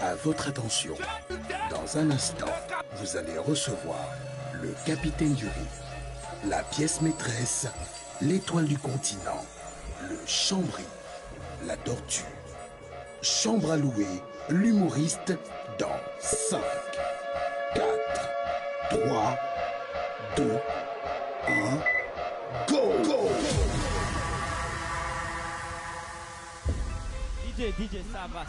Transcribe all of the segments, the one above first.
À votre attention, dans un instant, vous allez recevoir le capitaine du riz, la pièce maîtresse, l'étoile du continent, le chambry, la tortue. Chambre à louer, l'humoriste dans 5, 4, 3, 2, 1, go, go! DJ, ça va.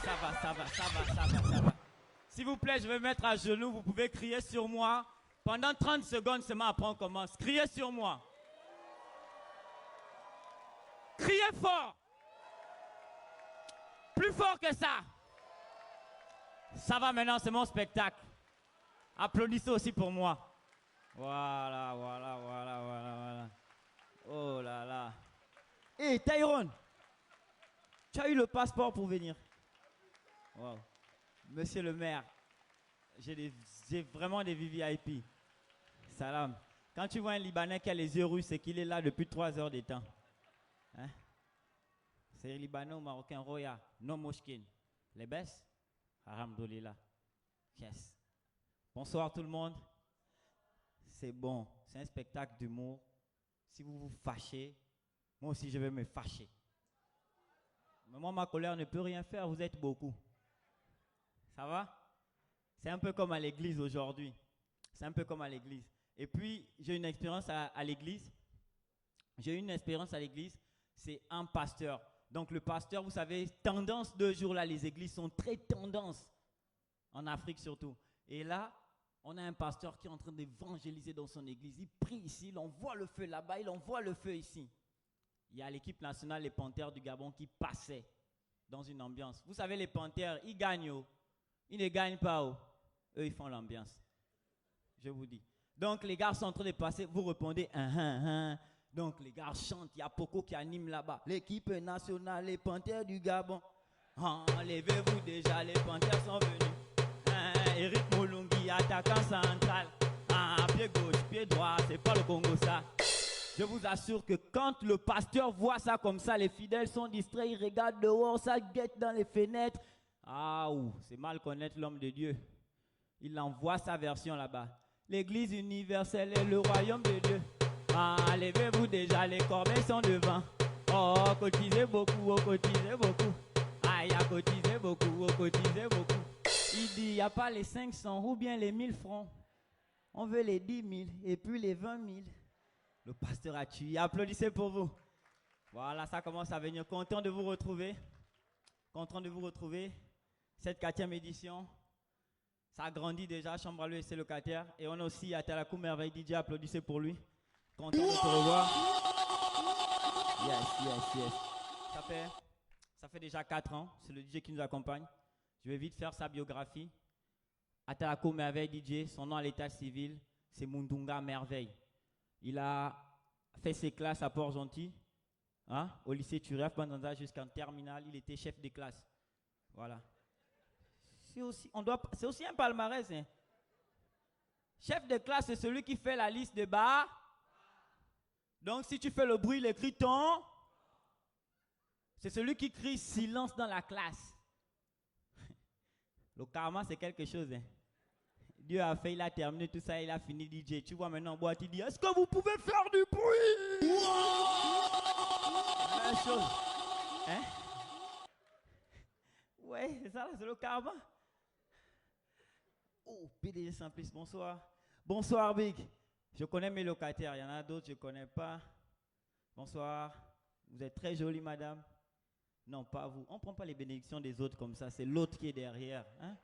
S'il vous plaît, je vais mettre à genoux, vous pouvez crier sur moi. Pendant 30 secondes seulement, après on commence. Criez sur moi. Criez fort. Plus fort que ça. Ça va maintenant, c'est mon spectacle. Applaudissez aussi pour moi. Voilà. Oh là là. Hé, Tyrone. Tu as eu le passeport pour venir. Wow. Monsieur le maire, j'ai vraiment des VIP. Salam. Quand tu vois un Libanais qui a les yeux rouges, c'est qu'il est là depuis 3 heures de temps. Hein? C'est Libanais ou Marocain, Roya, non Moshkin. Les baisses? Alhamdoulilah. Yes. Bonsoir tout le monde. C'est bon. C'est un spectacle d'humour. Si vous vous fâchez, moi aussi je vais me fâcher. Mais moi, ma colère ne peut rien faire, vous êtes beaucoup. Ça va? C'est un peu comme à l'église aujourd'hui. C'est un peu comme à l'église. Et puis, j'ai une expérience à l'église. J'ai eu une expérience à l'église, c'est un pasteur. Donc le pasteur, vous savez, tendance de jour là, les églises sont très tendance, en Afrique surtout. Et là, on a un pasteur qui est en train d'évangéliser dans son église. Il prie ici, il envoie le feu là-bas, il envoie le feu ici. Il y a l'équipe nationale, les Panthères du Gabon, qui passaient dans une ambiance. Vous savez, les Panthères, ils gagnent. Oh. Ils ne gagnent pas. Oh. Eux, ils font l'ambiance. Je vous dis. Donc, les gars sont en train de passer. Vous répondez, Donc, les gars chantent. Il y a Poco qui anime là-bas. L'équipe nationale, les Panthères du Gabon. Levez-vous déjà, les Panthères sont venus. Eric Moulungi, attaquant central. Pied gauche, pied droit, c'est pas le Congo ça. Je vous assure que quand le pasteur voit ça comme ça, les fidèles sont distraits, ils regardent dehors, ça guette dans les fenêtres. Ah, c'est mal connaître l'homme de Dieu. Il envoie sa version là-bas. L'église universelle est le royaume de Dieu. Levez-vous déjà, les corbeilles sont devant. Cotisez beaucoup, cotisez beaucoup. Cotisez beaucoup, cotisez beaucoup. Il dit, il n'y a pas les 500 ou bien les 1000 francs. On veut les 10 000 et puis les 20 000. Le pasteur a tué. Applaudissez pour vous. Voilà, ça commence à venir. Content de vous retrouver. Content de vous retrouver. Cette 4e édition. Ça a grandi déjà. Chambre à l'ESC locataire. Et on a aussi Atalakou Merveille DJ. Applaudissez pour lui. Content de te revoir. Yes. Ça fait déjà 4 ans. C'est le DJ qui nous accompagne. Je vais vite faire sa biographie. Atalakou Merveille DJ. Son nom à l'état civil, c'est Mundunga Merveille. Il a fait ses classes à Port-Gentil, au lycée Turef, jusqu'en terminale. Il était chef de classe. Voilà. C'est aussi un palmarès. Hein. Chef de classe, c'est celui qui fait la liste de bas. Donc, si tu fais le bruit, il écrit ton. C'est celui qui crie silence dans la classe. Le karma, c'est quelque chose. Hein. Dieu a fait, il a terminé tout ça, il a fini DJ. Tu vois maintenant en boîte, il dit, est-ce que vous pouvez faire du bruit? La même chose. Hein? Ouais, c'est ça, c'est le karma. Oh, PDG Simplice, bonsoir. Bonsoir, Big. Je connais mes locataires, il y en a d'autres, je ne connais pas. Bonsoir. Vous êtes très jolie, madame. Non, pas vous. On ne prend pas les bénédictions des autres comme ça, c'est l'autre qui est derrière. Hein?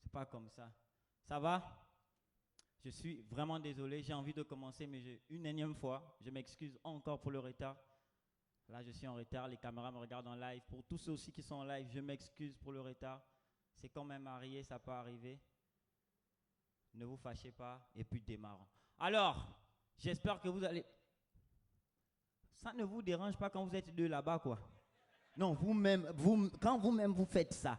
C'est pas comme ça. Ça va? Je suis vraiment désolé, j'ai envie de commencer, mais une énième fois, je m'excuse encore pour le retard. Là, je suis en retard, les caméras me regardent en live. Pour tous ceux aussi qui sont en live, je m'excuse pour le retard. C'est quand même marié, ça peut arriver. Ne vous fâchez pas, et puis démarrons. Alors, j'espère que vous allez... Ça ne vous dérange pas quand vous êtes deux là-bas, quoi? Non, vous-même, quand vous-même vous faites ça.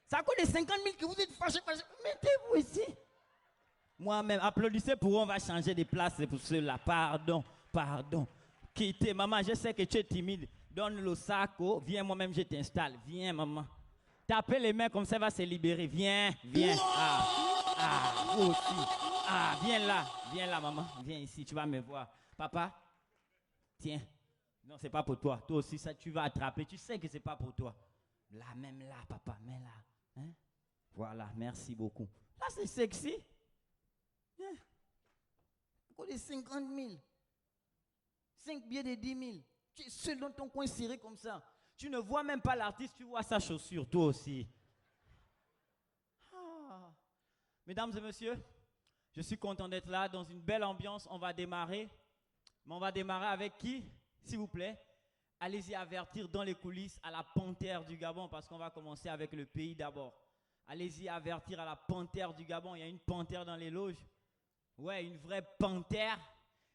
Ça coûte les 50 000 que vous êtes fâchés. Mettez-vous ici. Moi-même, applaudissez pour eux, on va changer de place pour ceux-là. Pardon, pardon. Quittez, maman, je sais que tu es timide. Donne le sac, oh. Viens, moi-même, je t'installe. Viens, maman. Tapez les mains comme ça, va se libérer. Viens, viens. Vous aussi. Viens là, maman. Viens ici, tu vas me voir. Papa, tiens. Non, c'est pas pour toi. Toi aussi, ça, tu vas attraper. Tu sais que c'est pas pour toi. Là, même là, papa, mets là. Hein? Voilà, merci beaucoup. Là, c'est sexy. Viens. Pour les 50 000. 5 billets de 10 000. Tu es seul dans ton coin serré comme ça. Tu ne vois même pas l'artiste, tu vois sa chaussure, toi aussi. Ah. Mesdames et messieurs, je suis content d'être là dans une belle ambiance. On va démarrer. Mais on va démarrer avec qui, s'il vous plaît? Allez-y avertir dans les coulisses à la Panthère du Gabon parce qu'on va commencer avec le pays d'abord. Allez-y avertir à la Panthère du Gabon. Il y a une panthère dans les loges. Ouais, une vraie panthère.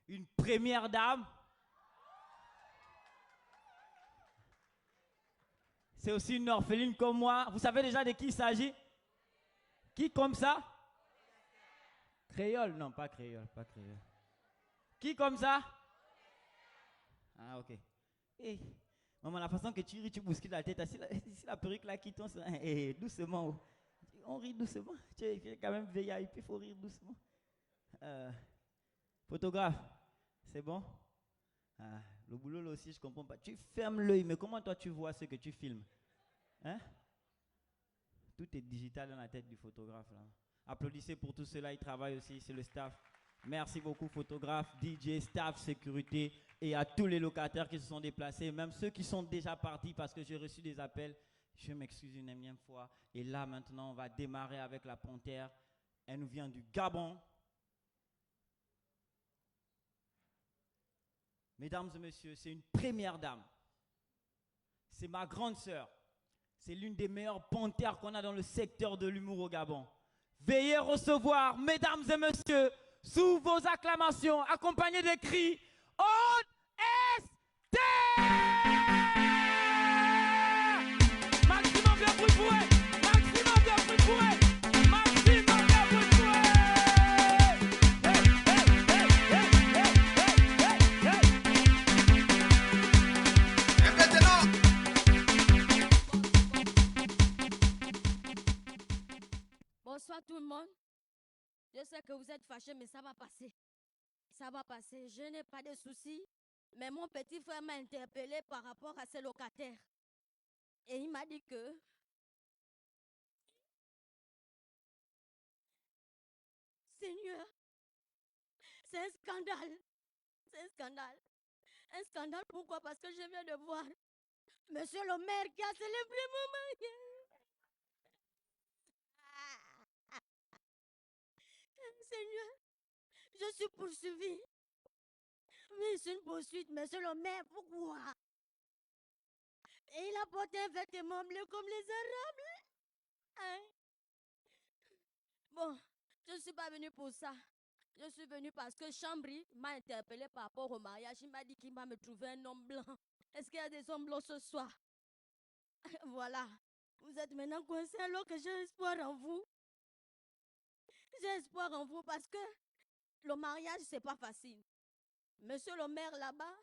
Une première dame. C'est aussi une orpheline comme moi. Vous savez déjà de qui il s'agit? Qui comme ça? Créole? Non, pas créole, pas créole. Qui comme ça? Ah, ok. Hey, maman, la façon que tu ris, tu bouscules la tête. Si la perruque là qui tombe, hey, doucement. On rit doucement. Tu es quand même VIP, il faut rire doucement. Photographe, c'est bon? Ah, le boulot là aussi, je comprends pas. Tu fermes l'œil, mais comment toi tu vois ce que tu filmes? Hein? Tout est digital dans la tête du photographe là. Applaudissez pour tout cela, il travaille aussi, c'est le staff. Merci beaucoup photographe, DJ, staff, sécurité et à tous les locataires qui se sont déplacés, même ceux qui sont déjà partis parce que j'ai reçu des appels. Je m'excuse une énième fois. Et là maintenant, on va démarrer avec la panthère. Elle nous vient du Gabon. Mesdames et messieurs, c'est une première dame. C'est ma grande sœur. C'est l'une des meilleures panthères qu'on a dans le secteur de l'humour au Gabon. Veuillez recevoir, mesdames et messieurs, sous vos acclamations, accompagnés des cris, OST! Maximum de bruit pour eux! Maximum de bruit pour eux! Maximum de bruit pour eux! Hey, hey, hey, hey, hey, hey, hey, hey! Et maintenant, bonsoir tout le monde. Je sais que vous êtes fâchés, mais ça va passer. Ça va passer. Je n'ai pas de soucis. Mais mon petit frère m'a interpellé par rapport à ses locataires. Et il m'a dit que Seigneur, c'est un scandale. C'est un scandale. Un scandale, pourquoi? Parce que je viens de voir Monsieur le maire qui a célébré mon mariage. Seigneur, je suis poursuivie. Oui, c'est une poursuite, monsieur le maire, pourquoi? Et il a porté un vêtement bleu comme les Arabes. Hein? Bon, je ne suis pas venue pour ça. Je suis venue parce que Chambry m'a interpellé par rapport au mariage. Il m'a dit qu'il va me trouver un homme blanc. Est-ce qu'il y a des hommes blancs ce soir? Voilà. Vous êtes maintenant coincés alors que j'ai espoir en vous. J'ai espoir en vous parce que le mariage, c'est pas facile. Monsieur le maire là-bas,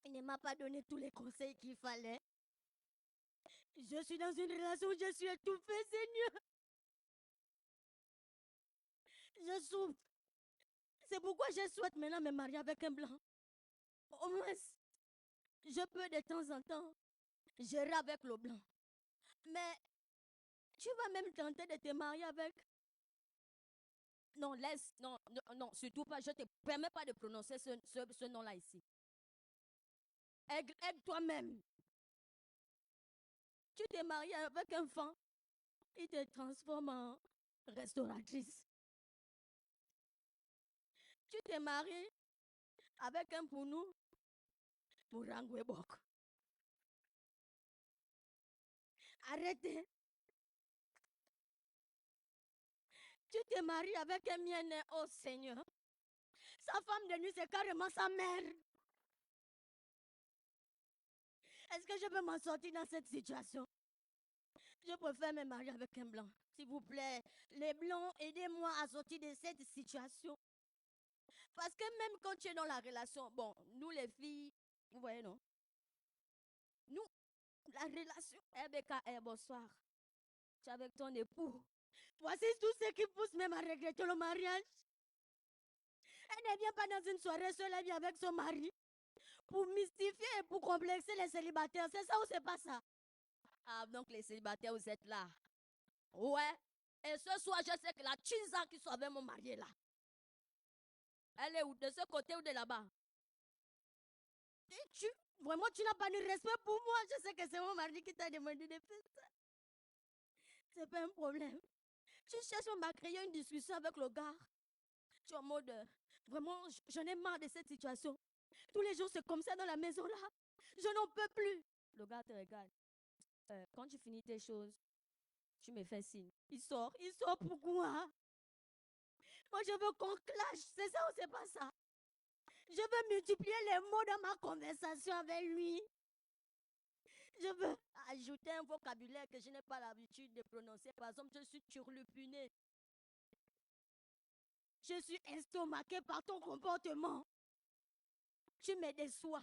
il ne m'a pas donné tous les conseils qu'il fallait. Je suis dans une relation où je suis étouffée, Seigneur. Je souffre. C'est pourquoi je souhaite maintenant me marier avec un blanc. Au moins, je peux de temps en temps gérer avec le blanc. Mais tu vas même tenter de te marier avec... Non, laisse. Non, non, non, surtout pas. Je ne te permets pas de prononcer ce nom-là ici. Aide toi-même. Tu t'es marié avec un fan. Il te transforme en restauratrice. Tu t'es marié avec un pounou pour Rangwebok. Arrêtez. Tu t'es marié avec un mien, oh Seigneur. Sa femme de nuit, c'est carrément sa mère. Est-ce que je peux m'en sortir dans cette situation? Je préfère me marier avec un blanc. S'il vous plaît, les blancs, aidez-moi à sortir de cette situation. Parce que même quand tu es dans la relation, bon, nous les filles, vous voyez, non? Nous, la relation, RBK, bonsoir. Tu es avec ton époux. Voici tout ce qui pousse même à regretter le mariage. Elle ne vient pas dans une soirée seule, elle vient avec son mari. Pour mystifier et pour complexer les célibataires. C'est ça ou c'est pas ça? Ah, donc les célibataires, vous êtes là. Ouais. Et ce soir, je sais que la Chisa qui soit avec mon mari est là. Elle est où? De ce côté ou de là-bas? Vraiment, tu n'as pas de respect pour moi. Je sais que c'est mon mari qui t'a demandé de faire ça. C'est pas un problème. Tu cherches même à créer une discussion avec le gars. Tu es en mode, vraiment, j'en ai marre de cette situation. Tous les jours, c'est comme ça dans la maison là. Je n'en peux plus. Le gars te regarde. Quand tu finis tes choses, tu me fais signe. Il sort pourquoi? Moi, je veux qu'on clash. C'est ça ou c'est pas ça? Je veux multiplier les mots dans ma conversation avec lui. Je veux ajouter un vocabulaire que je n'ai pas l'habitude de prononcer. Par exemple, je suis turlupiné. Je suis estomaqué par ton comportement. Tu me déçois.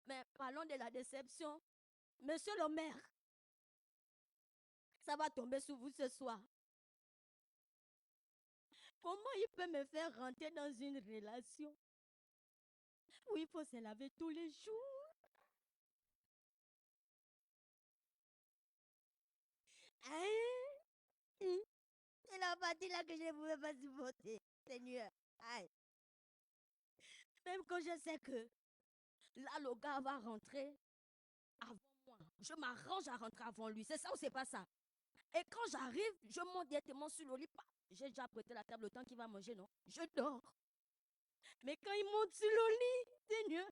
Mais parlons de la déception. Monsieur le maire, ça va tomber sur vous ce soir. Comment il peut me faire rentrer dans une relation où il faut se laver tous les jours? Hein? C'est la partie là que je ne pouvais pas supporter. Seigneur. Aïe. Même quand je sais que là, le gars va rentrer avant moi. Je m'arrange à rentrer avant lui. C'est ça ou c'est pas ça? Et quand j'arrive, je monte directement sur le lit. J'ai déjà prêté la table le temps qu'il va manger, non? Je dors. Mais quand il monte sur le lit, Seigneur.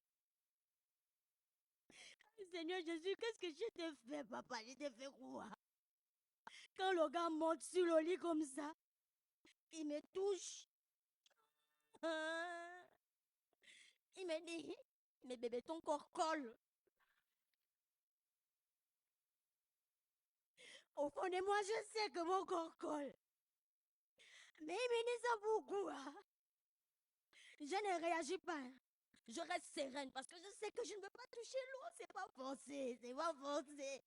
Seigneur Jésus, qu'est-ce que je t'ai fait, papa? Je t'ai fait quoi? Quand le gars monte sur le lit comme ça, il me touche. Il me dit, mais bébé, ton corps colle. Au fond de moi, je sais que mon corps colle. Mais il me dit ça pourquoi? Je ne réagis pas. Je reste sereine parce que je sais que je ne veux pas toucher l'eau. C'est pas forcé, c'est pas forcé.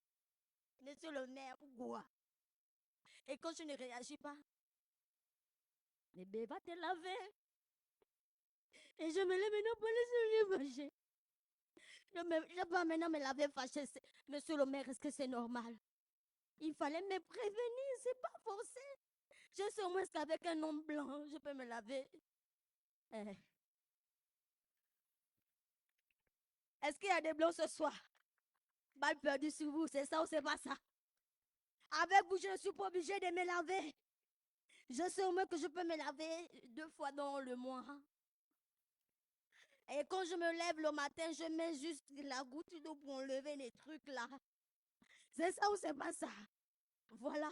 Monsieur le maire, pourquoi? Et quand je ne réagis pas, bébé va te laver. Et je me lève maintenant pour laisser lui manger. Je ne vais pas maintenant me laver fâché. Monsieur le maire, est-ce que c'est normal? Il fallait me prévenir, c'est pas forcé. Je sais au moins qu'avec un homme blanc, je peux me laver. Est-ce qu'il y a des blancs ce soir? Balle perdue sur vous, c'est ça ou c'est pas ça? Avec vous, je ne suis pas obligée de me laver. Je sais au moins que je peux me laver 2 fois dans le mois. Et quand je me lève le matin, je mets juste la goutte d'eau pour enlever les trucs là. C'est ça ou c'est pas ça? Voilà.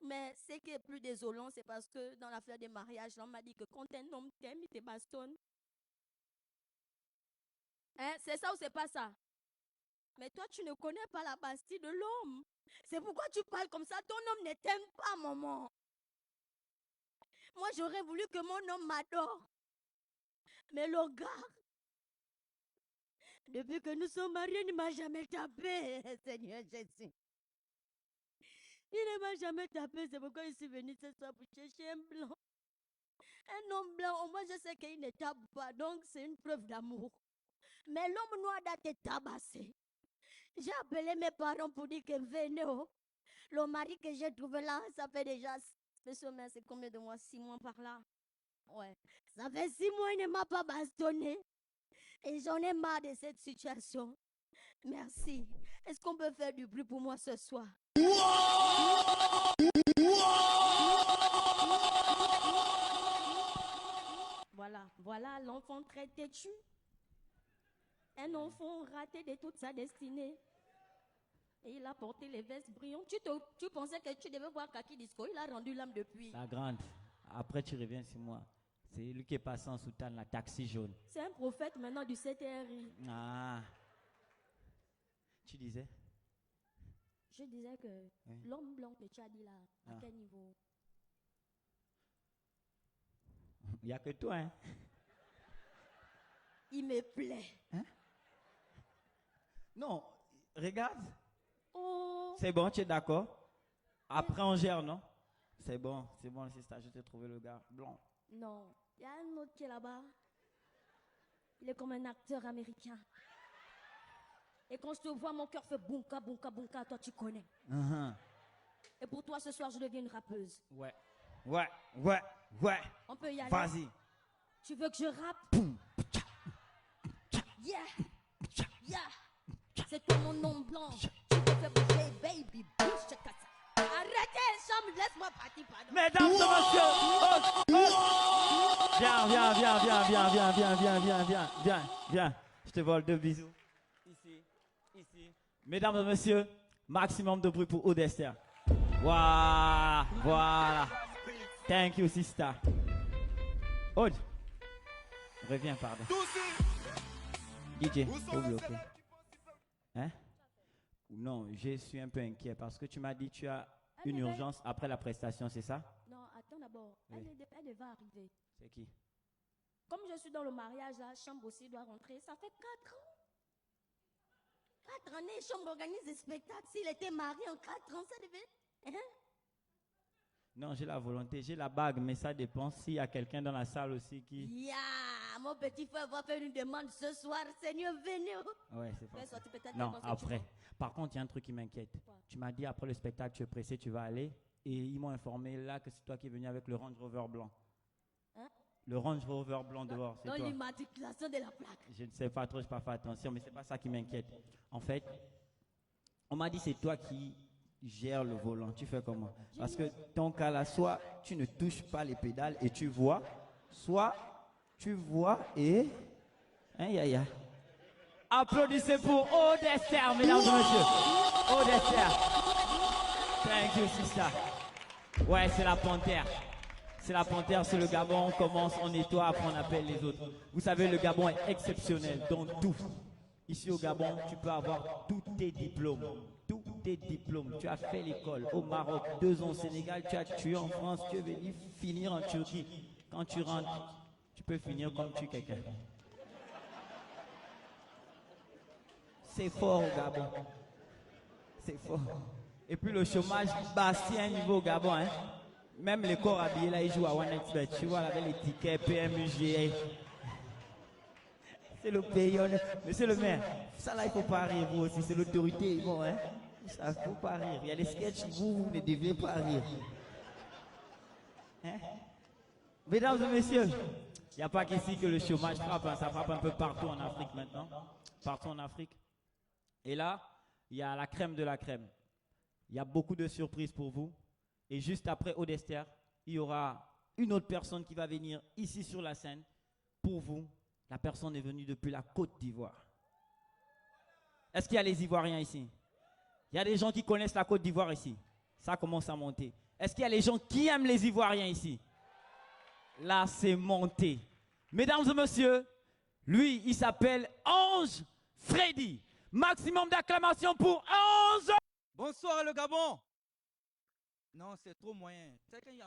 Mais ce qui est plus désolant, c'est parce que dans l'affaire des mariages, on m'a dit que quand un homme t'aime, il te bastonne. Hein? C'est ça ou c'est pas ça? Mais toi, tu ne connais pas la Bastille de l'homme. C'est pourquoi tu parles comme ça. Ton homme ne t'aime pas, maman. Moi, j'aurais voulu que mon homme m'adore. Mais le gars, depuis que nous sommes mariés, il ne m'a jamais tapé, Seigneur Jésus. Il ne m'a jamais tapé, c'est pourquoi je suis venue ce soir pour chercher un blanc. Un homme blanc, au moins je sais qu'il ne tape pas, donc c'est une preuve d'amour. Mais l'homme noir doit te tabasser. J'ai appelé mes parents pour dire que venez. Le mari que j'ai trouvé là, ça fait déjà, monsieur, mais c'est combien de mois? 6 mois par là. Ouais. Ça fait 6 mois, il ne m'a pas bastonné. Et j'en ai marre de cette situation. Merci. Est-ce qu'on peut faire du bruit pour moi ce soir? Voilà l'enfant très têtu. Un enfant raté de toute sa destinée. Et il a porté les vestes brillantes. Tu pensais que tu devais voir Kaki Disco. Il a rendu l'âme depuis. La grande. Après, tu reviens sur moi. C'est lui qui est passé en soutane, la taxi jaune. C'est un prophète maintenant du CTRI. Ah. Tu disais? Je disais que Oui. l'homme blanc que tu as dit là, à Ah. quel niveau? Il n'y a que toi, hein. Il me plaît. Non, regarde. Oh, C'est bon, tu es d'accord? Après, on gère, non? C'est bon, c'est ça. Je t'ai trouvé le gars blanc. non. Il y a un autre qui est là-bas. Il est comme un acteur américain. Et quand je te vois, mon cœur fait bunka, bunka, bunka. Toi, tu connais. Uh-huh. Et pour toi, ce soir, je deviens une rappeuse. Ouais. On peut y aller. Vas-y. Tu veux que je rappe? Yeah. Yeah. C'est toi mon nom blanc. Tu veux faire bouger, baby. Bouge, check ça. Arrêtez, chambre, laisse-moi partir, pardon. Mesdames et messieurs, viens. Je te vole 2 bisous. Ici. Mesdames et messieurs, maximum de bruit pour Odester. Voilà. Thank you, sister. Aude, reviens, pardon. DJ, faut bloquer. Hein? Non, je suis un peu inquiet parce que tu m'as dit que tu as une urgence après la prestation, c'est ça? Non, attends d'abord. Oui. Elle devait arriver. C'est qui? Comme je suis dans le mariage, la chambre aussi doit rentrer. Ça fait 4 ans. 4 années, chambre organise des spectacles. S'il était marié en 4 ans, ça devait... Hein? Non, j'ai la volonté, j'ai la bague, mais ça dépend s'il y a quelqu'un dans la salle aussi qui... Yeah, mon petit frère va faire une demande ce soir. Seigneur, venez. Ouais, c'est pas Fais ça. sortir peut-être Non, quelqu'un que tu après. vois. Par contre, il y a un truc qui m'inquiète. Quoi? Tu m'as dit après le spectacle, tu es pressé, tu vas aller. Et ils m'ont informé là que c'est toi qui es venu avec le Range Rover blanc. Hein? Le Range Rover blanc dehors, c'est Dans toi. l'immatriculation de la plaque. Je ne sais pas trop, je n'ai pas fait attention, mais c'est pas ça qui m'inquiète. En fait, on m'a dit c'est toi qui gères le volant. Tu fais comment? Parce que ton cas là, soit tu ne touches pas les pédales et tu vois, soit tu vois et... Aïe. Applaudissez pour Odester, mesdames et messieurs. Odester. Thank you, sister. Ouais, c'est la panthère. C'est la panthère, c'est le Gabon. On commence, on nettoie, après on appelle les autres. Vous savez, le Gabon est exceptionnel dans tout. Ici au Gabon, tu peux avoir tous tes diplômes. Tous tes diplômes. Tu as fait l'école au Maroc, 2 ans au Sénégal, tu as tué en France, tu es venu finir en Turquie. Quand tu rentres, tu peux finir comme tu es quelqu'un. C'est fort au Gabon. C'est fort. Et puis le chômage bastien niveau au Gabon. Hein. Même les corps habillés là, ils jouent à OneXBet. Tu vois, avec les tickets, PMUG. C'est le pays. Monsieur le maire, ça là, il faut pas rire vous aussi. C'est l'autorité. Bon, hein. Ça, faut pas rire. Il y a des sketchs, vous ne devez pas rire. Hein? Mesdames et messieurs, il n'y a pas qu'ici que le chômage frappe. Hein. Ça frappe un peu partout en Afrique maintenant. Partout en Afrique. Et là, il y a la crème de la crème. Il y a beaucoup de surprises pour vous. Et juste après Odester, il y aura une autre personne qui va venir ici sur la scène pour vous. La personne est venue depuis la Côte d'Ivoire. Est-ce qu'il y a les Ivoiriens ici? Il y a des gens qui connaissent la Côte d'Ivoire ici. Ça commence à monter. Est-ce qu'il y a les gens qui aiment les Ivoiriens ici? Là, c'est monté. Mesdames et messieurs, lui, il s'appelle Ange Freddy. Maximum d'acclamation pour Ange. Bonsoir le Gabon. Non, c'est trop moyen.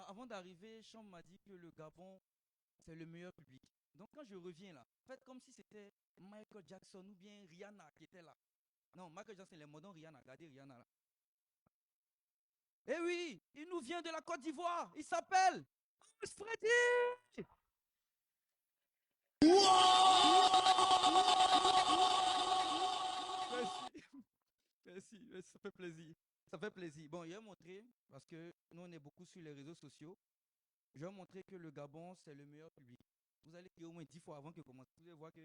Avant d'arriver, Chambre m'a dit que le Gabon, c'est le meilleur public. Donc quand je reviens là, faites comme si c'était Michael Jackson ou bien Rihanna qui était là. Non, Michael Jackson, les modons Rihanna. Regardez Rihanna là. Eh oui, il nous vient de la Côte d'Ivoire. Il s'appelle Ange Freddy. Merci, ça fait plaisir. Ça fait plaisir. Bon, je vais montrer, parce que nous, on est beaucoup sur les réseaux sociaux. Je vais montrer que le Gabon, c'est le meilleur public. Vous allez dire au moins 10 fois avant que commence. Vous allez voir que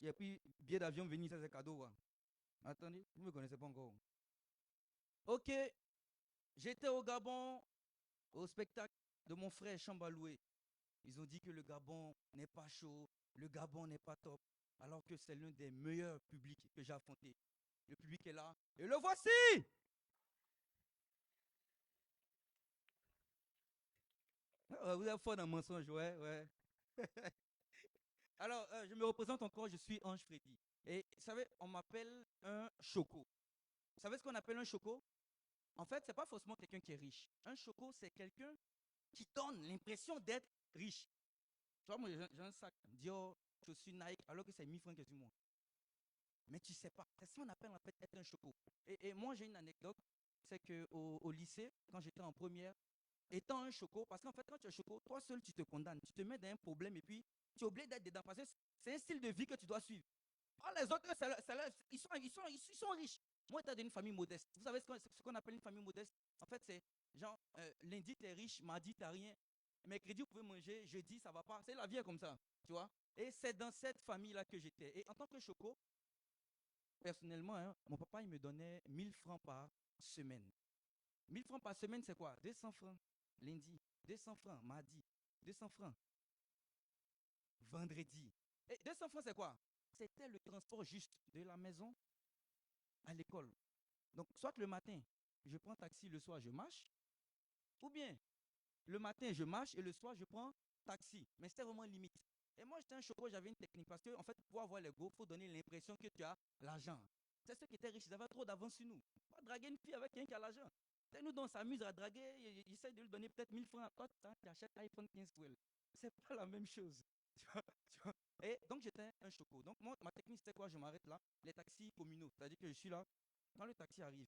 il y a pris billet d'avion venir, ça c'est cadeau. Ouais. Attendez, vous ne me connaissez pas encore. Ok, j'étais au Gabon, au spectacle de mon frère Chambaloué. Ils ont dit que le Gabon n'est pas chaud, le Gabon n'est pas top, alors que c'est l'un des meilleurs publics que j'ai affronté. Le public est là, et le voici! Vous avez fort d'un mensonge, ouais. Alors, je me représente encore, je suis Ange Freddy. Et vous savez, on m'appelle un choco. Vous savez ce qu'on appelle un choco? En fait, ce n'est pas forcément quelqu'un qui est riche. Un choco, c'est quelqu'un qui donne l'impression d'être riche. Tu vois, moi, j'ai un sac Dior, chaussures Nike, alors que c'est 1000 francs que sur moi. Mais tu ne sais pas. C'est ça qu'on appelle en fait être un choco. Et moi, j'ai une anecdote. C'est qu'au lycée, quand j'étais en première, étant un choco, parce qu'en fait, quand tu es choco, toi seul, tu te condamnes. Tu te mets dans un problème et puis tu es obligé d'être dedans. Parce que c'est un style de vie que tu dois suivre. Ah, les autres, ils sont riches. Moi, étant d'une famille modeste. Vous savez ce qu'on appelle une famille modeste? En fait, c'est genre, lundi, tu es riche, mardi, tu n'as rien. Mercredi, vous pouvez manger, jeudi, ça ne va pas. C'est la vie est comme ça, tu vois. Et c'est dans cette famille-là que j'étais. Et en tant que choco, personnellement, hein, mon papa, il me donnait 1000 francs par semaine. 1000 francs par semaine, c'est quoi? 200 francs lundi, 200 francs mardi, 200 francs vendredi. Et 200 francs, c'est quoi? C'était le transport juste de la maison à l'école. Donc, soit le matin, je prends taxi, le soir, je marche. Ou bien, le matin, je marche et le soir, je prends taxi. Mais c'était vraiment limite. Et moi, j'étais un choco, j'avais une technique. Parce qu'en fait, pour avoir les go, il faut donner l'impression que tu as l'argent. C'est ceux qui étaient riches, ils avaient trop d'avance sur nous. Pas draguer une fille avec quelqu'un qui a l'argent. Nous, on s'amuse à draguer, ils essaient de lui donner peut-être 1000 francs. Toi, tu achètes iPhone 15 pour elle. C'est pas la même chose. Tu vois. Et donc, j'étais un choco. Donc, moi, ma technique, c'était quoi? Je m'arrête là. Les taxis communaux. C'est-à-dire que je suis là. Quand le taxi arrive,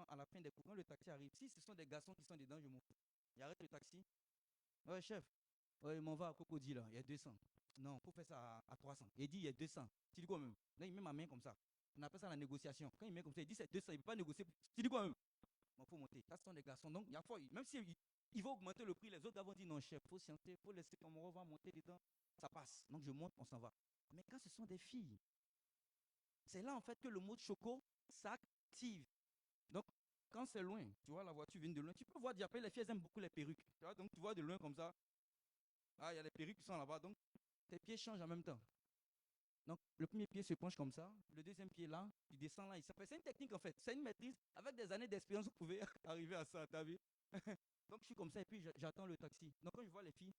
à la fin des cours, quand le taxi arrive, si ce sont des garçons qui sont dedans, je m'en fous. Il arrête le taxi. Ouais, chef. Ouais, il m'en va à Cocody, là. Il y a 200. Non, il faut faire ça à 300. Il dit, il y a 200. Tu dis quoi même? Là, il met ma main comme ça. On appelle ça la négociation. Quand il met comme ça, il dit, c'est 200. Il ne peut pas négocier. Tu dis quoi même? Il faut monter. Ça, ce sont des garçons. Donc, il y a fois, même s'il va augmenter le prix, les autres vont dire, non, chef, il faut scienter, il faut laisser comme on va monter dedans. Ça passe. Donc, je monte, on s'en va. Mais quand ce sont des filles, c'est là, en fait, que le mot choco s'active. Donc, quand c'est loin, tu vois, la voiture vient de loin, tu peux voir, après, les filles, elles aiment beaucoup les perruques. Tu vois, donc, tu vois de loin comme ça. Ah, il y a les perruques qui sont là-bas. Donc, tes pieds changent en même temps. Donc, le premier pied se penche comme ça. Le deuxième pied là, tu descends là. C'est une technique, en fait. C'est une maîtrise. Avec des années d'expérience, vous pouvez arriver à ça, t'as vu? Donc, je suis comme ça et puis j'attends le taxi. Donc, quand je vois les filles,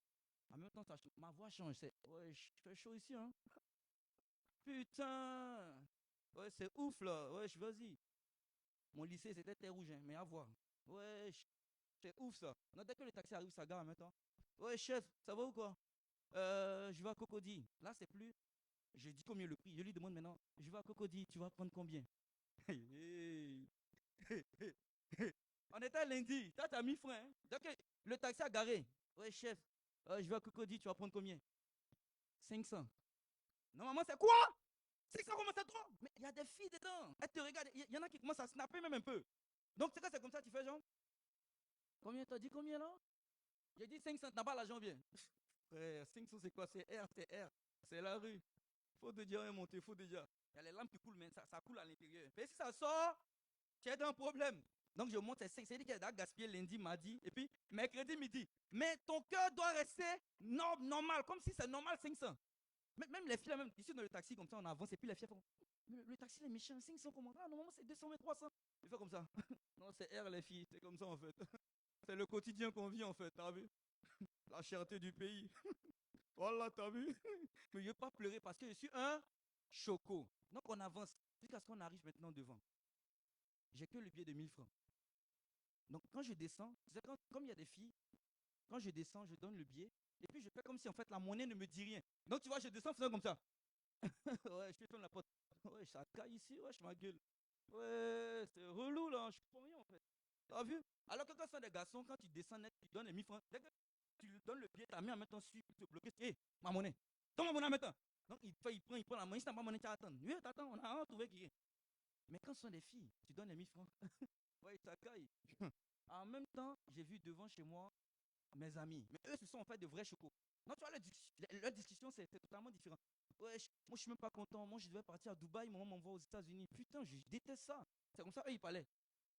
en même temps, ma voix change. C'est, ouais, je fais chaud ici, hein. Putain! Ouais, c'est ouf, là. Ouais, vas-y. Mon lycée, c'était terre rouge, hein, mais à voir. Ouais, c'est ouf, ça. Non, dès que le taxi arrive, ça gare en même temps. Ouais, chef, ça va ou quoi? Je vais à Cocody. Là, c'est plus. Je dis combien le prix. Je lui demande maintenant, je vais à Cocody, tu vas prendre combien? On était lundi. Toi, t'as mis frein. Hein? Donc, le taxi a garé. Ouais, chef, je vais à Cocody, tu vas prendre combien? 500. Normalement, c'est quoi? 600, comment c'est trop? Mais il y a des filles dedans. Elles te regardent. Il y en a qui commencent à snapper même un peu. Donc, c'est quand c'est comme ça, tu fais genre. Combien? T'as dit combien là? J'ai dit 500, t'as pas l'argent bien. Frère, 500, c'est quoi? C'est R. C'est la rue. Faut déjà monter, faut déjà. Il y a les lampes qui coulent, mais ça coule à l'intérieur. Mais si ça sort, tu as un problème. Donc je monte, c'est-à-dire qu'il y a gaspillé lundi, mardi, et puis mercredi, midi. Mais ton cœur doit rester normal, comme si c'est normal 500. Même les filles, même ici dans le taxi, comme ça, on avance, et puis les filles font, le taxi, les méchants, 500 comment? Ah, normalement, c'est 200, mais 300. Il fait comme ça. Non, c'est R, les filles, c'est comme ça en fait. C'est le quotidien qu'on vit en fait, t'as vu? La cherté du pays. Voilà, t'as vu? Mais je ne veux pas pleurer parce que je suis un choco. Donc on avance jusqu'à ce qu'on arrive maintenant devant. J'ai que le billet de 1000 francs. Donc quand je descends, comme il y a des filles, quand je descends, je donne le billet et puis je fais comme si en fait la monnaie ne me dit rien. Donc tu vois, je descends faisant comme ça. Ouais, je tourne la porte. Ouais, ça caille ici, ouais, je ma gueule. Ouais, c'est relou là, je comprends rien en fait. T'as vu? Alors que quand ce sont des garçons, quand tu descends net, tu donnes les 1000 francs. Dès que tu lui donnes le billet, ta main en même temps sur te bloquer. Hé, ma monnaie. Donne ma monnaie en même temps. Donc il prend la monnaie. Si t'as pas monnaie, tu attends. Oui, t'attends, on a trouvé qui est. Mais quand ce sont des filles, tu donnes les 1000 francs. Ouais, ça caille. En même temps, j'ai vu devant chez moi mes amis. Mais eux, ce sont en fait de vrais chocos. Non, tu vois, leur discussion, c'est totalement différent. Ouais, moi, je suis même pas content. Moi, je devais partir à Dubaï. Maman m'envoie aux États-Unis. Putain, je déteste ça. C'est comme ça, eux, ils parlaient.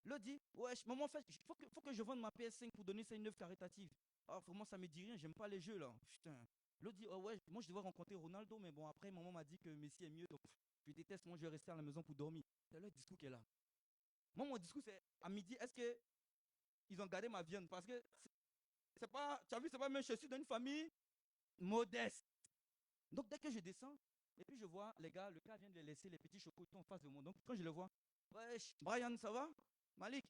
L'autre dit, ouais, maman, en fait, il faut que je vende ma PS5 pour donner ça une œuvre caritative. Ah, vraiment, ça me dit rien. J'aime pas les jeux, là. Putain. L'autre dit, oh ouais, moi, je devais rencontrer Ronaldo. Mais bon, après, maman m'a dit que Messi est mieux. Donc, je déteste. Moi, je vais rester à la maison pour dormir. C'est le discours qui est là. Moi, mon discours, c'est à midi, est-ce qu'ils ont gardé ma viande? Parce que c'est pas, tu as vu, c'est pas même, je suis d'une famille modeste. Donc, dès que je descends, et puis je vois les gars, le gars vient de les laisser, les petits chocos en face de moi. Donc, quand je le vois, Wesh, Brian, ça va? Malik,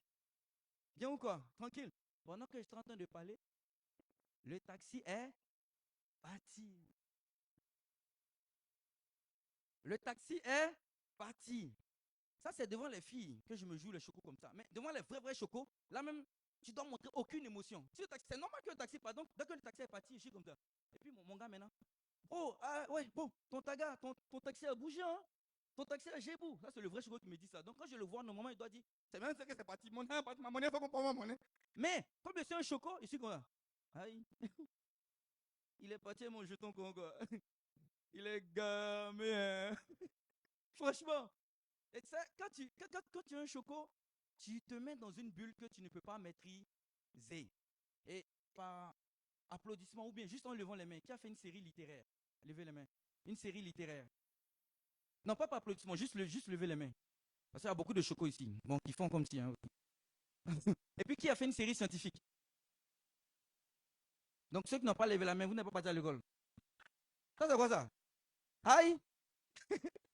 bien ou quoi? Tranquille. Pendant que je suis en train de parler, le taxi est parti. Le taxi est parti. Ça, c'est devant les filles que je me joue les chocos comme ça. Mais devant les vrais chocos, là même, tu dois montrer aucune émotion. Si c'est normal que le taxi parte. Donc, dès que le taxi est parti, je suis comme ça. Et puis, mon gars, maintenant, oh, ouais, bon, ton taxi a bougé, hein? Ton taxi a gébou. Ça, c'est le vrai choco qui me dit ça. Donc, quand je le vois, normalement, il doit dire, c'est même ça que c'est parti. Mon monnaie, ma monnaie, faut qu'on prenne ma monnaie. Mais, comme je suis un choco, je suis comme ça. Aïe. Il est parti, mon jeton, quoi. Il est gamé, hein. Franchement. Et ça, quand tu es un choco, tu te mets dans une bulle que tu ne peux pas maîtriser. Et par applaudissement ou bien juste en levant les mains. Qui a fait une série littéraire? Levez les mains. Une série littéraire. Non, pas par applaudissement, juste lever les mains. Parce qu'il y a beaucoup de chocos ici. Bon, qui font comme si. Hein. Et puis, qui a fait une série scientifique? Donc, ceux qui n'ont pas levé la main, vous n'êtes pas parti à l'école. Ça, c'est quoi ça? Aïe!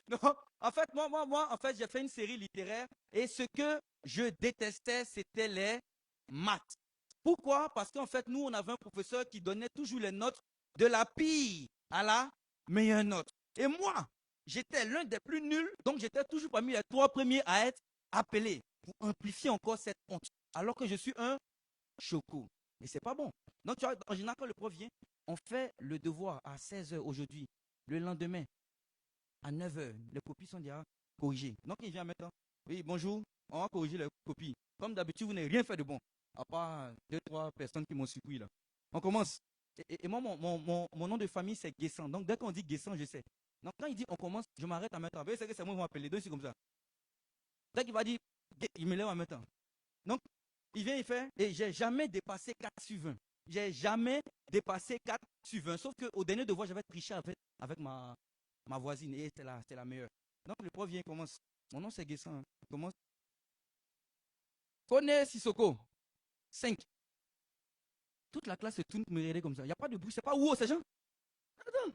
Non, en fait, moi, j'ai fait une série littéraire et ce que je détestais, c'était les maths. Pourquoi? Parce qu'en fait, nous, on avait un professeur qui donnait toujours les notes de la pire à la meilleure note. Et moi, j'étais l'un des plus nuls, donc j'étais toujours parmi les 3 premiers à être appelé pour amplifier encore cette honte. Alors que je suis un choco. Et c'est pas bon. Donc, tu vois, en général, quand le prof vient, on fait le devoir à 16h aujourd'hui. Le lendemain, à 9h, les copies sont déjà corrigées. Donc, il vient maintenant. Oui, bonjour, on va corriger les copies. Comme d'habitude, vous n'avez rien fait de bon. À part 2-3 personnes qui m'ont surpris là. On commence. Et moi, mon nom de famille, c'est Guessant. Donc, dès qu'on dit Guessant, je sais. Donc, quand il dit on commence, je m'arrête à mettre. C'est que c'est moi qui vais m'appeler. Donc, c'est comme ça. Dès qu'il va dire, il me lève en même temps. Donc, il vient, il fait, et j'ai jamais dépassé 4 sur 20. J'ai jamais dépassé 4 sur 20. Sauf qu'au dernier devoir, j'avais triché avec ma voisine, et c'était la meilleure. Donc, le prof vient, il commence. Mon nom, c'est Guessant. Il commence. Kone Sissoko. 5. Toute la classe se tourne me regarder comme ça. Il n'y a pas de bruit, c'est pas où ces gens. Attends.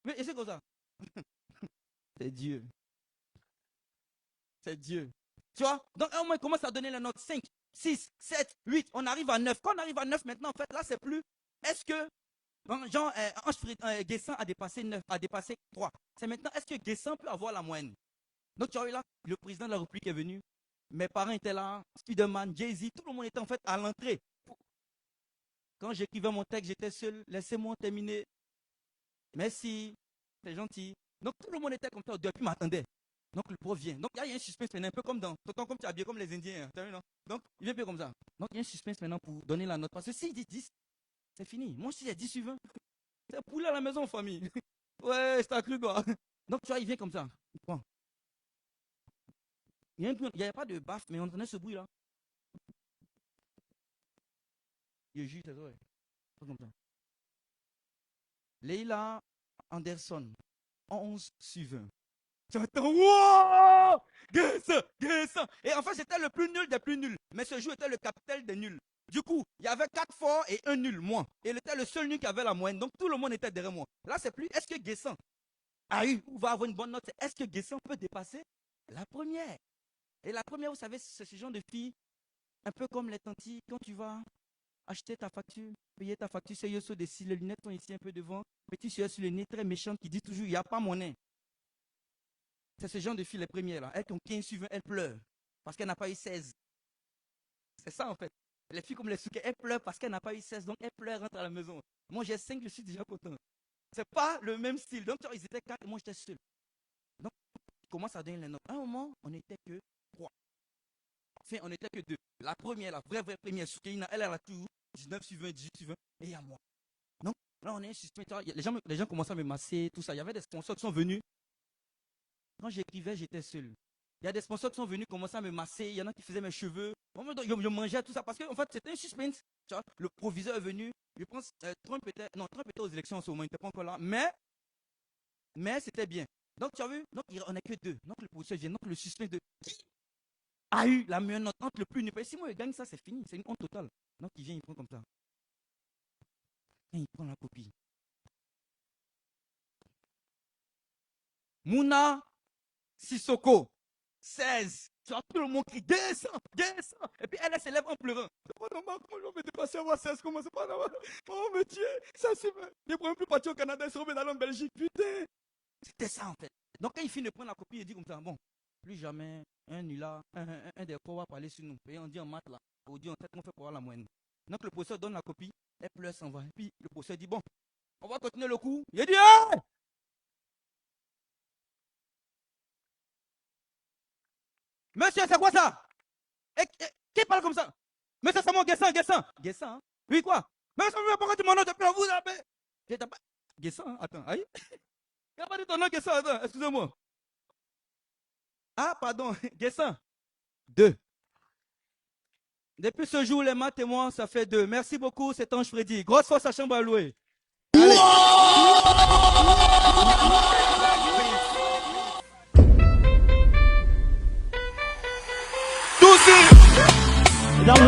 Mais c'est comme ça. C'est Dieu. C'est Dieu. Tu vois? Donc, au moins, il commence à donner les notes 5, 6, 7, 8. On arrive à 9. Quand on arrive à 9 maintenant, en fait, là, c'est plus. Est-ce que. Jean, Guessant a dépassé 9, a dépassé 3. C'est maintenant, est-ce que Guessant peut avoir la moyenne? Donc, tu vois, là, le président de la République est venu. Mes parents étaient là, Spiderman, Jay-Z, tout le monde était en fait à l'entrée. Quand j'écrivais mon texte, j'étais seul. Laissez-moi terminer. Merci, c'est gentil. Donc tout le monde était comme ça, depuis m'attendait. Donc le prof vient. Donc il y a un suspense maintenant, un peu comme dans, comme tu es habillé comme les Indiens. Hein, vu, non? Donc il vient un peu comme ça. Donc il y a un suspense maintenant pour donner la note. Parce que s'il dit 10, c'est fini. Moi si j'ai 10 sur 20, c'est poulet à la maison, famille. Ouais, c'est à cru quoi. Donc tu vois, il vient comme ça. Il prend. Il n'y avait pas de baffe, mais on entendait ce bruit là. Je jure, c'est vrai. Comme ça. Leila Anderson, 11 sur 20. Tu entends, wow! Guessant. Et en fait, c'était le plus nul des plus nuls. Mais ce jour était le capital des nuls. Du coup, il y avait 4 forts et un nul, moi. Et il était le seul nul qui avait la moyenne. Donc tout le monde était derrière moi. Là, c'est plus, est-ce que Guessant a eu ou va avoir une bonne note? Est-ce que Guessant peut dépasser la première? Et la première, vous savez, c'est ce genre de fille, un peu comme les tantis, quand tu vas acheter ta facture, payer ta facture, c'est Yosso des cils, les lunettes sont ici un peu devant, petit sueur sur le nez, très méchante, qui dit toujours, il n'y a pas mon nez. C'est ce genre de fille, les premières, là. Elles qui ont 15 sur 20, elles pleurent, parce qu'elle n'a pas eu 16. C'est ça, en fait. Les filles comme les souquets, elles pleurent parce qu'elle n'a pas eu 16, donc elles pleurent, rentrent à la maison. Moi, j'ai 5, je suis déjà content. C'est pas le même style. Donc, ils étaient 4, et moi, j'étais seul. Donc, ils commencent à donner les notes. À un moment, on n'était que 3. Enfin, on n'était que 2. La première, la vraie première, Soukeina, elle a tout 19 sur 20, 18 sur 20, et il y a moi. Donc, là, on est suspect. Les gens commençaient à me masser, tout ça. Il y avait des sponsors qui sont venus. Quand j'écrivais, j'étais seul. Il y a des sponsors qui sont venus commencer à me masser. Il y en a qui faisaient mes cheveux. Je mangeais tout ça parce qu'en fait, c'était un suspense. Tu vois, le proviseur est venu. Je pense Trump était aux élections en ce moment. Il n'était pas encore là. Mais c'était bien. Donc, tu as vu? Donc, on n'est que 2. Donc, le proviseur vient. Donc, le suspense de qui a eu la meilleure note entre le plus nul. Si moi, je gagne ça, c'est fini. C'est une honte totale. Donc, il vient, il prend comme ça. Et il prend la copie. Mouna Sissoko, 16. Tu vois, tout le monde crie, descends, descends. Et puis elle s'élève en pleurant. C'est pas normal, comment je vais me dépasser à 16, comment c'est pas normal. Oh, mais Dieu, ça c'est vrai. Les premiers plus partis au Canada, ils sont revenus en Belgique, putain. C'était ça en fait. Donc quand il finit de prendre la copie, il dit comme ça, bon, plus jamais un nulard, un des pauvres va parler sur nous. Et on dit en maths là, on dit en tête qu'on fait pour avoir la moyenne. Donc le professeur donne la copie, elle pleure, s'en va. Et puis le professeur dit, bon, on va continuer le cours. Il dit, hey! Monsieur, c'est quoi ça? Qui parle comme ça? Monsieur, c'est mon Guessin, Guessin. Guessin, hein? Oui, quoi? Monsieur, pourquoi tu m'en as depuis la vous avez? Guessin, hein? Attends, aïe. Il n'a pas dit ton nom, Guessin, attends, excusez-moi. Ah, pardon, Guessin. 2. Depuis ce jour, les maths et moi, ça fait 2. Merci beaucoup, c'est Ange Freddy. Grosse force à chambre à louer. Allez.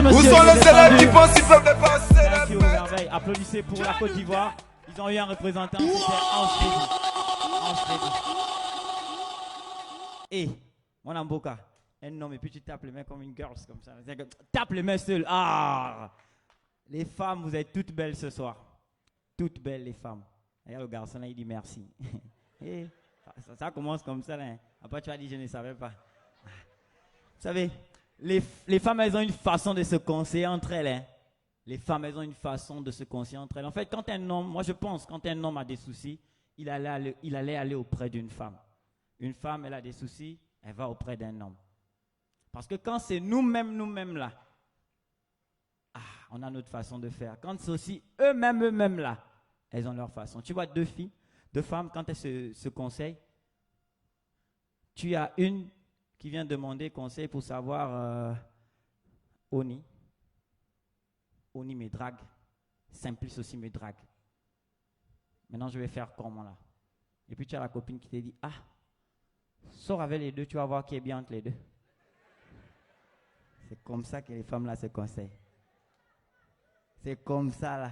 Où sont les élèves qui pensent qu'ils peuvent dépasser? Merci aux merveilles. Applaudissez pour la Côte d'Ivoire. Ils ont eu un représentant, c'était Ange Freddy. Et, mon Amboka, un homme, et puis tu tapes les mains comme une girl, comme ça. Tape les mains seules. Ah! Les femmes, vous êtes toutes belles ce soir. Toutes belles, les femmes. Regarde le garçon là, il dit merci. Et ça commence comme ça, là. Hein. Après, tu vas dire, je ne savais pas. Vous savez, les femmes, elles ont une façon de se conseiller entre elles. Hein. Les femmes, elles ont une façon de se conseiller entre elles. En fait, quand un homme, moi je pense, quand un homme a des soucis, il allait aller auprès d'une femme. Une femme, elle a des soucis, elle va auprès d'un homme. Parce que quand c'est nous-mêmes là, on a notre façon de faire. Quand c'est aussi eux-mêmes là, elles ont leur façon. Tu vois, deux femmes, quand elles se conseillent, tu as une qui vient demander conseil pour savoir Oni me drague, Simplice aussi me drague. Maintenant, je vais faire comment là? Et puis tu as la copine qui te dit, sors avec les deux, tu vas voir qui est bien entre les deux. C'est comme ça que les femmes là se conseillent. C'est comme ça là.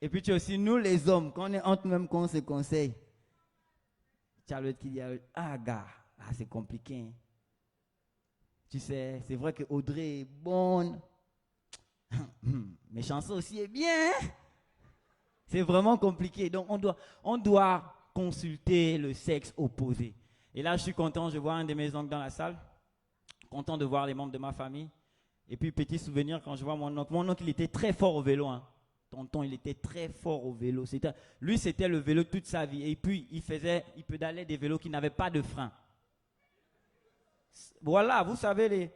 Et puis tu as aussi nous les hommes, quand on est entre même qu'on se conseille. Tu as l'autre qui dit, gars, c'est compliqué. Hein. Tu sais, c'est vrai que Audrey est bonne. Mais Chanson aussi est bien. Hein? C'est vraiment compliqué. Donc on doit consulter le sexe opposé. Et là, je suis content, je vois un de mes oncles dans la salle. Content de voir les membres de ma famille. Et puis, petit souvenir, quand je vois mon oncle. Mon oncle, il était très fort au vélo. Hein. Tonton, il était très fort au vélo. Lui, c'était le vélo toute sa vie. Et puis, il pédalait des vélos qui n'avaient pas de frein. Voilà, vous savez, les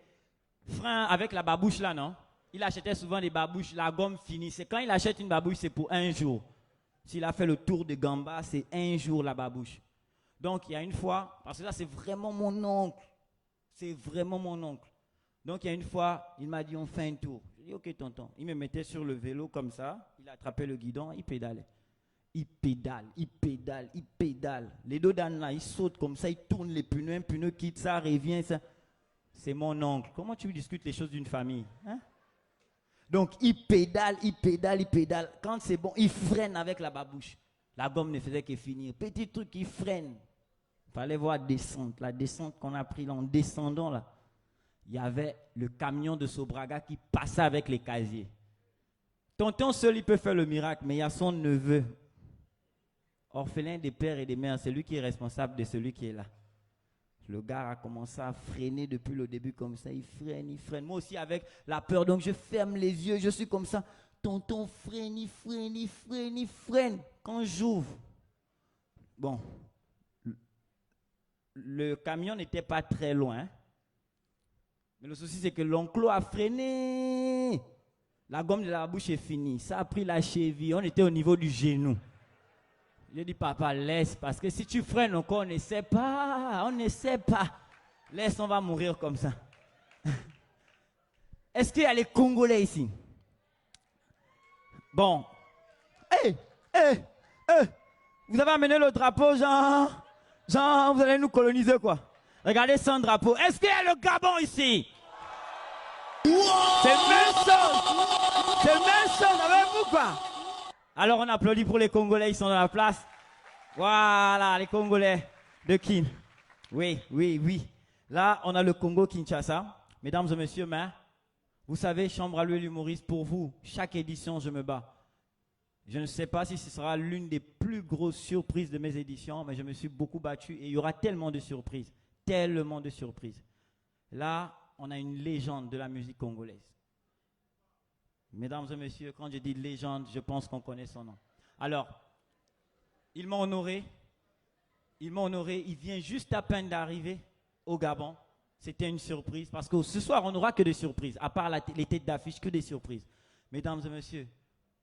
freins avec la babouche là, non? Il achetait souvent des babouches, la gomme finissait. Quand il achète une babouche, c'est pour un jour. S'il a fait le tour de Gamba, c'est un jour la babouche. Donc, il y a une fois, parce que là, c'est vraiment mon oncle. C'est vraiment mon oncle. Donc, il y a une fois, il m'a dit, on fait un tour. J'ai dit, ok, tonton. Il me mettait sur le vélo comme ça. Il attrapait le guidon, il pédalait. Il pédale. Les deux d'âne là, ils sautent comme ça, ils tournent les pneus, un pneu quitte ça, revient ça. C'est mon oncle. Comment tu discutes les choses d'une famille? Hein? Donc, il pédale. Quand c'est bon, il freine avec la babouche. La gomme ne faisait que finir. Petit truc, il freine. Il fallait voir la descente qu'on a pris là, en descendant là. Il y avait le camion de Sobraga qui passait avec les casiers. Tonton seul, il peut faire le miracle, mais il y a son neveu. Orphelin des pères et des mères, c'est lui qui est responsable de celui qui est là. Le gars a commencé à freiner depuis le début comme ça. Il freine. Moi aussi avec la peur, donc je ferme les yeux, je suis comme ça. Tonton freine. Quand j'ouvre, bon, le camion n'était pas très loin. Mais le souci, c'est que l'enclos a freiné. La gomme de la bouche est finie. Ça a pris la cheville. On était au niveau du genou. J'ai dit, papa, laisse, parce que si tu freines encore, on ne sait pas. Laisse, on va mourir comme ça. Est-ce qu'il y a les Congolais ici? Bon. Vous avez amené le drapeau, genre, vous allez nous coloniser, quoi. Regardez sans drapeau. Est-ce qu'il y a le Gabon ici? C'est même chose avec vous, quoi. Alors on applaudit pour les Congolais, ils sont dans la place. Voilà, les Congolais. de Kin. Oui, oui, oui. Là, on a le Congo-Kinshasa. Mesdames et messieurs, mais vous savez, Chambre à louer l'humoriste, pour vous, chaque édition, je me bats. Je ne sais pas si ce sera l'une des plus grosses surprises de mes éditions, mais je me suis beaucoup battu et il y aura tellement de surprises. Tellement de surprises. Là, on a une légende de la musique congolaise. Mesdames et messieurs, quand je dis légende, je pense qu'on connaît son nom. Alors, il m'a honoré. Il vient juste à peine d'arriver au Gabon. C'était une surprise parce que ce soir, on n'aura que des surprises. À part les têtes d'affiche, que des surprises. Mesdames et messieurs,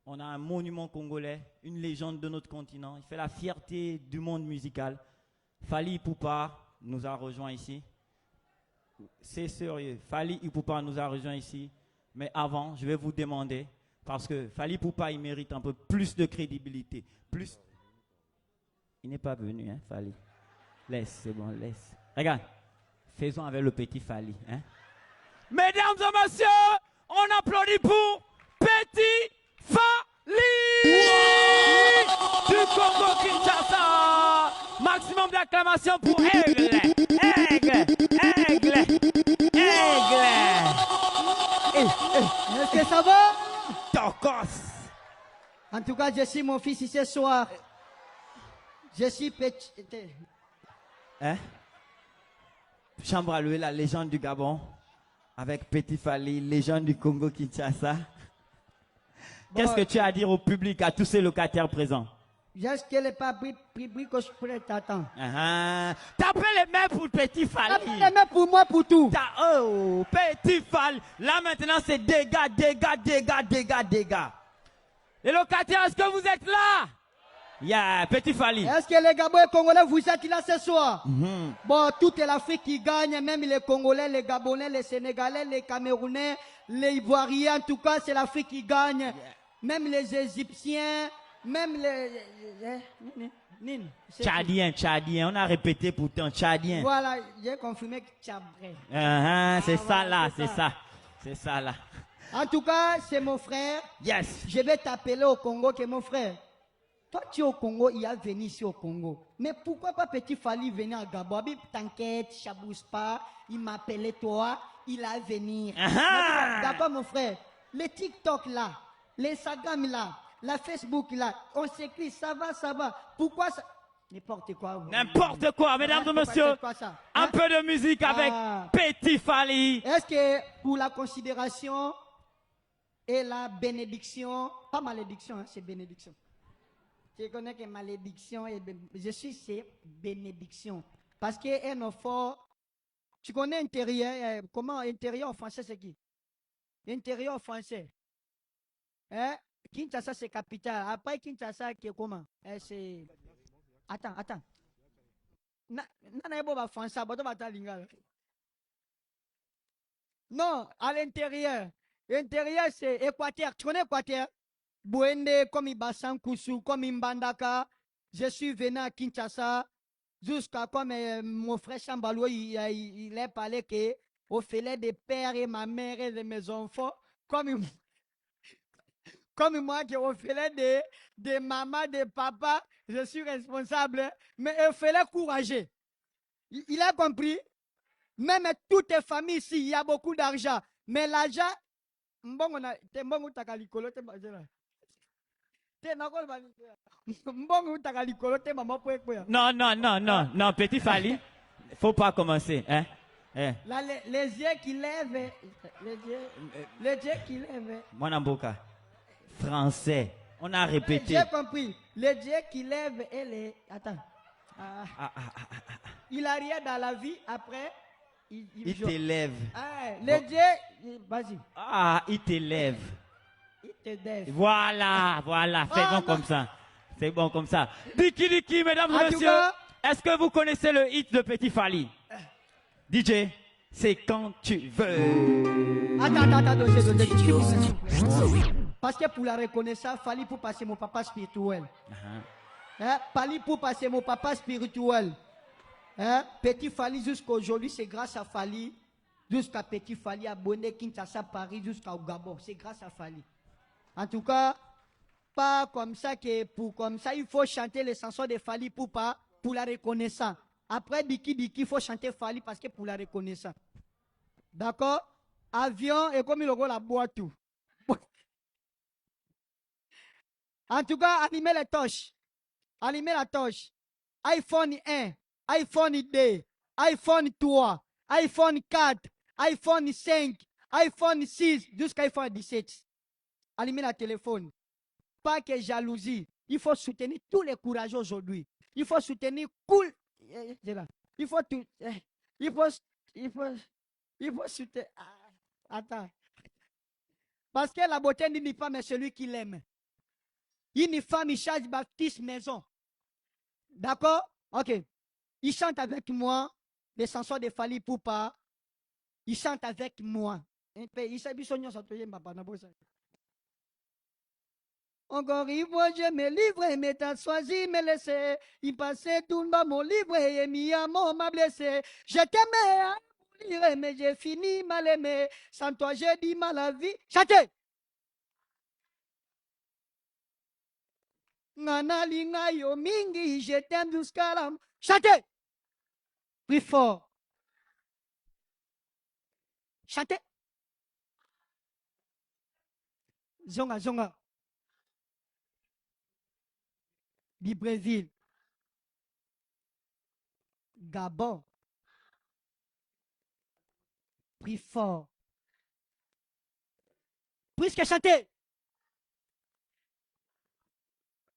on a un monument congolais, une légende de notre continent. Il fait la fierté du monde musical. Fally Ipupa nous a rejoints ici. C'est sérieux. Fally Ipupa nous a rejoints ici. Mais avant, je vais vous demander, parce que Fally Ipupa, il mérite un peu plus de crédibilité. Plus. Il n'est pas venu, hein, Fally. Laisse, c'est bon, laisse. Regarde, faisons avec le petit Fally. Hein. Mesdames et messieurs, on applaudit pour Petit Fally du Congo-Kinshasa. Maximum d'acclamation pour Aigle. Est-ce que ça va? Tokos. En tout cas, je suis mon fils ici ce soir. Je suis petit. Hein? Chambre à louer, la légende du Gabon. Avec Petit Fally, légende du Congo-Kinshasa. Qu'est-ce que tu as à dire au public, à tous ces locataires présents? Est-ce qu'elle n'est pas pris que je pourrais t'attendre? Tapez les mains pour Petit Fally. Tapez les mains pour moi, pour tout. Oh, Petit Fally. Là maintenant, c'est dégâts. Les locataires, est-ce que vous êtes là? Yeah, Petit Fally. Est-ce que les Gabonais et Congolais, vous êtes là ce soir? Bon, toute l'Afrique qui gagne, même les Congolais, les Gabonais, les Sénégalais, les Camerounais, les Ivoiriens, en tout cas, c'est l'Afrique qui gagne. Yeah. Même les Égyptiens, même les... Tchadien, on a répété pourtant, Tchadien. Voilà, j'ai confirmé que Tchabré. C'est ça là. En tout cas, c'est mon frère. Yes. Je vais t'appeler au Congo, que mon frère. Toi, tu es au Congo, il a venu ici au Congo. Mais pourquoi pas Petit Fally venir à Gabon? T'inquiète, chabousse pas. Il m'appelait toi, il a venu. D'accord, mon frère. Les TikTok là, les Instagram là, la Facebook là, on s'écrit, ça va. Pourquoi ça? N'importe quoi. N'importe quoi, mesdames et messieurs. Un peu de musique avec Petit Fally. Est-ce que pour la considération et la bénédiction, pas malédiction, hein, c'est bénédiction. Je connais que malédiction et je suis c'est bénédiction. Parce que un enfant, tu connais intérieur, comment intérieur en français c'est qui? Intérieur en français. Hein? Kinshasa c'est capitale. Après Kinshasa qui est comment? C'est... Attends. Non, à l'intérieur. L'intérieur c'est Équateur. Tu connais Équateur? Bouende, comme Ibassan Koussou, comme Mbandaka. Je suis venu à Kinshasa jusqu'à comme mon frère Chambalo, il a parlé que au filet des pères et ma mère et de mes enfants, comme moi qui au filet de maman, de papa, je suis responsable. Mais il fallait courager. Il a compris. Même toutes les familles ici, il y a beaucoup d'argent. Mais l'argent, non, Petit Fally, faut pas commencer, hein? Là, les yeux qui lèvent, les yeux qui lèvent. Mwanamboka, français, on a répété. J'ai compris, les yeux qui lèvent et les... Attends. Il a rien dans la vie, après... Il t'élève. Les yeux, vas-y. Il t'élève. Voilà, faisons comme ça. C'est bon comme ça. Diki, mesdames et messieurs, est-ce que vous connaissez le hit de Petit Fally? DJ, c'est quand tu veux. Attends, parce que pour la reconnaissance, Fally pour passer mon papa spirituel. Fally pour passer mon papa spirituel. Petit Fally jusqu'à aujourd'hui, c'est grâce à Fally. Jusqu'à Petit Fally, abonné Kinshasa, Paris, jusqu'au Gabon. C'est grâce à Fally. En tout cas, pas comme ça que pour comme ça, il faut chanter les chansons de Fally pour la reconnaissance. Après Diki, il faut chanter Fali parce que pour la reconnaissance. D'accord? Avion et comme il aura la boîte tout. En tout cas, animez les torches. Allumez la torche. iPhone 1, iPhone 2, iPhone 3, iPhone 4, iPhone 5, iPhone 6, jusqu'à iPhone 17. Allumez la téléphone. Pas que jalousie. Il faut soutenir tous les courageux aujourd'hui. Il faut soutenir cool. Il faut tout. Il faut soutenir. Attends. Parce que la beauté d'une femme est celui qui l'aime. Une femme, il charge Baptiste maison. D'accord? Ok. Il chante avec moi les chansons de Fali Poupa. Il chante avec moi. Encore une fois, je me livre, mais t'as choisi me laisser. Il passait tout dans mon livre et mi amour m'a blessé. Je t'aimais à mourir, mais j'ai fini mal aimé. Sans toi, j'ai dit mal à vie. Chantez! Nana linga yo mingi, je t'aime jusqu'à la... Chantez! Plus fort. Chantez! Zonga, zonga. Libreville. Gabon. Plus fort. Puisque chantez.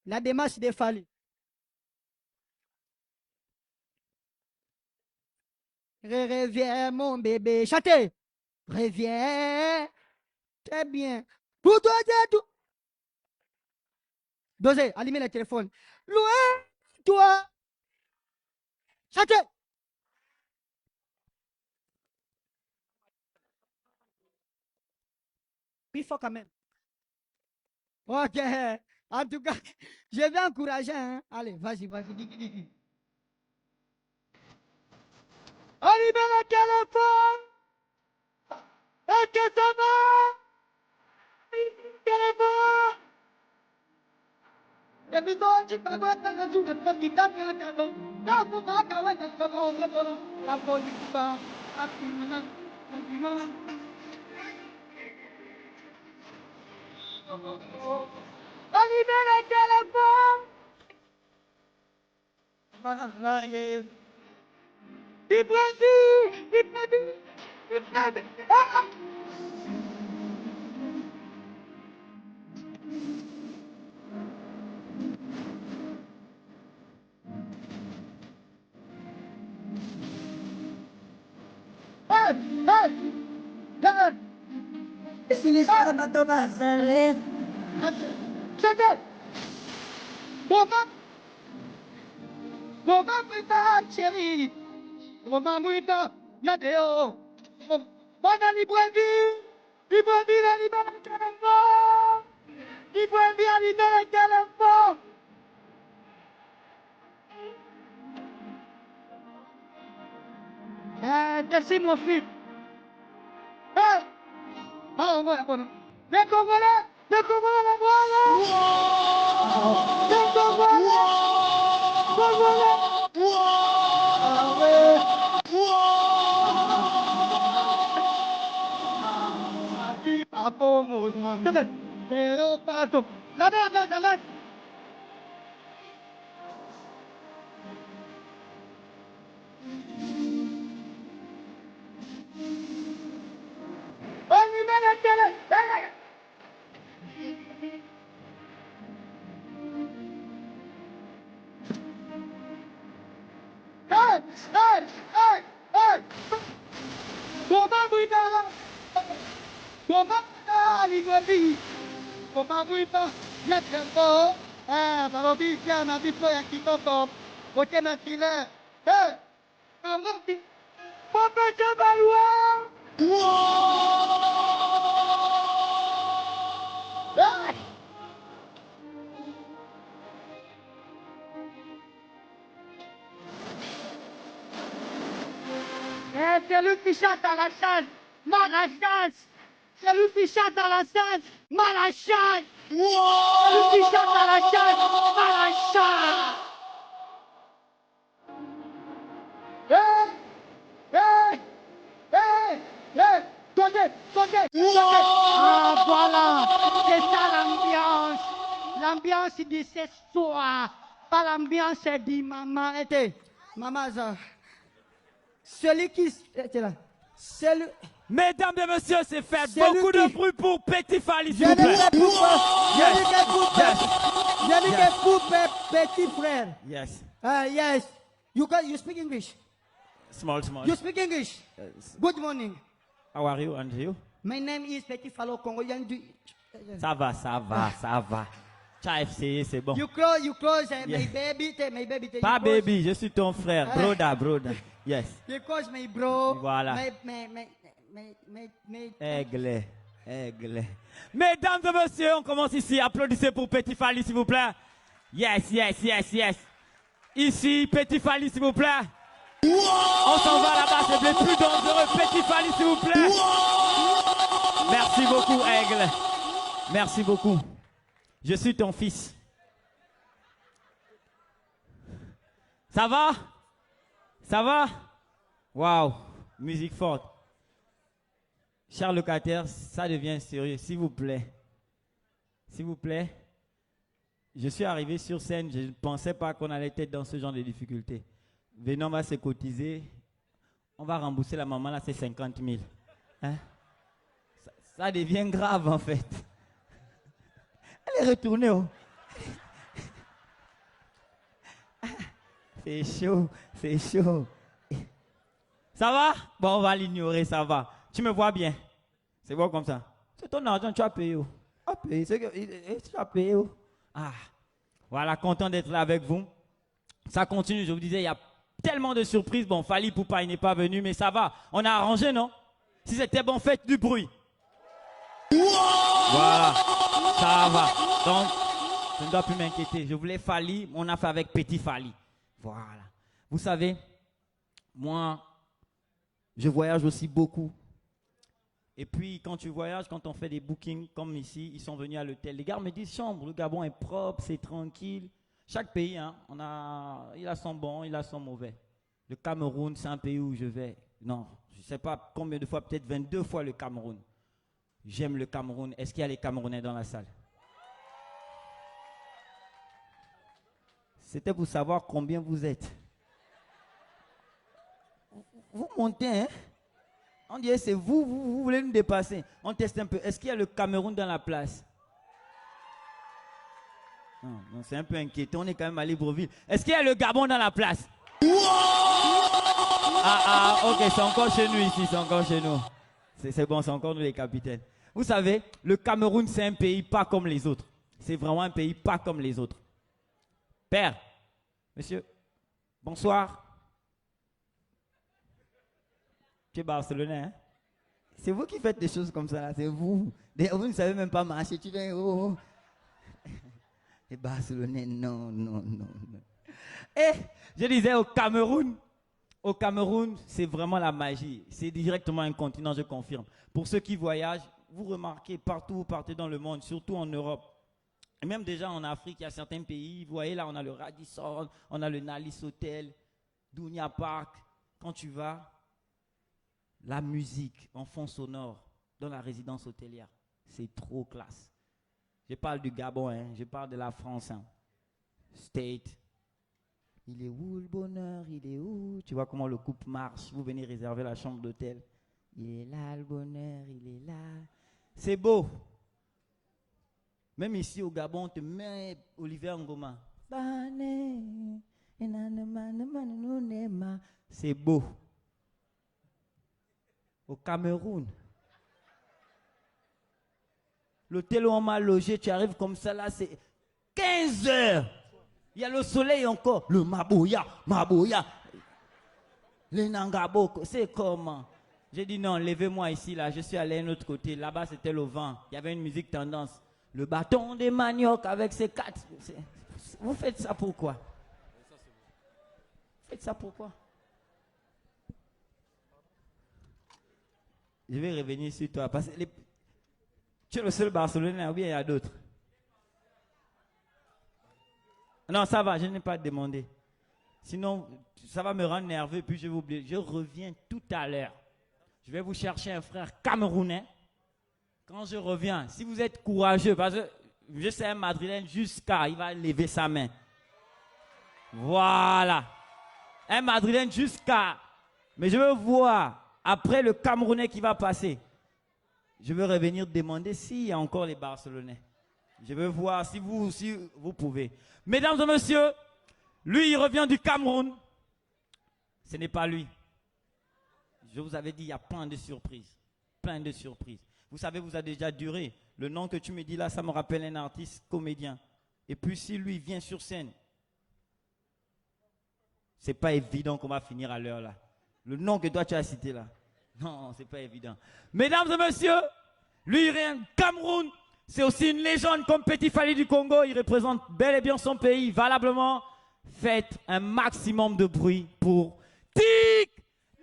La démarche des Fali. Reviens mon bébé. Chantez. Reviens. Très bien. Pour toi, tout. Dosez, allumez le téléphone. Loin, toi. Chantez. Plus fort quand même. Ok. En tout cas, je vais encourager. Hein. Allez, vas-y. Allumez le téléphone. Et que ça va? Téléphone. Et puis toi, tu peux voir ta raison de ta vie, ta vie, ta vie. Là, vous va caler ta parole, la politique, allumez le téléphone. Chérie, maman Mouita, Yadeo, Madame Libreville, Libreville, allumez le téléphone, Libreville, allumez le téléphone. Merci mon fils. Voilà. Les Congolais, les Congolais, voilà. Les Congolais, Congolais. C'est lui qui chante à la chasse, Malachance. C'est lui qui chante à la chasse, Malachance. C'est lui qui chante à la chasse, Malachance. Ah, voilà. C'est ça l'ambiance. L'ambiance de ce soir. Pas l'ambiance de maman. Était. Maman, ça. Celui qui. Était là. Celui. Mesdames et messieurs, c'est fait. C'est Beaucoup lui de qui- bruit pour Petit Fally, Je s'il vous dis plaît. que pour Yes. petit frère. Yes. Yes. You speak English. Small, small. You speak English. Good morning. How are you, Andrew? My name is Petit Falo Congo. Ça va, ça va, ça va. Tu as essayé, c'est bon. You close Yeah. my baby. My baby. Pas you close- baby, je suis ton frère. Ah. Broda, broda. Yes. You close my bro. Voilà. My Aigle, aigle. Mesdames et messieurs, on commence ici. Applaudissez pour Petit Fally, s'il vous plaît. Yes, yes, yes, yes. Ici, Petit Fally, s'il vous plaît. On s'en va là-bas, c'est le plus dangereux. Petit Fally, s'il vous plaît. Merci beaucoup, aigle. Merci beaucoup. Je suis ton fils. Ça va? Ça va? Waouh, musique forte. Chers locataires, ça devient sérieux, s'il vous plaît. S'il vous plaît. Je suis arrivé sur scène, je ne pensais pas qu'on allait être dans ce genre de difficultés. Venons, on va se cotiser. On va rembourser la maman, là, c'est 50 000. Hein? Ça devient grave, en fait. Elle est retournée, oh. C'est chaud, c'est chaud. Ça va? Bon, on va l'ignorer, ça va. Tu me vois bien? C'est bon comme ça? C'est ton argent, tu as payé. Oh. Tu as payé, tu as payé. Oh. Ah, voilà, content d'être là avec vous. Ça continue, je vous disais, il y a tellement de surprises. Bon, Fally Poupa, il n'est pas venu, mais ça va. On a arrangé, non? Si c'était bon, faites du bruit. Voilà, ça va. Donc, je ne dois plus m'inquiéter. Je voulais Fally, on a fait avec Petit Fally. Voilà. Vous savez, moi, je voyage aussi beaucoup. Et puis, quand tu voyages, quand on fait des bookings comme ici, ils sont venus à l'hôtel. Les gars me disent, chambre, le Gabon est propre, c'est tranquille. Chaque pays, hein, il a son bon, il a son mauvais. Le Cameroun, c'est un pays où je vais. Non, je ne sais pas combien de fois, peut-être 22 fois le Cameroun. J'aime le Cameroun. Est-ce qu'il y a les Camerounais dans la salle? C'était pour savoir combien vous êtes. Vous montez, hein? On dirait c'est vous voulez nous dépasser. On teste un peu. Est-ce qu'il y a le Cameroun dans la place? Non, c'est un peu inquiétant. On est quand même à Libreville. Est-ce qu'il y a le Gabon dans la place? Ok, c'est encore chez nous ici, c'est encore chez nous. C'est bon, c'est encore nous les capitaines. Vous savez, le Cameroun, c'est un pays pas comme les autres. C'est vraiment un pays pas comme les autres. Père, monsieur, bonsoir. Tu es Barcelonais, hein? C'est vous qui faites des choses comme ça, là, c'est vous. D'ailleurs, vous ne savez même pas marcher, tu viens, oh. Les Barcelonais, non. Et je disais au Cameroun, c'est vraiment la magie. C'est directement un continent, je confirme. Pour ceux qui voyagent, vous remarquez partout où vous partez dans le monde, surtout en Europe. Et même déjà en Afrique, il y a certains pays. Vous voyez là, on a le Radisson, on a le Nalis Hotel, Dounia Park. Quand tu vas, la musique en fond sonore dans la résidence hôtelière, c'est trop classe. Je parle du Gabon, hein, je parle de la France. Hein. State. Il est où le bonheur? Il est où? Tu vois comment le couple marche. Vous venez réserver la chambre d'hôtel. Il est là le bonheur, il est là. C'est beau. Même ici au Gabon, on te met Olivier Ngoma. C'est beau. Au Cameroun, l'hôtel où on m'a logé, tu arrives comme ça là, c'est 15 heures. Il y a le soleil encore. Le Maboya. Le Nangabo, c'est comment? J'ai dit non, levez-moi ici là. Je suis allé à un autre côté. Là-bas, c'était le vent. Il y avait une musique tendance. Le bâton des maniocs avec ses quatre. Vous faites ça pourquoi? Vous faites ça pourquoi? Je vais revenir sur toi. Parce que tu es le seul Barcelonais ou bien il y a d'autres? Non, ça va, je n'ai pas demandé. Sinon, ça va me rendre nerveux puis je vais oublier. Je reviens tout à l'heure. Je vais vous chercher un frère camerounais. Quand je reviens, si vous êtes courageux, parce que je sais un Madrilène jusqu'à, il va lever sa main. Voilà. Un Madrilène jusqu'à. Mais je veux voir, après le Camerounais qui va passer, je veux revenir demander s'il y a encore les Barcelonais. Je veux voir si vous pouvez. Mesdames et messieurs, lui, il revient du Cameroun. Ce n'est pas lui. Je vous avais dit, il y a plein de surprises. Plein de surprises. Vous savez, vous a déjà duré. Le nom que tu me dis là, ça me rappelle un artiste comédien. Et puis si lui vient sur scène, c'est pas évident qu'on va finir à l'heure là. Le nom que toi tu as cité là. Non, c'est pas évident. Mesdames et messieurs, lui il vient du Cameroun. C'est aussi une légende comme Petit Fally du Congo. Il représente bel et bien son pays, valablement. Faites un maximum de bruit pour Tic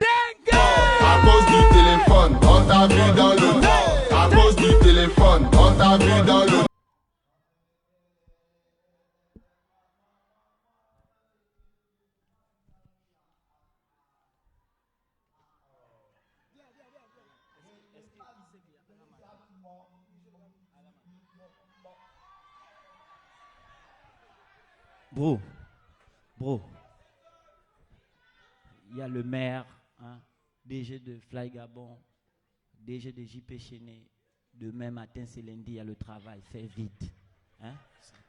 Dengue. À cause du téléphone, on t'a vu dans le... À cause du téléphone, on t'a vu dans le... Bro, il y a le maire, hein, DG de Fly Gabon, DG de JP Chené. Demain matin, c'est lundi, il y a le travail. Fais vite. Hein?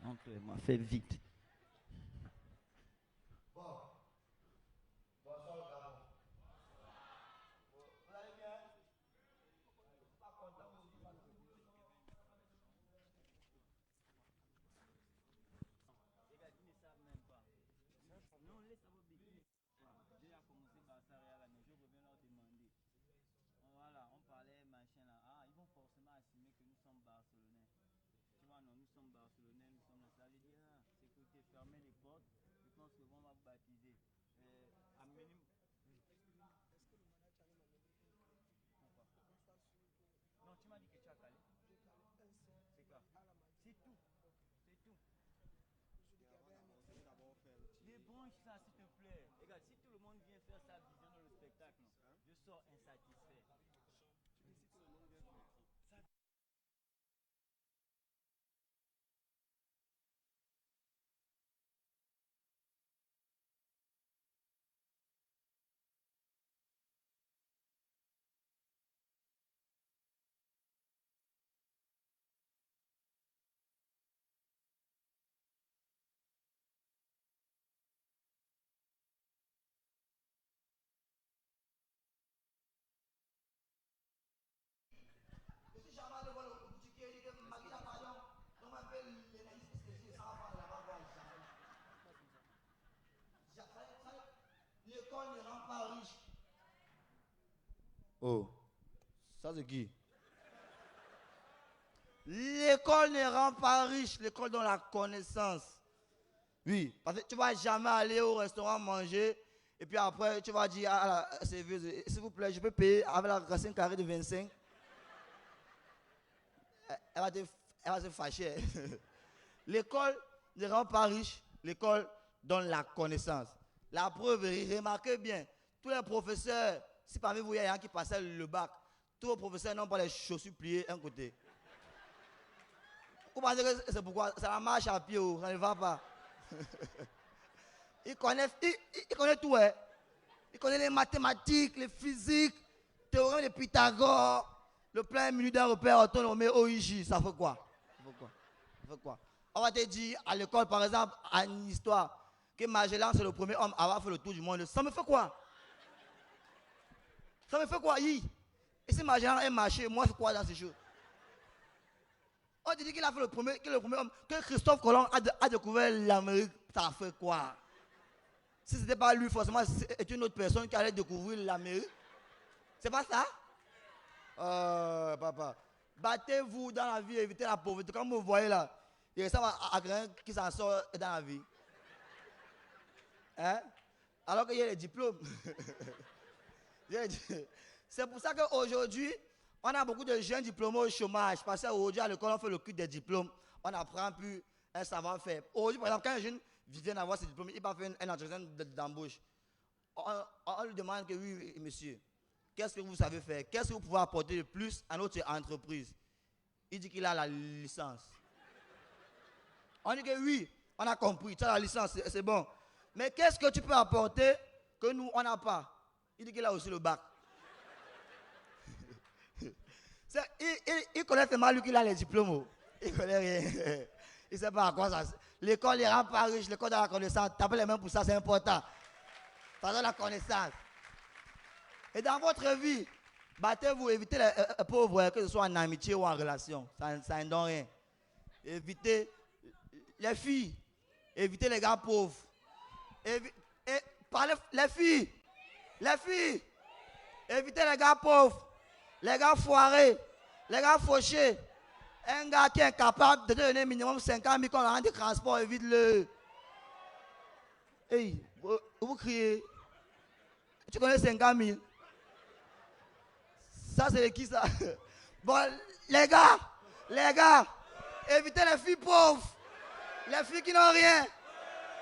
Entre moi, fais vite. Voilà, on parlait machin là. Ah, ils vont forcément assumer que nous sommes Barcelonais. Tu vois, non, nous sommes Barcelonais, nous sommes là. Ça veut dire, sécurité, fermez les portes. Je pense que on va baptiser. Amenez. Non, tu m'as dit que tu as calé. C'est quoi? C'est tout. C'est tout. Débranche ça, s'il te plaît. Regarde, si tout le monde vient faire sa vision dans le spectacle, je sors insatisfait. L'école ne rend pas riche. Oh, ça c'est qui? L'école ne rend pas riche, l'école donne la connaissance. Oui, parce que tu ne vas jamais aller au restaurant manger et puis après tu vas dire à la serveuse, s'il vous plaît, je peux payer avec la racine carrée de 25. Elle va se fâcher. L'école ne rend pas riche, l'école donne la connaissance. La preuve, remarquez bien, tous les professeurs, si parmi vous il y a un qui passait le bac, tous vos professeurs n'ont pas les chaussures pliées d'un côté. Vous pensez que c'est pourquoi? C'est la marche à pied, ça ne va pas. Ils connaissent tout, hein. Ils connaissent les mathématiques, les physiques, théorème de Pythagore, le plein minute d'un repère autonome OIJ, ça fait quoi? Ça fait quoi? On va te dire à l'école, par exemple, à une histoire, que Magellan c'est le premier homme à avoir fait le tour du monde. Ça me fait quoi? Ça me fait quoi? Et si Magellan est marché, moi c'est quoi dans ces choses? On te dit qu'il a fait le premier homme, que Christophe Colomb a découvert l'Amérique, ça fait quoi? Si ce n'était pas lui, forcément, c'est une autre personne qui allait découvrir l'Amérique. C'est pas ça? Papa, battez-vous dans la vie, évitez la pauvreté. Comme vous voyez là, il ressemble à quelqu'un qui s'en sort dans la vie. Hein? Alors qu'il y a les diplômes. C'est pour ça qu'aujourd'hui, on a beaucoup de jeunes diplômés au chômage. Parce qu'aujourd'hui, à l'école, on fait le culte des diplômes. On n'apprend plus un savoir-faire. Aujourd'hui, par exemple, quand un jeune vient d'avoir ses diplômes, il va faire un entretien d'embauche. On lui demande que oui, monsieur, qu'est-ce que vous savez faire? Qu'est-ce que vous pouvez apporter de plus à notre entreprise? Il dit qu'il a la licence. On dit que oui, on a compris, tu as la licence, c'est bon. Mais qu'est-ce que tu peux apporter que nous, on n'a pas? Il dit qu'il a aussi le bac. Il connaît tellement lui qu'il a les diplômes. Il connaît rien. Il ne sait pas à quoi ça. L'école ne rend pas riche, l'école de la connaissance. Tapez les mains pour ça, c'est important. Ça donne la connaissance. Et dans votre vie, battez-vous, évitez les pauvres, que ce soit en amitié ou en relation. Ça ne donne rien. Évitez les filles. Évitez les gars pauvres. Parlez, les filles. Les filles. Évitez les gars pauvres. Les gars foirés. Les gars fauchés. Un gars qui est incapable de te donner minimum 50 000 quand on a des transports, évite-le. Hey, vous criez. Tu connais 50 000? Ça, c'est de qui ça? Bon, les gars, évitez les filles pauvres. Les filles qui n'ont rien.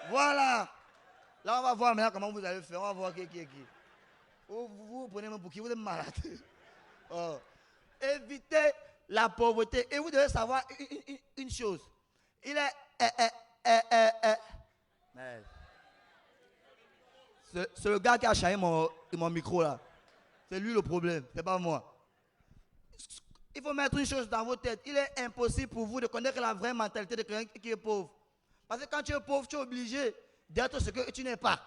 Voilà. Là, on va voir maintenant comment vous allez faire. On va voir qui est qui. Vous prenez mon pour qui? Vous êtes malade. Oh. Évitez la pauvreté. Et vous devez savoir une chose. Il est... C'est le gars qui a changé mon micro là. C'est lui le problème, c'est pas moi. Il faut mettre une chose dans vos têtes. Il est impossible pour vous de connaître la vraie mentalité de quelqu'un qui est pauvre. Parce que quand tu es pauvre, tu es obligé d'être ce que tu n'es pas.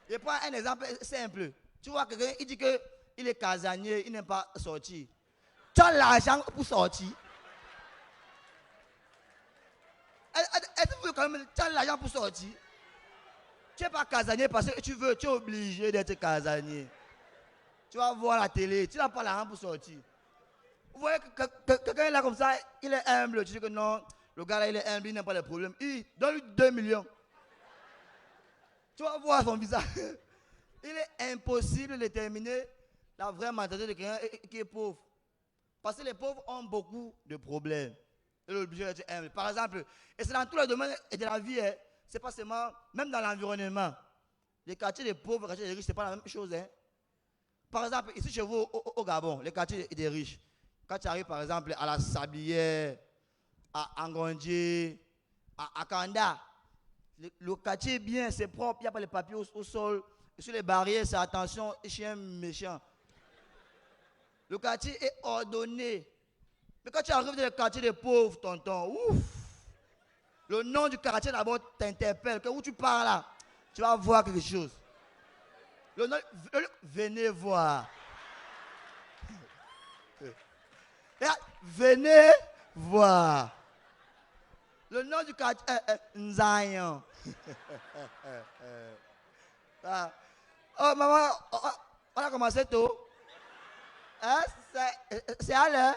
Je prends un exemple simple. Tu vois quelqu'un, il dit qu'il est casanier, il n'aime pas sortir. Tu as l'argent pour sortir. Est-ce que quand même, tu as l'argent pour sortir? Tu n'es pas casanier parce que tu es obligé d'être casanier. Tu vas voir la télé, tu n'as pas l'argent pour sortir. Vous voyez que quelqu'un est là comme ça, il est humble. Tu dis que non, le gars là, il est humble, il n'a pas de problème. Donne-lui 2 millions. Tu vas voir son visage. Il est impossible de déterminer la vraie mentalité de quelqu'un qui est pauvre. Parce que les pauvres ont beaucoup de problèmes. Et l'obligé d'être humble. Par exemple, et c'est dans tous les domaines de la vie, hein, c'est pas seulement, même dans l'environnement. Les quartiers des pauvres, les quartiers des riches, c'est pas la même chose. Hein. Par exemple, ici chez vous, au Gabon, les quartiers des riches, quand tu arrives par exemple à la Sablière, à Angondje, à Kanda, le quartier est bien, c'est propre, il n'y a pas les papiers au sol. Sur les barrières, c'est attention, chien méchant. Le quartier est ordonné. Mais quand tu arrives dans le quartier des pauvres, tonton, ouf! Le nom du quartier d'abord t'interpelle. Où tu pars là, tu vas voir quelque chose. Le nom, venez voir. Venez voir. Le nom du quartier Nzayan. Oh maman, on a commencé tôt. Hein? C'est à l'heure.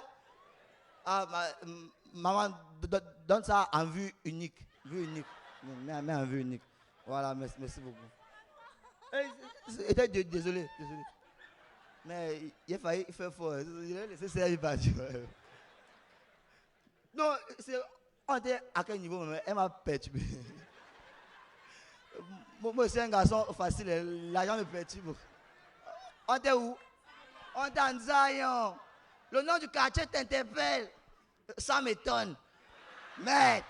Ah, maman, donne ça en vue unique. Vue unique. Mais en vue unique. Voilà, merci beaucoup. Désolé. Mais il a failli faire fort. Il a laissé ça, il partir. Non, on était à quel niveau? Elle m'a perturbé. Moi, c'est un garçon facile. L'argent me perturbe. On était où? On est en Zion. Le nom du quartier t'interpelle. Ça m'étonne. Mais,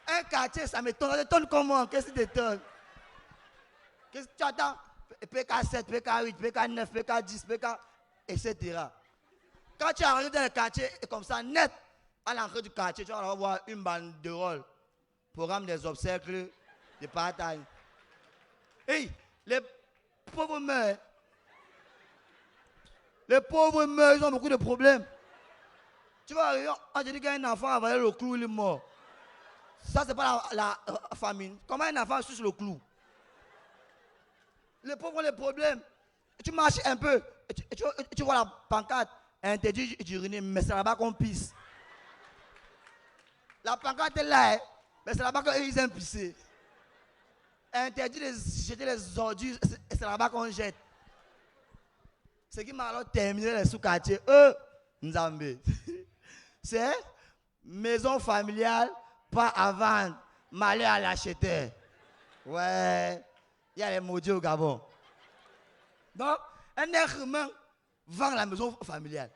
un quartier, ça m'étonne. Ça t'étonne comment? Qu'est-ce qui t'étonne? Qu'est-ce que tu attends? PK7, PK8, PK9, PK10, PK, etc. Quand tu arrives dans le quartier, comme ça, net, à l'entrée du quartier, tu vas voir une banderole. Programme des obstacles de partage. Hey, les pauvres meurent. Les pauvres meurent, ils ont beaucoup de problèmes. Tu vas arriver, on te dit qu'un enfant a avalé le clou, il est mort. Ça, c'est pas la famine. Comment un enfant suce le clou? Les pauvres ont des problèmes. Tu marches un peu, tu vois la pancarte, interdit d'uriner, mais c'est là-bas qu'on pisse. La pancarte est là, mais c'est là-bas qu'ils aiment pisser. Interdit de jeter les ordures, c'est là-bas qu'on jette. Ce qui m'a alors terminé les sous-quartiers, Nzambé. C'est maison familiale, pas à vendre, malheur à l'acheteur. Ouais, il y a les maudits au Gabon. Donc, un être humain vends la maison familiale.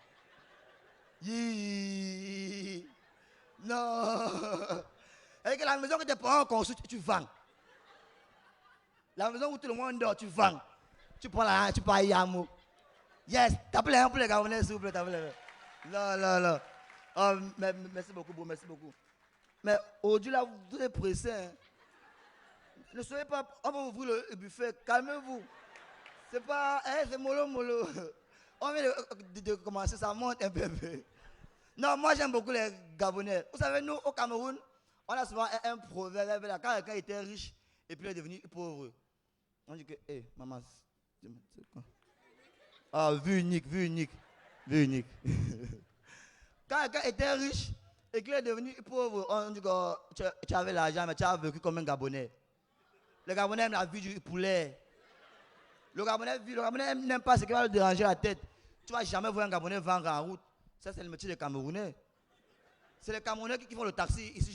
Non. Et que la maison que tes parents ont construite, tu vends. La maison où tout le monde dort, tu vends. Tu prends la tu payes Yamo. Yes, t'appelles un pour les Gabonais, s'il vous plaît, t'appelles. Non. Oh, merci beaucoup, bro, merci beaucoup. Mais aujourd'hui, là, vous êtes pressés. Hein. Ne soyez pas. On va ouvrir le buffet. Calmez-vous. C'est pas. C'est mollo. On vient de commencer, ça monte un peu. Non, moi, j'aime beaucoup les Gabonais. Vous savez, nous, au Cameroun, on a souvent un proverbe. Là, quand quelqu'un était riche et puis il est devenu pauvre, on dit que, hé, maman, c'est quoi? Ah, vue unique. Quand quelqu'un était riche et qu'il est devenu pauvre, on dit que tu avais l'argent, mais tu as vécu comme un Gabonais. Les Gabonais aiment la vie du poulet. Le Gabonais n'aime pas ce qui va le déranger la tête. Tu ne vas jamais voir un Gabonais vendre en route. Ça, c'est le métier des Camerounais. C'est les Camerounais qui font le taxi ici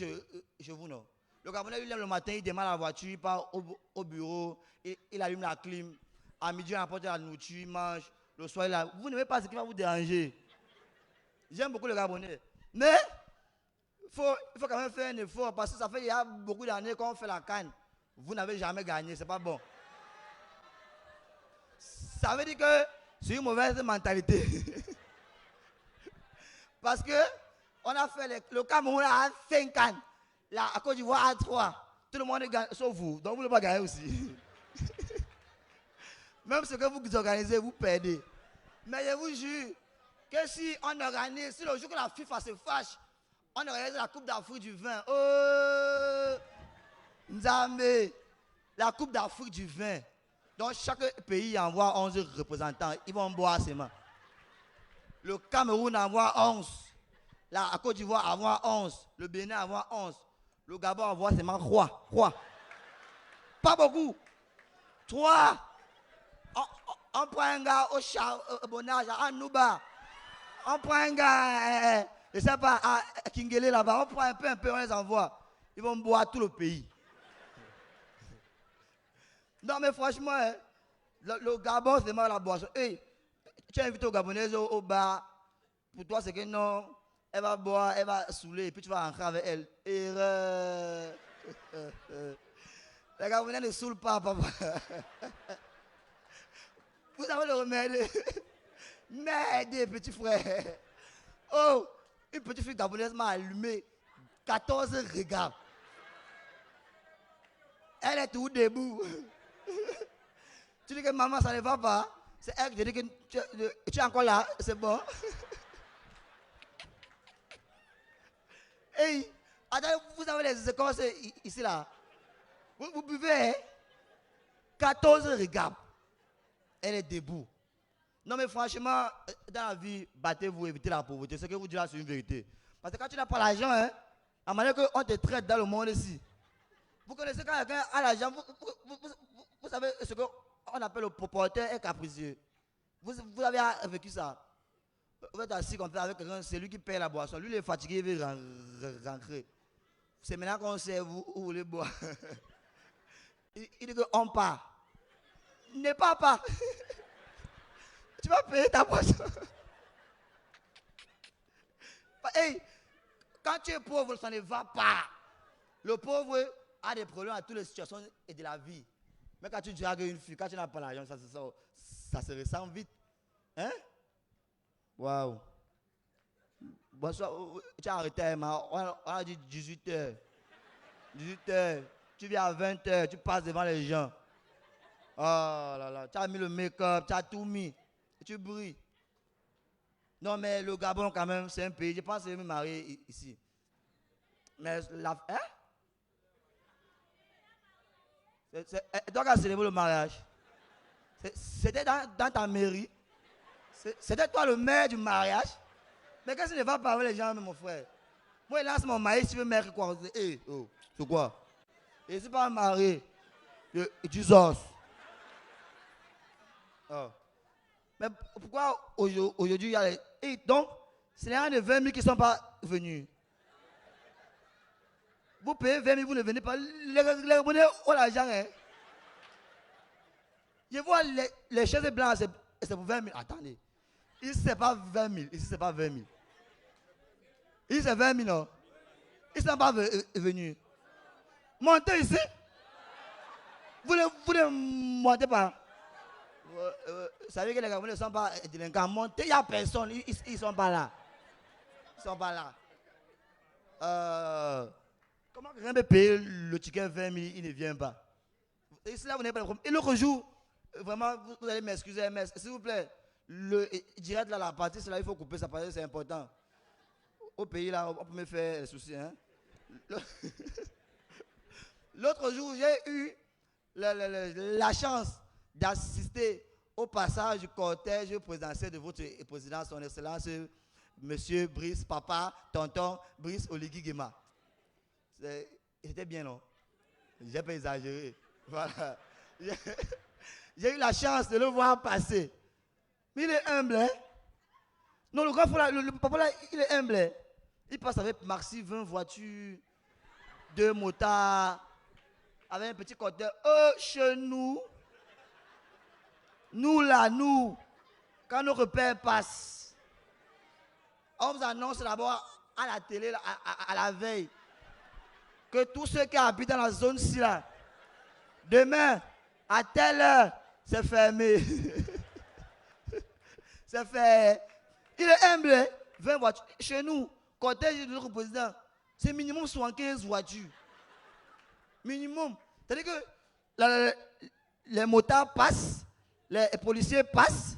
chez vous, non? Le Gabonais, lui, le matin, il démarre la voiture, il part au bureau, il allume la clim. À midi, il apporte la nourriture, il mange. Le soir, là, vous n'aimez pas ce qui va vous déranger. J'aime beaucoup le Gabonais. Mais, il faut quand même faire un effort parce que ça fait il y a beaucoup d'années qu'on fait la canne. Vous n'avez jamais gagné, c'est pas bon. Ça veut dire que c'est une mauvaise mentalité. Parce que on a fait le Cameroun a 5 cannes. La Côte d'Ivoire a 3. Tout le monde gagne, sauf vous. Donc vous ne pouvez pas gagner aussi. Même ce que vous organisez, vous perdez. Mais je vous jure que si on organise, si le jour que la FIFA se fâche, on organise la Coupe d'Afrique du vin. Oh, Nzambe, la Coupe d'Afrique du vin. Donc chaque pays envoie 11 représentants. Ils vont boire seulement. Le Cameroun envoie 11. La Côte d'Ivoire envoie 11. Le Bénin envoie 11. Le Gabon envoie seulement 3. Pas beaucoup. 3. On prend un gars au charbonnage à Nouba. On prend un gars, je ne sais pas, à Kingele là-bas. On prend un peu, on les envoie. Ils vont boire tout le pays. Non, mais franchement, le Gabon, c'est mal la boisson. Hey, tu es invité aux Gabonaises au bar. Pour toi, c'est que non, elle va boire, elle va saouler, et puis tu vas rentrer avec elle. Erreur. Les Gabonais ne saoulent pas, papa. Vous avez le remède. Merde, petit frère. Oh, une petite fille gabonaise m'a allumé 14 regards. Elle est tout debout. Tu dis que maman, ça ne va pas. C'est elle qui dit que tu es encore là, c'est bon. Hey, attendez, vous avez les écorces ici là. Vous buvez, hein? 14 regards. Elle est debout. Non mais franchement, dans la vie, battez-vous, évitez la pauvreté. Ce que vous dites là, c'est une vérité. Parce que quand tu n'as pas l'argent, hein, à manière qu'on te traite dans le monde ici. Vous connaissez quand quelqu'un a l'argent, vous savez ce qu'on appelle le propriétaire et capricieux. Vous avez vécu ça. Vous êtes assis comme ça avec quelqu'un, c'est lui qui paye la boisson. Lui, il est fatigué, il veut rentrer. C'est maintenant qu'on sait, vous voulez boire. Il dit qu'on part. Ne pars pas. Tu vas payer ta boisson. Hey, quand tu es pauvre, ça ne va pas. Le pauvre a des problèmes à toutes les situations et de la vie. Mais quand tu dragues une fille, quand tu n'as pas l'argent, ça se ressent vite. Hein? Waouh. Bonsoir, tu as arrêté, on a dit 18h. 18h. Tu viens à 20h, tu passes devant les gens. Oh là là, tu as mis le make-up, tu as tout mis. Et tu brilles. Non, mais le Gabon, quand même, c'est un pays. Je pense que je vais me marier ici. Mais la. Hein? Donc, à célébrer le mariage. C'était dans ta mairie. C'était toi le maire du mariage. Mais qu'est-ce que ne va pas avec les gens, mon frère? Moi, il lance mon maïs, tu veux mettre quoi? Hey, oh, c'est quoi? Et c'est pas un mari. Jesus. Oh. Mais pourquoi aujourd'hui il y a les. Et donc, c'est les gens de 20 000 qui ne sont pas venus. Vous payez 20 000, vous ne venez pas. Les abonnés ont l'argent. Hein? Je vois les chaises blanches, c'est pour 20 000. Attendez. Ici, c'est pas 20 000. Ici, c'est pas 20 000. Ici, c'est 20 000, non? Ils ne sont pas venus. Montez ici. Vous ne montez pas. Vous savez que les Gabonais ne sont pas délinquants. Montez, il n'y a personne. Ils ne sont pas là. Ils ne sont pas là. Comment quelqu'un peut payer le ticket 20 000, il ne vient pas? Et là, vous n'avez pas de problème. Et l'autre jour, vraiment, vous allez m'excuser, mais s'il vous plaît, le direct là, la partie, c'est là, il faut couper ça parce que c'est important. Au pays là, on peut me faire des soucis. Hein? L'autre jour, j'ai eu la chance d'assister au passage du cortège présidentiel de votre président, son Excellence, Monsieur Brice, papa, tonton Brice Oligui Nguema. C'était bien, non? J'ai pas exagéré. Voilà. J'ai eu la chance de le voir passer. Mais il est humble, hein? Non, le grand frère, le papa là, il est humble. Hein? Il passe avec maxi 20 voitures, 2 motards, avec un petit cortège. Chez nous, nous, quand nos repères passent, on vous annonce d'abord à la télé, à la veille, que tous ceux qui habitent dans la zone-ci, là, demain, à telle heure, c'est fermé. C'est fait. Il est humble, 20 voitures. Chez nous, cortège de notre président, c'est minimum 75 voitures. Minimum. C'est-à-dire que les motards passent, les policiers passent,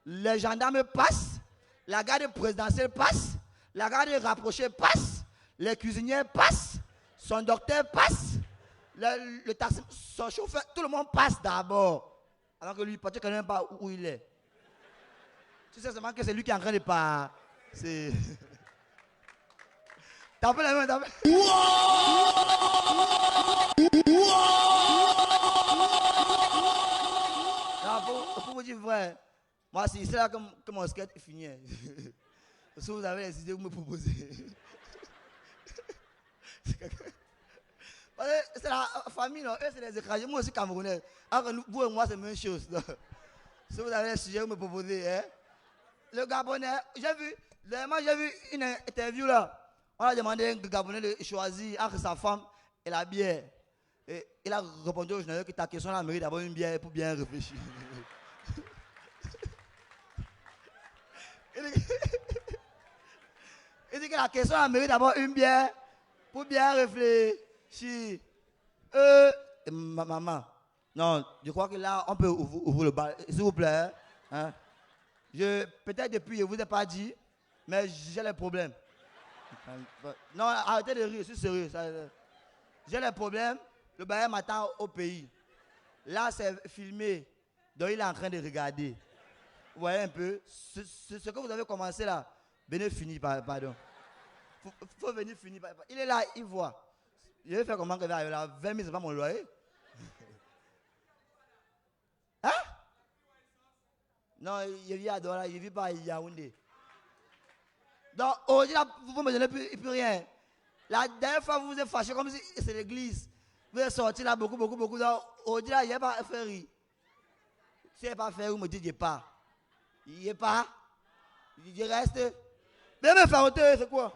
les gendarmes passent, la garde présidentielle passe, la garde rapprochée passe, les cuisiniers passent, son docteur passe, le taxi, son chauffeur, tout le monde passe d'abord. Alors que lui, peut-être qu'il ne connaît même pas où il est. Tu sais seulement que c'est lui qui est en train de pas. C'est. T'as fait la main, t'as fait. Non, pour vous dire vrai, moi c'est là que mon skate est fini. Si vous avez les idées, vous me proposez. C'est la famille, non? Eux, c'est les écrasés. Moi aussi, Camerounais. Alors que vous et moi, c'est la même chose. Non? Si vous avez les sujets, vous me proposez. Hein? Le Gabonais, j'ai vu une interview là. On a demandé à un Gabonais de choisir entre sa femme et la bière. Et il a répondu au journaliste que ta question là mérite d'avoir une bière pour bien réfléchir. Il dit que la question là mérite d'avoir une bière pour bien réfléchir. Maman, non, je crois que là, on peut ouvrir le bal, s'il vous plaît. Hein? Peut-être depuis, je ne vous ai pas dit, mais j'ai les problèmes. Non, arrêtez de rire, je suis sérieux. J'ai les problèmes, le bail m'attend au pays. Là, c'est filmé, donc il est en train de regarder. Vous voyez un peu, ce que vous avez commencé là, venez finir, pardon. Faut venir finir. Il est là, il voit. Je vais faire comment que là, 20 000, c'est pas mon loyer. Hein? Non, il vit à Douala, il vit pas à Yaoundé. Donc, aujourd'hui, vous ne me donnez plus rien. La dernière fois, vous vous êtes fâché comme si c'est l'église. Vous êtes sorti là beaucoup. Donc, aujourd'hui, il n'y a pas fait rire. Si il n'y a pas fait rire, vous me dites, il n'y a pas. Il n'y a pas. Il reste. Mais me faire ôter, c'est quoi?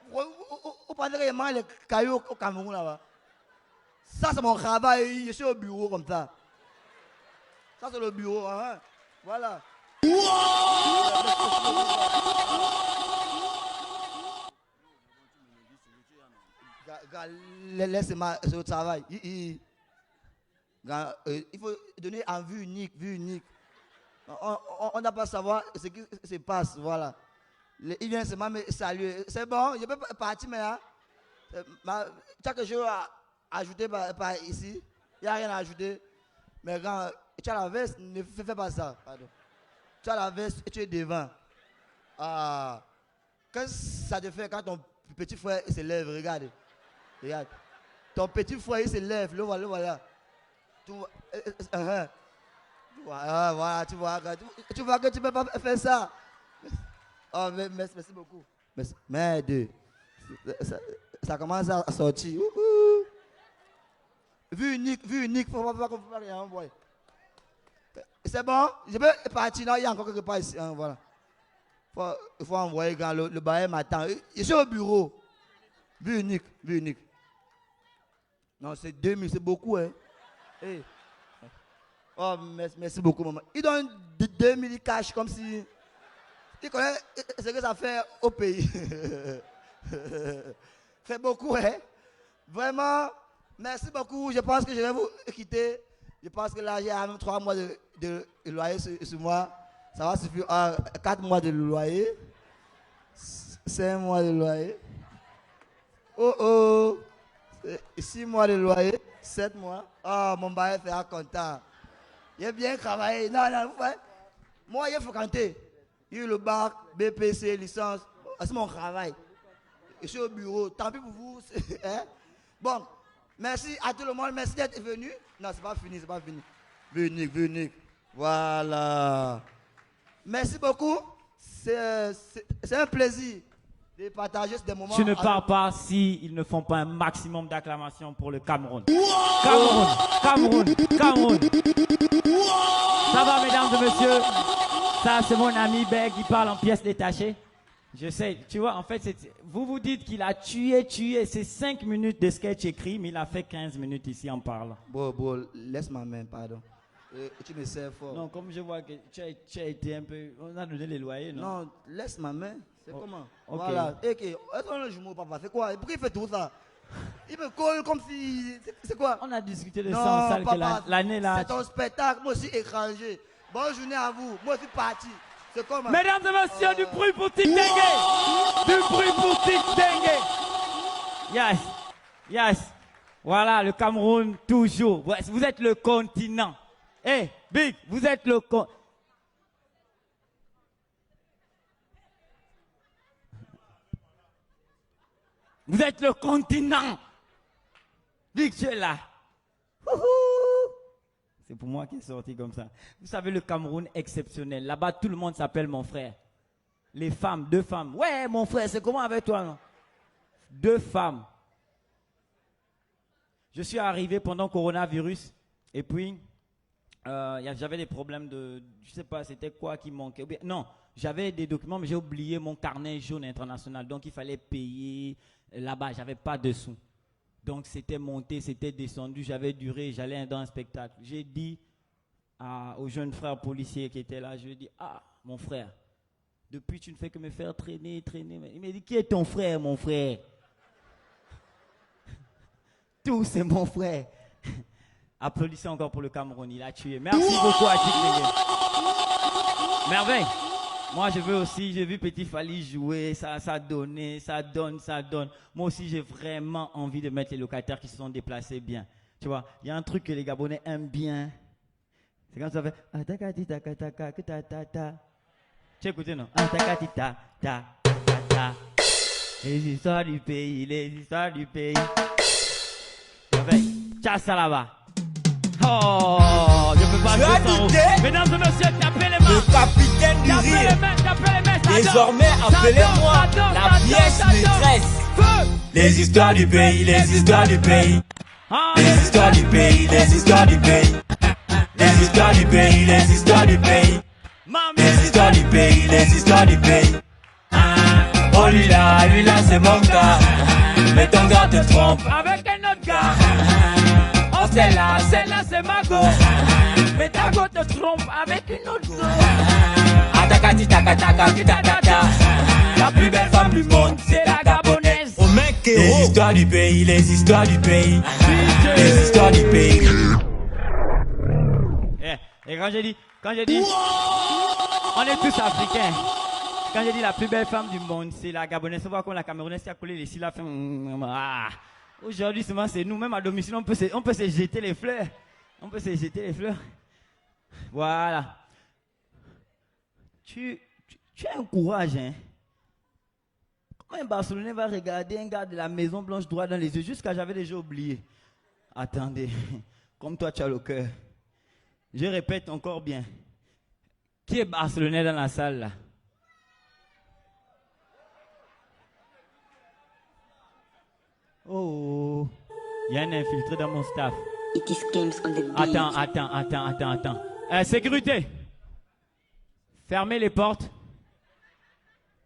Vous pensez qu'il mange les cailloux au Cameroun là-bas? Ça, c'est mon travail. Je suis au bureau comme ça. Ça, c'est le bureau. Hein? Voilà. Laisse-moi au travail. Il faut donner en vue unique. On n'a pas à savoir ce qui se passe. Voilà. Il vient seulement me saluer. C'est bon, je peux partir maintenant. Tu as quelque chose à ajouter par ici? Il n'y a rien à ajouter. Mais quand tu as la veste, ne fais pas ça. Pardon. Tu as la veste et tu es devant. Qu'est-ce que ça te fait quand ton petit frère se lève? Regarde. Ton petit frère il se lève. Le voilà. Voilà, tu vois que tu ne peux pas faire ça. Oh, merci beaucoup. Merde. Ça commence à sortir. Vue unique, faut pas rien envoyer. C'est bon? Je peux partir. Non, il y a encore quelque part ici. Hein, voilà. Il faut envoyer quand le bail m'attend. Je suis au bureau. Vue unique, vue unique. Non, c'est 2000, c'est beaucoup, hein. Hey. Oh, merci beaucoup, maman. Il donne 2000 cash comme si... Il connaît ce que ça fait au pays. C'est beaucoup, hein. Vraiment, merci beaucoup. Je pense que je vais vous quitter. Je pense que là, j'ai même 3 mois de loyer sur moi. Ça va suffire. 4 mois de loyer. 5 mois de loyer. Oh. 6 mois de loyer. 7 mois. Oh, mon bail fait content. J'ai bien travaillé. Non, moi, j'ai fréquenté. J'ai eu le bac, BPC, licence. C'est mon travail. Je suis au bureau. Tant pis pour vous. Hein? Bon, merci à tout le monde. Merci d'être venu. Non, c'est pas fini, c'est pas fini. Venu. Voilà. Merci beaucoup. C'est un plaisir de partager ces moments. Tu ne pars pas s'ils ne font pas un maximum d'acclamations pour le Cameroun. Cameroun. Ça va, mesdames et messieurs? Ça, c'est mon ami Beg qui parle en pièces détachées. Je sais, tu vois, en fait, vous dites qu'il a tué, c'est 5 minutes de sketch écrit, mais il a fait 15 minutes ici en parlant. Bon, laisse ma main, pardon. Tu me sers fort. Non, comme je vois que tu as été un peu... On a donné les loyers, non? Non, laisse ma main. C'est comment? Okay. Voilà. Est-ce qu'on a le jumeau, papa? C'est quoi? Pourquoi il fait tout ça? Il me colle comme si... C'est quoi? On a discuté de ça en salle que l'année là... C'est ton spectacle, moi aussi étranger. Bonne journée à vous. Moi aussi parti. C'est comment? Mesdames et messieurs, du bruit pour Tic Dengue! Du bruit pour Tic Dengue! Yes. Voilà, le Cameroun, toujours. Vous êtes le continent. Hey, Big, vous êtes le continent. Vous êtes le continent. Big, tu es là. C'est pour moi qui est sorti comme ça. Vous savez, le Cameroun exceptionnel. Là-bas, tout le monde s'appelle mon frère. Les femmes, 2 femmes. Ouais, mon frère, c'est comment avec toi, non? 2 femmes. Je suis arrivé pendant coronavirus. Et puis, j'avais des problèmes de... Je ne sais pas, c'était quoi qui manquait. Non, j'avais des documents, mais j'ai oublié mon carnet jaune international. Donc, il fallait payer là-bas. Je n'avais pas de sous. Donc, c'était monté, c'était descendu, j'avais duré, j'allais dans un spectacle. J'ai dit au jeune frère policier qui était là, je lui ai dit, mon frère, depuis tu ne fais que me faire traîner. Il m'a dit, qui est ton frère, mon frère? Tout, c'est mon frère. Applaudissez encore pour le Cameroun, il a tué. Merci beaucoup à Tic Dengue. Merveille. Moi, j'ai vu Petit Fally jouer, ça donnait, ça donne. Moi aussi, j'ai vraiment envie de mettre les locataires qui se sont déplacés bien. Tu vois, il y a un truc que les Gabonais aiment bien. C'est quand ça fait... Tu as écouté, non? Les histoires du pays. Ciao, ça là-bas. Oh, je peux pas jouer sans haut. Mesdames et messieurs, tapez les mains. Le capitaine du rire. Tapez les mains. Désormais, appelez-moi la pièce maîtresse. Les histoires du pays, les histoires du pays. Les histoires du pays, les histoires du pays. Les histoires du pays, les histoires du pays. Les histoires du pays, les histoires du pays. Oh lui là, c'est mon gars. Mais ton gars te trompe avec un autre gars. Oh celle-là, c'est ma go. Mais ta go te trompe avec une autre go. La plus belle femme du monde, c'est la gabonaise. Oh mec, les histoires du pays, les histoires du pays. Les histoires du pays. Et quand j'ai dit, on est tous africains. Quand j'ai dit la plus belle femme du monde, c'est la gabonaise. On voit comme la camerounaise qui a collé les syllabes. Aujourd'hui, seulement c'est nous, même à domicile, on peut se jeter les fleurs. Voilà. Tu as un courage, hein. Comment un Barcelonais va regarder un gars de la Maison Blanche droit dans les yeux, jusqu'à j'avais déjà oublié. Attendez, comme toi tu as le cœur. Je répète encore bien. Qui est Barcelonais dans la salle là? Oh, il y a un infiltré dans mon staff. Attends. Sécurité. Fermez les portes.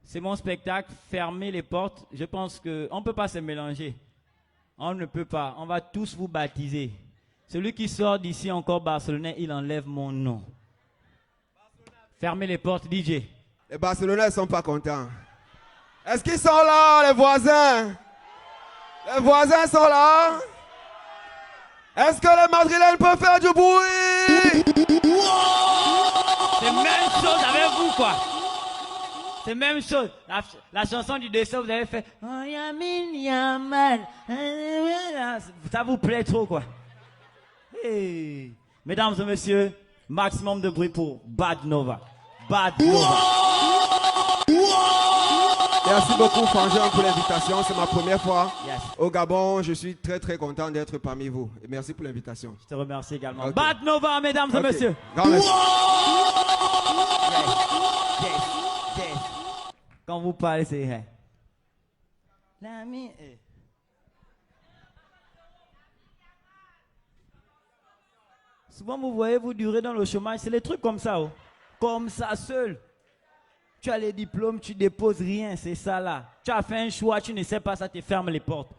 C'est mon spectacle. Fermez les portes. Je pense qu'on ne peut pas se mélanger. On ne peut pas. On va tous vous baptiser. Celui qui sort d'ici encore barcelonais, il enlève mon nom. Fermez les portes, DJ. Les Barcelonais ne sont pas contents. Est-ce qu'ils sont là, les voisins? Les voisins sont là? Est-ce que les Madrilènes peuvent faire du bruit? C'est même chose avec vous, quoi. C'est même chose. La chanson du dessin, vous avez fait. Oh, Yamin, Yaman. Ça vous plaît trop, quoi. Hey. Mesdames et messieurs, maximum de bruit pour Bad Nova. Bad Nova. Merci beaucoup, Frangin, pour l'invitation. C'est ma première fois Yes. au Gabon. Je suis très, très content d'être parmi vous. Et merci pour l'invitation. Je te remercie également. Okay. Bad Nova, mesdames et Okay. messieurs. Grand merci. Yes. Quand vous parlez, c'est hey. L'ami. Souvent, vous voyez, vous durez dans le chômage. C'est les trucs comme ça. Oh. Comme ça seul. Tu as les diplômes, tu déposes rien. C'est ça là. Tu as fait un choix, tu ne sais pas, ça te ferme les portes.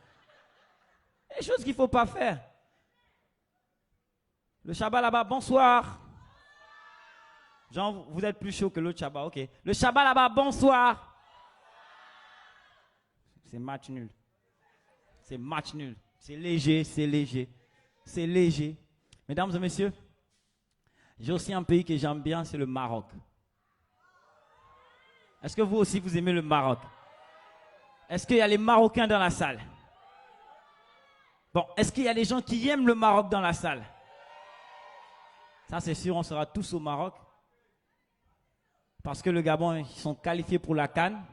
Des choses qu'il ne faut pas faire. Le Shabbat là-bas, bonsoir. Jean, vous êtes plus chaud que l'autre Shabbat, ok. Le Shabbat là-bas, bonsoir. C'est match nul. C'est match nul. C'est léger, c'est léger. C'est léger. Mesdames et messieurs, j'ai aussi un pays que j'aime bien, c'est le Maroc. Est-ce que vous aussi, vous aimez le Maroc? Est-ce qu'il y a les Marocains dans la salle? Bon, est-ce qu'il y a des gens qui aiment le Maroc dans la salle? Ça, c'est sûr, on sera tous au Maroc. Parce que le Gabon, ils sont qualifiés pour la CAN.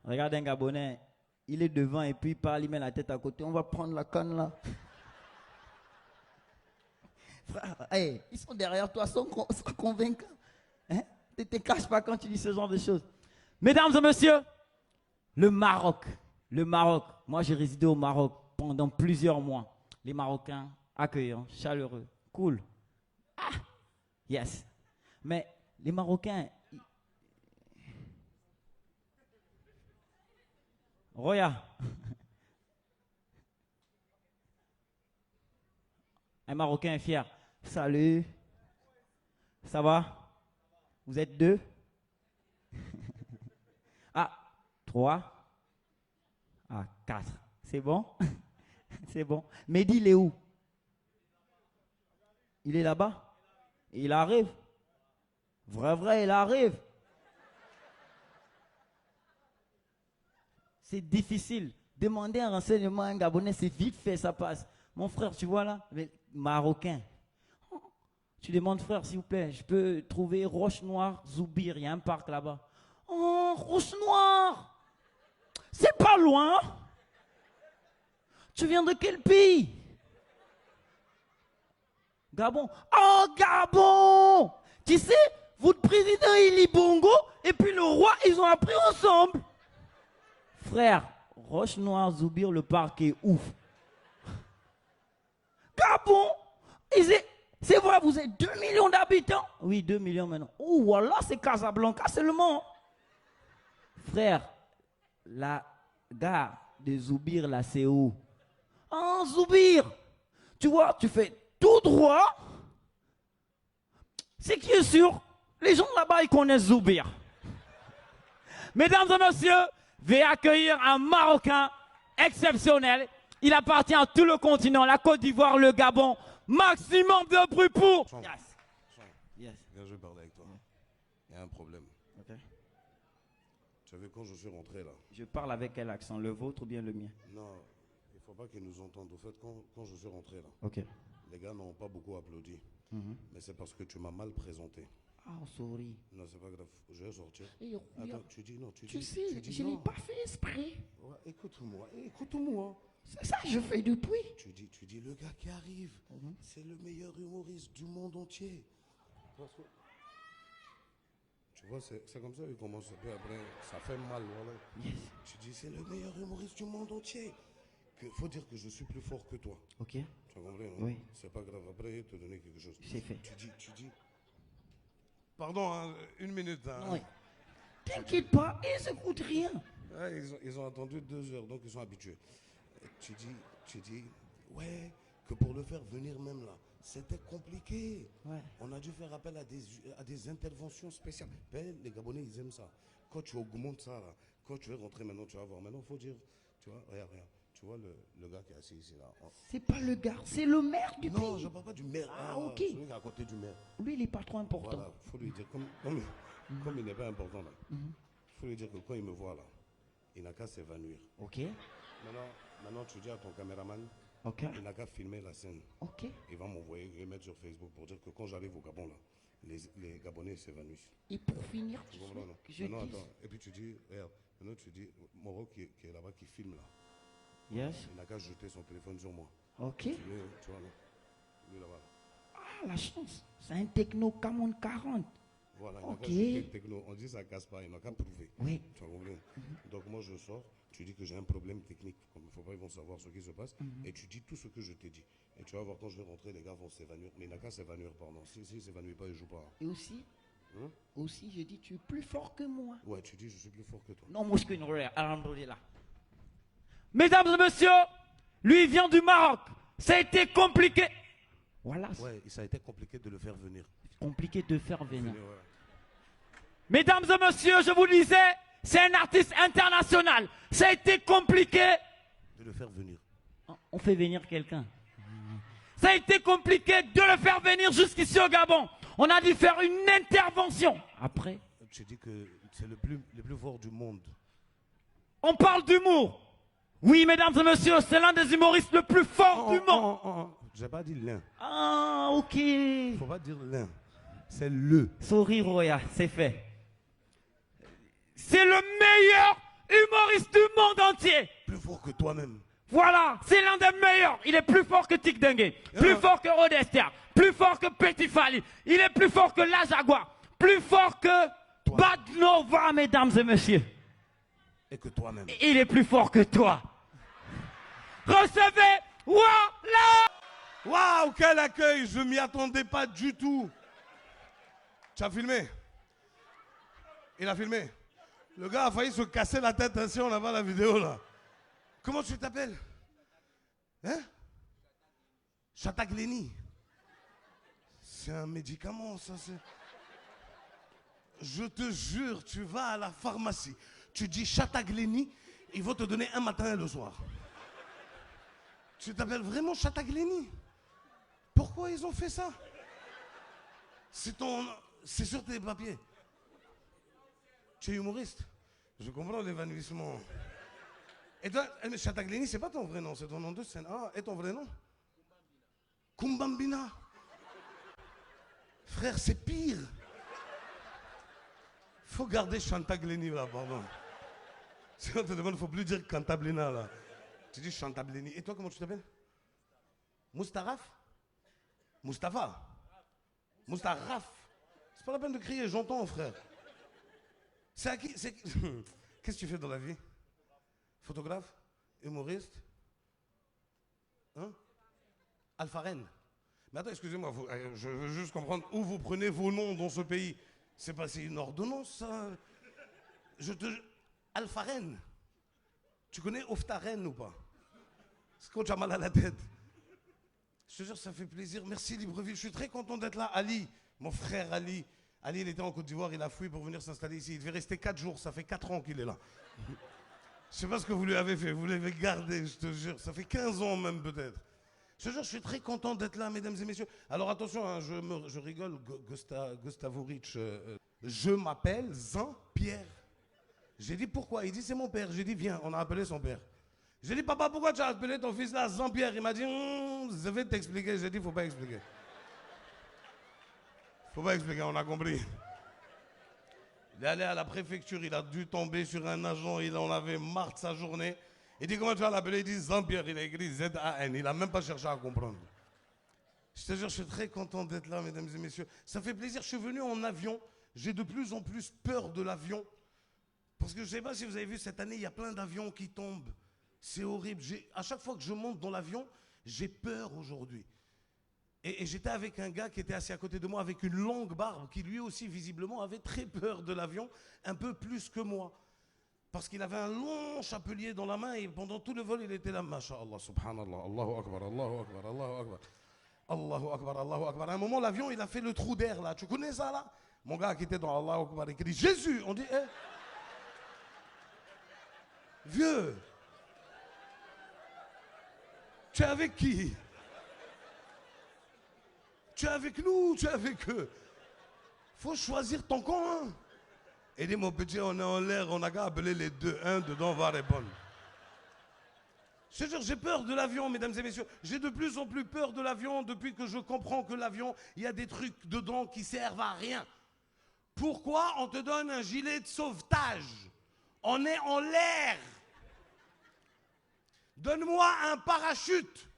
Regarde un Gabonais, il est devant et puis il parle, il met la tête à côté. On va prendre la CAN là. Frère, hey, ils sont derrière toi, sont convaincants. Hein? Tu ne te caches pas quand tu dis ce genre de choses. Mesdames et messieurs, le Maroc. Le Maroc. Moi, j'ai résidé au Maroc pendant plusieurs mois. Les Marocains accueillants, chaleureux, cool. Ah, yes. Mais les Marocains... Roya. Un Marocain est fier. Salut. Ça va? Vous êtes 2? Ah, 3. Ah, 4. C'est bon? C'est bon. Mehdi, il est où? Il est là-bas? Il arrive. Vrai, il arrive. C'est difficile. Demander un renseignement à un Gabonais, c'est vite fait, ça passe. Mon frère, tu vois là, Marocain. Tu demandes, frère, s'il vous plaît, je peux trouver Roche Noire, Zoubir, il y a un parc là-bas. Oh, Roche Noire! C'est pas loin! Tu viens de quel pays? Gabon. Oh, Gabon! Tu sais, votre président, il est Bongo, et puis le roi, ils ont appris ensemble. Frère, Roche Noire, Zoubir, le parc est ouf. Gabon! C'est vrai, vous êtes 2 millions d'habitants? Oui, 2 millions maintenant. Oh, voilà, c'est Casablanca seulement. Frère, la gare de Zoubir, là, c'est où? Ah, Zoubir! Tu vois, tu fais tout droit. C'est qui est sûr? Les gens là-bas, ils connaissent Zoubir. Mesdames et messieurs, veuillez accueillir un Marocain exceptionnel. Il appartient à tout le continent, la Côte d'Ivoire, le Gabon. Maximum de bruit pour... Yes. Yes. Viens, je vais parler avec toi. Il y a un problème. Okay. Tu as vu quand je suis rentré là? Je parle avec quel accent? Le vôtre ou bien le mien? Non, il ne faut pas qu'ils nous entendent. Au fait, quand je suis rentré là, okay. Les gars n'ont pas beaucoup applaudi. Mais c'est parce que tu m'as mal présenté. Ah, sorry. Non, c'est pas grave. Je vais sortir. Hey, attends, tu dis non. Tu sais, je n'ai pas fait exprès. Ouais, écoute-moi. C'est ça, je fais du bruit. Tu dis le gars qui arrive, c'est le meilleur humoriste du monde entier. Parce que, tu vois, c'est comme ça qu'il commence. Puis après, ça fait mal. Voilà. Yes. Tu dis c'est le meilleur humoriste du monde entier. Il faut dire que je suis plus fort que toi. Ok. Tu as compris, non? Oui. C'est pas grave, après, te donner quelque chose. C'est fait. Tu dis. Pardon, hein, une minute. Hein. Oui. T'inquiète pas, ils n'écoutent rien. Ouais, ils ont attendu 2 heures, donc ils sont habitués. Tu dis, ouais, que pour le faire venir même là, c'était compliqué. Ouais. On a dû faire appel à des interventions spéciales. Ben, les Gabonais, ils aiment ça. Quand tu augmentes ça, là, quand tu veux rentrer maintenant, tu vas voir. Maintenant, il faut dire, tu vois, regarde. Tu vois le gars qui est assis ici, là. C'est pas le gars, c'est le maire du pays. Non, je ne parle pas du maire. Ah, ok. Celui qui est à côté du maire. Lui, il n'est pas trop important. Voilà, il faut lui dire, comme il n'est pas important là, il faut lui dire que quand il me voit là, il n'a qu'à s'évanouir. Ok. Maintenant, tu dis à ton caméraman, il n'a qu'à filmer la scène. Ok. Il va m'envoyer, je vais mettre sur Facebook pour dire que quand j'arrive au Gabon là, les Gabonais s'évanouissent. Et pour finir, tu comprends, non? Maintenant, attends. Et puis tu dis, regarde, maintenant tu dis, Moro qui est là-bas, qui filme là. Yes. Il n'a qu'à jeter son téléphone sur moi. Ok. Tu vois, non? Lui là-bas. Ah, la chance. C'est un techno Camon 40. Voilà, ok. Techno. On dit ça casse pas, il n'a qu'à prouver. Oui. Tu as compris? Donc moi je sors, tu dis que j'ai un problème technique, comme il ne faut pas, ils vont savoir ce qui se passe, et tu dis tout ce que je t'ai dit. Et tu vas voir quand je vais rentrer, les gars vont s'évanouir, mais il n'a qu'à s'évanouir, pardon. S'il ne s'évanouit pas, il ne joue pas. Et aussi, j'ai dit, tu es plus fort que moi. Ouais, tu dis, je suis plus fort que toi. Non, moi je suis une rare, alhamdoulilah. Mesdames et messieurs, lui il vient du Maroc. Ça a été compliqué. Voilà. Ouais, ça a été compliqué de le faire venir. Compliqué de faire venir. Ouais. Mesdames et messieurs, je vous disais, c'est un artiste international. Ça a été compliqué. De le faire venir. On fait venir quelqu'un. Ça a été compliqué de le faire venir jusqu'ici au Gabon. On a dû faire une intervention. Après, tu dis que c'est le plus fort du monde. On parle d'humour. Oui, mesdames et messieurs, c'est l'un des humoristes le plus fort du monde. J'ai pas dit l'un. Ah, ok. Faut pas dire l'un. C'est le. Sorry, Roya, c'est fait. C'est le meilleur humoriste du monde entier. Plus fort que toi-même. Voilà, c'est l'un des meilleurs. Il est plus fort que Tic Dengue, plus fort que Rodester, plus fort que Petit Fali. Il est plus fort que La Jaguar, plus fort que Bad Nova, mesdames et messieurs. Et que toi-même. Il est plus fort que toi. Recevez, voilà. Waouh, quel accueil. Je m'y attendais pas du tout. Tu as filmé? Il a filmé. Le gars a failli se casser la tête ainsi, on a pas la vidéo là. Comment tu t'appelles? Hein? Chatagleni. C'est un médicament, ça. Je te jure, tu vas à la pharmacie, tu dis Chatagleni, ils vont te donner un matin et le soir. Tu t'appelles vraiment Chatagleni? Pourquoi ils ont fait ça? C'est sur tes papiers. Tu es humoriste. Je comprends l'évanouissement. Et toi, Chatagleni, c'est pas ton vrai nom, c'est ton nom de scène. Ah, et ton vrai nom? Kumbambina. Frère, c'est pire. Faut garder Chantagleni là, pardon. Si on te demande, il faut plus dire Cantablina là. Tu dis Chantableni. Et toi, comment tu t'appelles? Moustaraf? Mustapha? Moustaraf? C'est pas la peine de crier, j'entends, frère. C'est à qui? Qu'est-ce que tu fais dans la vie? Photographe? Humoriste? Hein? Alpha-Reine? Mais attends, excusez-moi, je veux juste comprendre où vous prenez vos noms dans ce pays. C'est pas une ordonnance, ça? Alpha-Reine? Tu connais Oftaren ou pas? C'est quand tu as mal à la tête. Je te jure, ça fait plaisir. Merci Libreville, je suis très content d'être là. Ali, mon frère Ali. Ali, il était en Côte d'Ivoire, il a fui pour venir s'installer ici. Il devait rester 4 jours, ça fait 4 ans qu'il est là. Je sais pas ce que vous lui avez fait, vous l'avez gardé, je te jure. Ça fait 15 ans même peut-être. Je te jure, je suis très content d'être là, mesdames et messieurs. Alors attention, hein, je rigole, Gustavovitch. Je m'appelle Jean-Pierre. J'ai dit pourquoi? Il dit c'est mon père. J'ai dit viens, on a appelé son père. J'ai dit papa, pourquoi tu as appelé ton fils là Jean-Pierre? Il m'a dit je vais t'expliquer. J'ai dit faut pas expliquer. Faut pas expliquer, on a compris. Il est allé à la préfecture, il a dû tomber sur un agent, il en avait marre de sa journée. Il dit comment tu vas l'appeler? Il dit Jean-Pierre, il a écrit Z-A-N, il n'a même pas cherché à comprendre. Je te jure, je suis très content d'être là, mesdames et messieurs. Ça fait plaisir, je suis venu en avion, j'ai de plus en plus peur de l'avion. Parce que je ne sais pas si vous avez vu, cette année, il y a plein d'avions qui tombent. C'est horrible. À chaque fois que je monte dans l'avion, j'ai peur aujourd'hui. Et j'étais avec un gars qui était assis à côté de moi avec une longue barbe, qui lui aussi visiblement avait très peur de l'avion, un peu plus que moi. Parce qu'il avait un long chapelier dans la main et pendant tout le vol, il était là. Masha'Allah, subhanallah, Allahu Akbar, Allahu Akbar, Allahu Akbar. Allahu Akbar, Allahu Akbar. À un moment, l'avion, il a fait le trou d'air là. Tu connais ça là? Mon gars qui était dans Allahu Akbar, il dit Jésus. On dit, vieux, tu es avec qui? Tu es avec nous ou tu es avec eux? Faut choisir ton camp. Hein? Et dit, mon petit, on est en l'air, on n'a qu'à appeler les deux. Un dedans va répondre. Je te jure, j'ai peur de l'avion, mesdames et messieurs. J'ai de plus en plus peur de l'avion depuis que je comprends que l'avion, il y a des trucs dedans qui servent à rien. Pourquoi on te donne un gilet de sauvetage? On est en l'air. Donne-moi un parachute.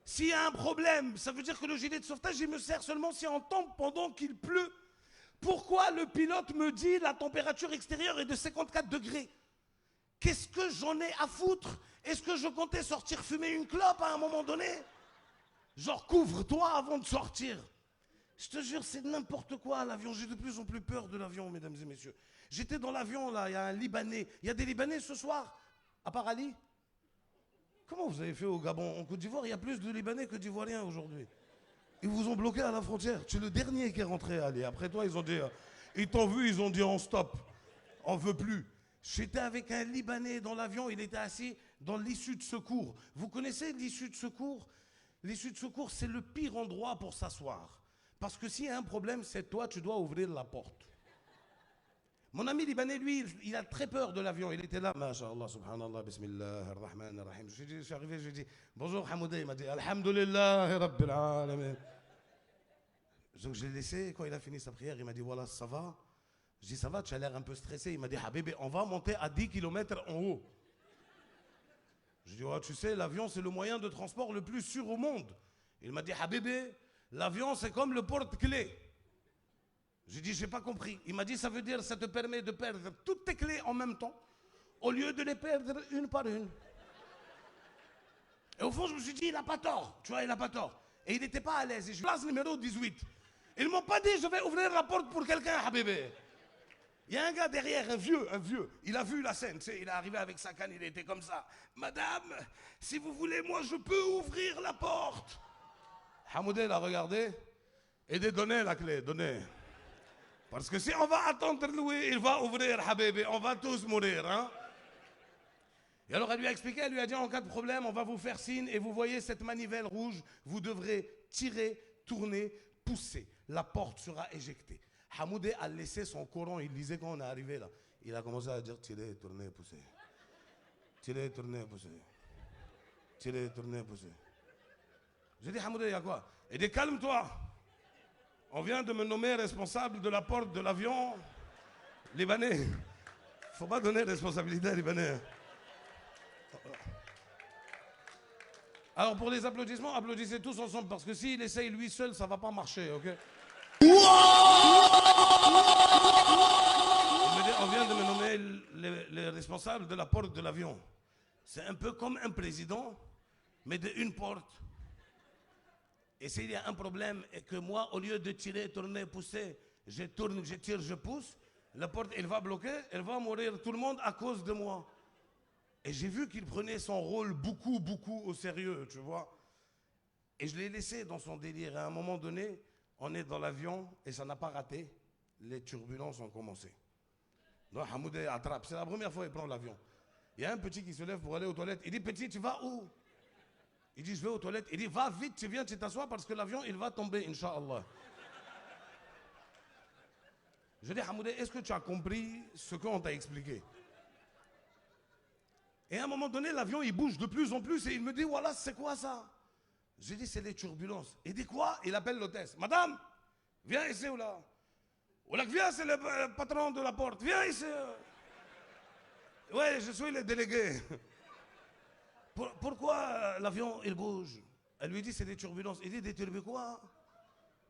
S'il y a un problème, ça veut dire que le gilet de sauvetage, il me sert seulement si on tombe pendant qu'il pleut. Pourquoi le pilote me dit la température extérieure est de 54 degrés? Qu'est-ce que j'en ai à foutre? Est-ce que je comptais sortir fumer une clope à un moment donné? Genre, couvre-toi avant de sortir. Je te jure, c'est n'importe quoi l'avion. J'ai de plus en plus peur de l'avion, mesdames et messieurs. J'étais dans l'avion, là, il y a un Libanais. Il y a des Libanais ce soir, à part Ali? Comment vous avez fait au Gabon? En Côte d'Ivoire, il y a plus de Libanais que d'Ivoiriens aujourd'hui. Ils vous ont bloqué à la frontière. Tu es le dernier qui est rentré, Ali. Après toi, ils ont dit... ils t'ont vu, ils ont dit on stop. On veut plus. J'étais avec un Libanais dans l'avion, il était assis dans l'issue de secours. Vous connaissez l'issue de secours? L'issue de secours, c'est le pire endroit pour s'asseoir. Parce que s'il y a un problème, c'est toi, tu dois ouvrir la porte. Mon ami libanais, lui, il a très peur de l'avion. Il était là, Masha'Allah, subhanallah, bismillah, ar-Rahman, ar-Rahim. Je suis arrivé, je lui ai dit, bonjour Hamoudé. Il m'a dit, Alhamdulillah, Rabbil Alamin. Donc je l'ai laissé, quand il a fini sa prière, il m'a dit, voilà, ça va? Je dis, ça va, tu as l'air un peu stressé. Il m'a dit, Habib, on va monter à 10 km en haut. Je dis, ouais, tu sais, l'avion, c'est le moyen de transport le plus sûr au monde. Il m'a dit, Habib, l'avion, c'est comme le porte-clés. J'ai dit, j'ai pas compris. Il m'a dit, ça veut dire, ça te permet de perdre toutes tes clés en même temps, au lieu de les perdre une par une. Et au fond, je me suis dit, il a pas tort. Tu vois, il a pas tort. Et il n'était pas à l'aise. Et je place numéro 18. Ils m'ont pas dit, je vais ouvrir la porte pour quelqu'un, Habibé. Il y a un gars derrière, un vieux. Il a vu la scène, tu sais, il est arrivé avec sa canne, il était comme ça. Madame, si vous voulez, moi, je peux ouvrir la porte. Hamoudé l'a regardé et dit, donnez la clé, donnez. Parce que si on va attendre Louis, il va ouvrir, Habibi, on va tous mourir. Hein? Et alors elle lui a expliqué, elle lui a dit, en cas de problème, on va vous faire signe et vous voyez cette manivelle rouge, vous devrez tirer, tourner, pousser. La porte sera éjectée. Hamoudé a laissé son Coran, il lisait quand on est arrivé là. Il a commencé à dire, tirer, tourner, pousser. Tirer, tourner, pousser. Tirer, tourner, pousser. J'ai dit, Hamoudé, il y a quoi? Il dit, calme-toi. On vient de me nommer responsable de la porte de l'avion libanais. Faut pas donner responsabilité à Libanais. Alors pour les applaudissements, applaudissez tous ensemble parce que s'il essaye lui seul, ça va pas marcher, ok? Il me dit, on vient de me nommer les responsables de la porte de l'avion. C'est un peu comme un président, mais d'une porte. Et s'il y a un problème et que moi, au lieu de tirer, tourner, pousser, je tourne, je tire, je pousse, la porte, elle va bloquer, elle va mourir tout le monde à cause de moi. Et j'ai vu qu'il prenait son rôle beaucoup au sérieux, tu vois. Et je l'ai laissé dans son délire. À un moment donné, on est dans l'avion et ça n'a pas raté. Les turbulences ont commencé. Donc Hamoudé attrape. C'est la première fois qu'il prend l'avion. Il y a un petit qui se lève pour aller aux toilettes. Il dit, petit, tu vas où? Il dit, je vais aux toilettes. Il dit, va vite, tu viens, tu t'assois parce que l'avion, il va tomber, Inch'Allah. Je dis, Hamoudé, est-ce que tu as compris ce qu'on t'a expliqué? Et à un moment donné, l'avion, il bouge de plus en plus et il me dit, voilà, c'est quoi ça? J'ai dit, c'est les turbulences. Il dit quoi? Il appelle l'hôtesse. Madame, viens ici ou là? Ou là, viens, c'est le patron de la porte. Viens ici. Ouais, je suis le délégué. Pourquoi l'avion, il bouge? Elle lui dit, c'est des turbulences. Il dit, des turbulences quoi?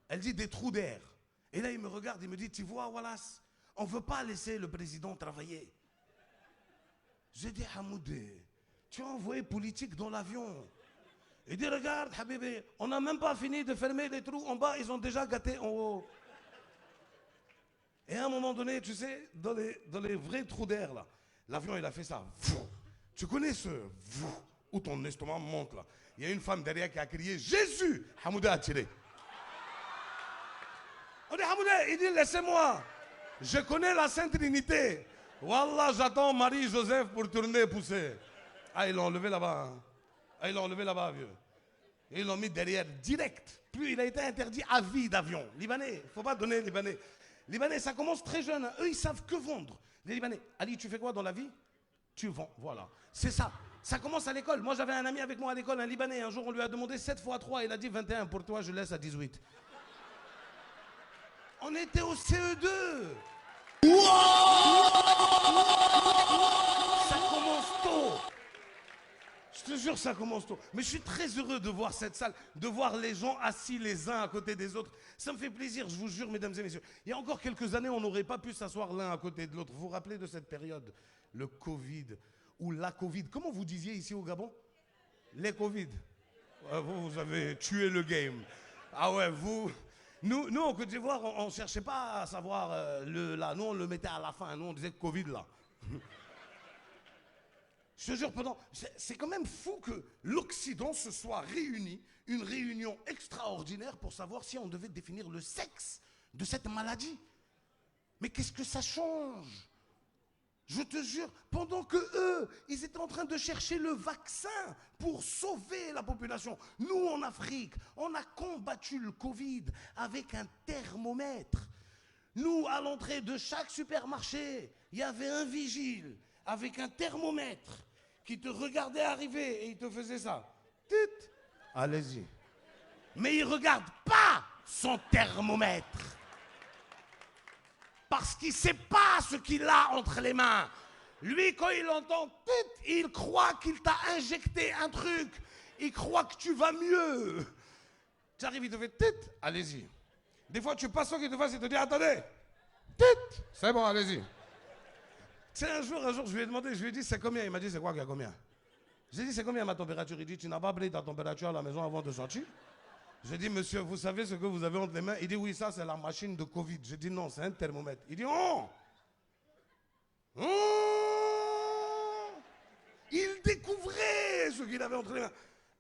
Elle dit, des trous d'air. Et là, il me regarde, il me dit, tu vois, Wallace, on ne veut pas laisser le président travailler. J'ai dit, Hamoudé, Tu as envoyé politique dans l'avion. Il dit, regarde, Habibi, on n'a même pas fini de fermer les trous en bas, ils ont déjà gâté en haut. Et à un moment donné, tu sais, dans les vrais trous d'air, là, l'avion, il a fait ça. Tu connais ce où ton estomac monte, là. Il y a une femme derrière qui a crié, Jésus! Hamouda a tiré. On dit, Hamouda, il dit, laissez-moi. Je connais la Sainte Trinité. Wallah, j'attends Marie-Joseph pour tourner, pousser. Ah, ils l'ont enlevé là-bas. Hein. Ah, ils l'ont enlevé là-bas, vieux. Et ils l'ont mis derrière, direct. Puis il a été interdit à vie d'avion. Libanais, il ne faut pas donner Libanais. Libanais, ça commence très jeune. Hein. Eux, ils savent que vendre. Les Libanais, Ali, tu fais quoi dans la vie? Tu vends, voilà. C'est ça. Ça commence à l'école. Moi, j'avais un ami avec moi à l'école, un Libanais. Un jour, on lui a demandé 7 x 3. Il a dit 21. Pour toi, je laisse à 18. On était au CE2. Ça commence tôt. Je te jure, ça commence tôt. Mais je suis très heureux de voir cette salle, de voir les gens assis les uns à côté des autres. Ça me fait plaisir, je vous jure, mesdames et messieurs. Il y a encore quelques années, on n'aurait pas pu s'asseoir l'un à côté de l'autre. Vous vous rappelez de cette période, le Covid ou la Covid? Comment vous disiez ici au Gabon? Les Covid. Vous avez tué le game. Ah ouais, vous... Nous, en Côte d'Ivoire, on ne cherchait pas à savoir là. Nous, on le mettait à la fin. Nous, on disait Covid, là. Je te jure, c'est quand même fou que l'Occident se soit réuni, une réunion extraordinaire pour savoir si on devait définir le sexe de cette maladie. Mais qu'est-ce que ça change? Je te jure, pendant que eux, ils étaient en train de chercher le vaccin pour sauver la population. Nous, en Afrique, on a combattu le Covid avec un thermomètre. Nous, à l'entrée de chaque supermarché, il y avait un vigile avec un thermomètre qui te regardait arriver et il te faisait ça. Tit. Allez-y. Mais il ne regarde pas son thermomètre. Parce qu'il ne sait pas ce qu'il a entre les mains. Lui, quand il entend tit, il croit qu'il t'a injecté un truc. Il croit que tu vas mieux. Tu arrives, il te fait tit, allez-y. Des fois, tu passes au qu'il te fasse, il te dit, attendez. Tit, c'est bon, allez-y. C'est un jour, je lui ai demandé, je lui ai dit, c'est combien? Il m'a dit, c'est quoi qu'il y a combien? J'ai dit, c'est combien ma température? Il dit, tu n'as pas pris ta température à la maison avant de sortir? J'ai dit, monsieur, vous savez ce que vous avez entre les mains? Il dit, oui, ça, c'est la machine de Covid. J'ai dit, non, c'est un thermomètre. Il dit, oh! Oh! Il découvrait ce qu'il avait entre les mains.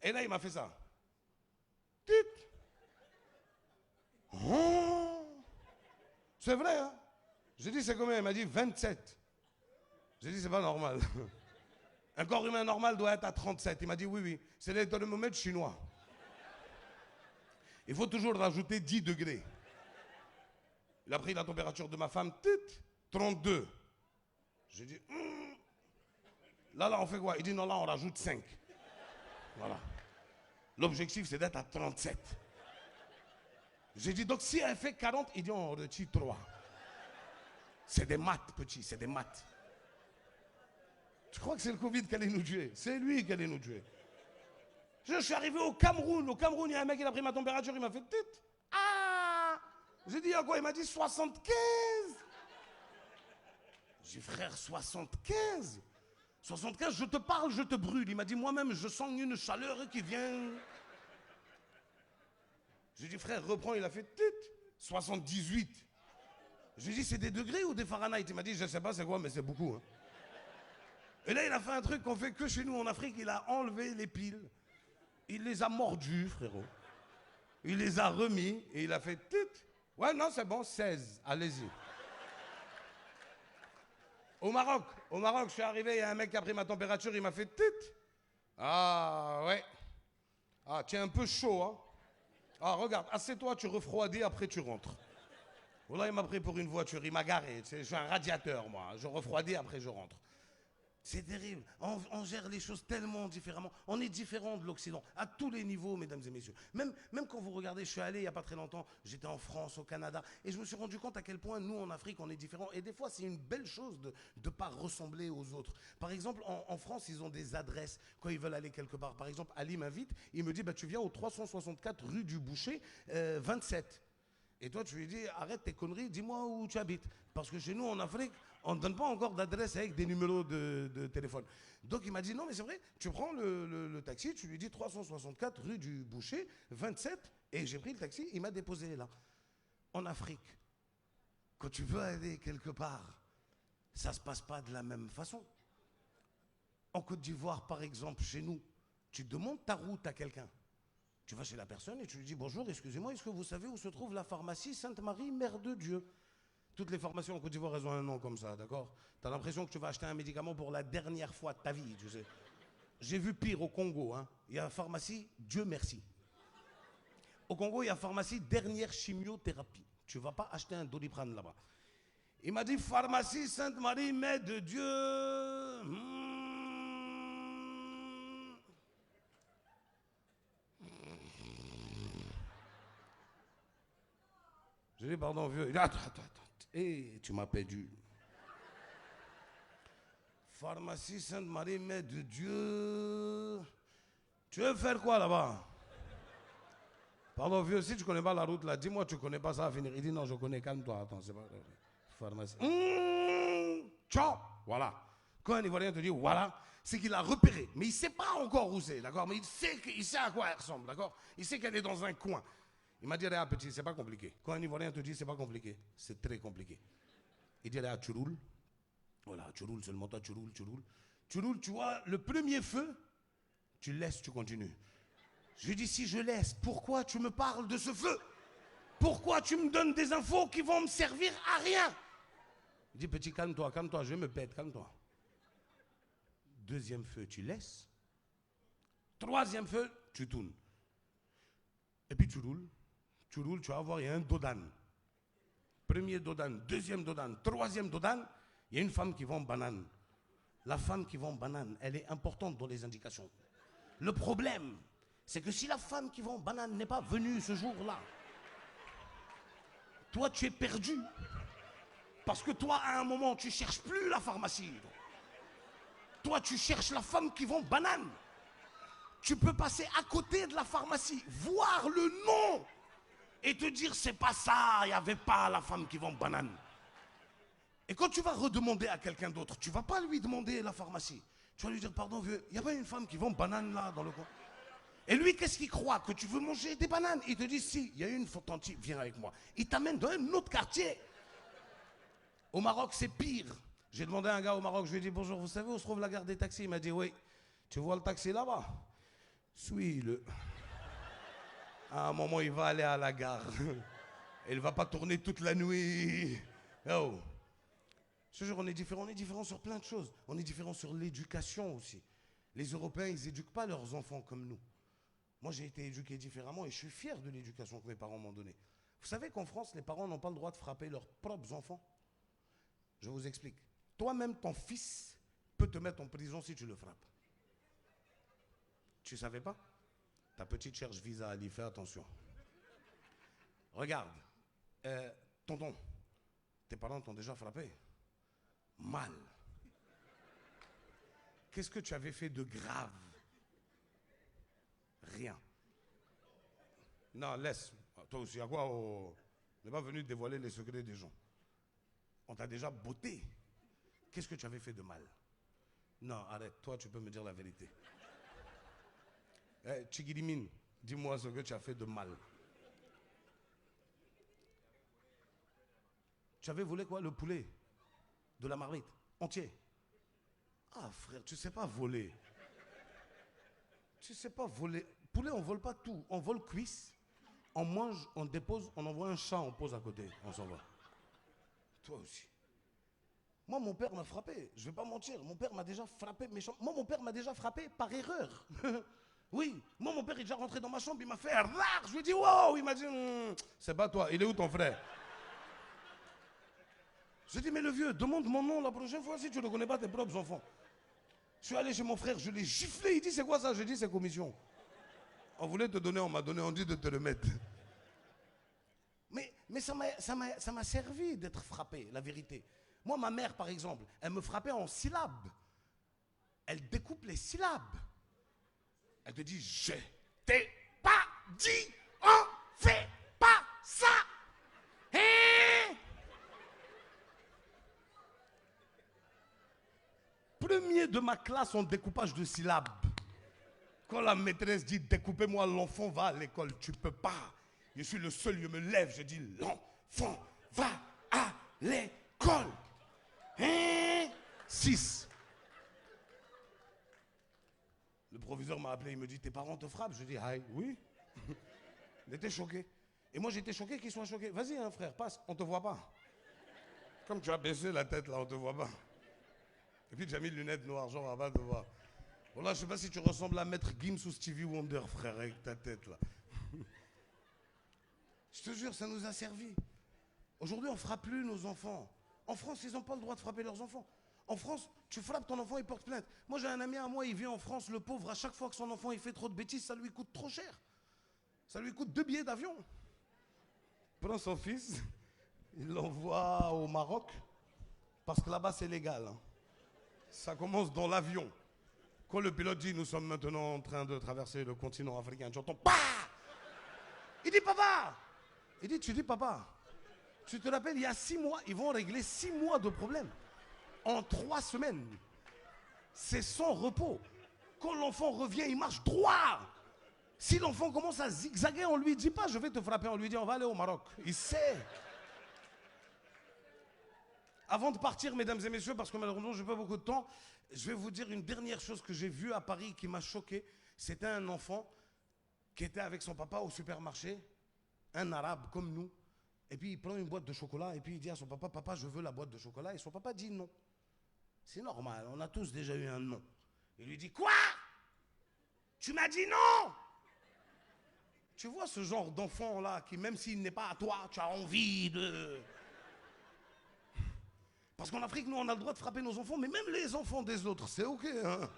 Et là, il m'a fait ça. Tit! Oh! C'est vrai, hein? J'ai dit, c'est combien? Il m'a dit, 27. J'ai dit, c'est pas normal. Un corps humain normal doit être à 37. Il m'a dit, oui, oui, c'est les thermomètres chinois. Il faut toujours rajouter 10 degrés. Il a pris la température de ma femme, 32. J'ai dit, là, on fait quoi? Il dit, non, là, on rajoute 5. Voilà. L'objectif, c'est d'être à 37. J'ai dit, donc si elle fait 40, il dit, on retire 3. C'est des maths, petit, c'est des maths. Je crois que c'est le Covid qui allait nous tuer. C'est lui qui allait nous tuer. Je suis arrivé au Cameroun. Au Cameroun, il y a un mec qui a pris ma température, il m'a fait tit. Ah! J'ai dit, à quoi? Il m'a dit 75. J'ai dit, frère, 75? 75, je te parle, je te brûle. Il m'a dit, moi-même, je sens une chaleur qui vient. J'ai dit, frère, reprends. Il a fait tit. 78. J'ai dit, c'est des degrés ou des Fahrenheit? Il m'a dit, je ne sais pas c'est quoi, mais c'est beaucoup. Hein. Et là, il a fait un truc qu'on fait que chez nous en Afrique. Il a enlevé les piles. Il les a mordus, frérot. Il les a remis et il a fait tit. Ouais, non, c'est bon, 16. Allez-y. Au Maroc, je suis arrivé, il y a un mec qui a pris ma température, il m'a fait tit. Ah, ouais. Ah, tu es un peu chaud, hein. Ah, regarde, assieds-toi, tu refroidis, après tu rentres. Voilà, il m'a pris pour une voiture, il m'a garé. Je suis un radiateur, moi. Je refroidis, après je rentre. C'est terrible. On gère les choses tellement différemment. On est différent de l'Occident, à tous les niveaux, mesdames et messieurs. Même quand vous regardez, je suis allé il n'y a pas très longtemps, j'étais en France, au Canada, et je me suis rendu compte à quel point nous, en Afrique, on est différents. Et des fois, c'est une belle chose de ne pas ressembler aux autres. Par exemple, en France, ils ont des adresses quand ils veulent aller quelque part. Par exemple, Ali m'invite, il me dit, bah, tu viens au 364 rue du Boucher, 27. Et toi, tu lui dis, arrête tes conneries, dis-moi où tu habites. Parce que chez nous, en Afrique, On ne donne pas encore d'adresse avec des numéros de téléphone. Donc il m'a dit, non mais c'est vrai, tu prends le taxi, tu lui dis 364 rue du Boucher, 27, et j'ai pris le taxi, il m'a déposé là. En Afrique, quand tu veux aller quelque part, ça ne se passe pas de la même façon. En Côte d'Ivoire, par exemple, chez nous, tu demandes ta route à quelqu'un. Tu vas chez la personne et tu lui dis, bonjour, excusez-moi, est-ce que vous savez où se trouve la pharmacie Sainte-Marie, Mère de Dieu? Toutes les formations en Côte d'Ivoire, elles ont un nom comme ça, d'accord? Tu as l'impression que tu vas acheter un médicament pour la dernière fois de ta vie, tu sais. J'ai vu pire au Congo, hein. Il y a la pharmacie Dieu merci. Au Congo, il y a la pharmacie dernière chimiothérapie. Tu ne vas pas acheter un Doliprane là-bas. Il m'a dit, pharmacie Sainte-Marie, Mère de Dieu. Je dis, pardon, vieux. Il dit, attends. Et tu m'as perdu. Pharmacie Sainte-Marie, Mère de Dieu. Tu veux faire quoi là-bas? Pardon, vieux, si tu ne connais pas la route là, dis-moi, tu ne connais pas, ça va finir. Il dit, non, je connais, calme-toi. Attends, c'est pas. Pharmacie. Ciao. Voilà. Quand un Ivoirien te dit, voilà, c'est qu'il a repéré. Mais il ne sait pas encore où c'est, d'accord? Mais il sait à quoi elle ressemble, d'accord? Il sait qu'elle est dans un coin. Il m'a dit, regarde petit, c'est pas compliqué. Quand un Ivoirien te dit, c'est pas compliqué, c'est très compliqué. Il dit, regarde, tu roules. Voilà, tu roules seulement, toi, tu roules. Tu roules, tu vois, le premier feu, tu laisses, tu continues. Je lui dis, si je laisse, pourquoi tu me parles de ce feu? Pourquoi tu me donnes des infos qui vont me servir à rien? Il dit, petit, calme-toi, je vais me pète, calme-toi. Deuxième feu, tu laisses. Troisième feu, tu tournes. Et puis tu roules, tu vas voir, il y a un dodan. Premier dodan, deuxième dodan, troisième dodan, il y a une femme qui vend banane. La femme qui vend banane, elle est importante dans les indications. Le problème, c'est que si la femme qui vend banane n'est pas venue ce jour-là, toi tu es perdu. Parce que toi, à un moment, tu ne cherches plus la pharmacie. Toi, tu cherches la femme qui vend banane. Tu peux passer à côté de la pharmacie, voir le nom et te dire, c'est pas ça, il n'y avait pas la femme qui vend banane. Et quand tu vas redemander à quelqu'un d'autre, tu ne vas pas lui demander la pharmacie. Tu vas lui dire, pardon vieux, il n'y a pas une femme qui vend banane là dans le coin? Et lui, qu'est-ce qu'il croit? Que tu veux manger des bananes? Il te dit, si, il y a une tante, viens avec moi. Il t'amène dans un autre quartier. Au Maroc, c'est pire. J'ai demandé à un gars au Maroc, je lui ai dit, bonjour, vous savez où se trouve la gare des taxis? Il m'a dit, oui. Tu vois le taxi là-bas? Suis-le. À un moment, il va aller à la gare. Il ne va pas tourner toute la nuit. Oh. Ce jour, on est différent sur plein de choses. On est différent sur l'éducation aussi. Les Européens, ils n'éduquent pas leurs enfants comme nous. Moi, j'ai été éduqué différemment et je suis fier de l'éducation que mes parents m'ont donnée. Vous savez qu'en France, les parents n'ont pas le droit de frapper leurs propres enfants? Je vous explique. Toi-même, ton fils peut te mettre en prison si tu le frappes. Tu ne savais pas? Ta petite cherche visa à lui, fais attention. Regarde, tonton, tes parents t'ont déjà frappé? Mal. Qu'est-ce que tu avais fait de grave? Rien. Non, laisse. Toi aussi, à quoi? On n'est pas venu dévoiler les secrets des gens. On t'a déjà botté. Qu'est-ce que tu avais fait de mal? Non, arrête. Toi, tu peux me dire la vérité. Chigirimine, dis-moi ce que tu as fait de mal. Tu avais volé quoi? Le poulet de la marmite, entier. Ah frère, tu sais pas voler. Tu sais pas voler. Poulet, on vole pas tout. On vole cuisse, on mange, on dépose, on envoie un chat, on pose à côté, on s'en va. Toi aussi. Moi, mon père m'a frappé. Je vais pas mentir. Mon père m'a déjà frappé méchant. Moi, mon père m'a déjà frappé par erreur. Oui. Moi, mon père est déjà rentré dans ma chambre. Il m'a fait rare. Je lui ai dit wow. Il m'a dit c'est pas toi. Il est où ton frère? Je lui ai dit mais le vieux, demande mon nom la prochaine fois si tu ne connais pas tes propres enfants. Je suis allé chez mon frère. Je l'ai giflé. Il dit c'est quoi ça? Je dis c'est commission. On voulait te donner, on m'a donné. On dit de te le mettre. Mais ça m'a servi d'être frappé, la vérité. Moi, ma mère, par exemple, elle me frappait en syllabes. Elle découpe les syllabes. Elle te dit, je t'ai pas dit, on fait pas ça. Hein? premier de ma classe en découpage de syllabes. Quand la maîtresse dit découpez-moi, l'enfant va à l'école. Tu peux pas. Je suis le seul, je me lève, je dis l'enfant va à l'école. 6. Le proviseur m'a appelé, il me dit tes parents te frappent? Je dis aïe, oui. Il était choqué. Et moi j'étais choqué qu'il soit choqué. Vas-y hein, frère, passe, on te voit pas. Comme tu as baissé la tête là, on te voit pas. Et puis tu as mis lunettes noires, genre on va pas te voir. Bon là, je sais pas si tu ressembles à Maître Gims ou Stevie Wonder, frère, avec ta tête là. Je te jure, ça nous a servi. Aujourd'hui, on ne frappe plus nos enfants. En France, ils n'ont pas le droit de frapper leurs enfants. En France, tu frappes ton enfant, il porte plainte. Moi, j'ai un ami à moi, il vient en France, le pauvre, à chaque fois que son enfant il fait trop de bêtises, ça lui coûte trop cher. Ça lui coûte 2 billets d'avion. Il prend son fils, il l'envoie au Maroc, parce que là-bas, c'est légal. Hein. Ça commence dans l'avion. Quand le pilote dit, nous sommes maintenant en train de traverser le continent africain, tu entends, bah! Il dit, papa! Il dit, tu dis, papa, tu te rappelles, il y a 6 mois, ils vont régler 6 mois de problèmes. En 3 semaines. C'est sans repos. Quand l'enfant revient, il marche droit. Si l'enfant commence à zigzaguer, on lui dit pas, je vais te frapper, on lui dit, on va aller au Maroc. Il sait. Avant de partir, mesdames et messieurs, parce que malheureusement, je n'ai pas beaucoup de temps, je vais vous dire une dernière chose que j'ai vue à Paris qui m'a choqué. C'était un enfant qui était avec son papa au supermarché, un arabe comme nous, et puis il prend une boîte de chocolat et puis il dit à son papa, papa, je veux la boîte de chocolat, et son papa dit non. C'est normal, on a tous déjà eu un non. Il lui dit, quoi? Tu m'as dit non? Tu vois ce genre d'enfant-là qui, même s'il n'est pas à toi, tu as envie de... Parce qu'en Afrique, nous, on a le droit de frapper nos enfants, mais même les enfants des autres, c'est OK. Hein?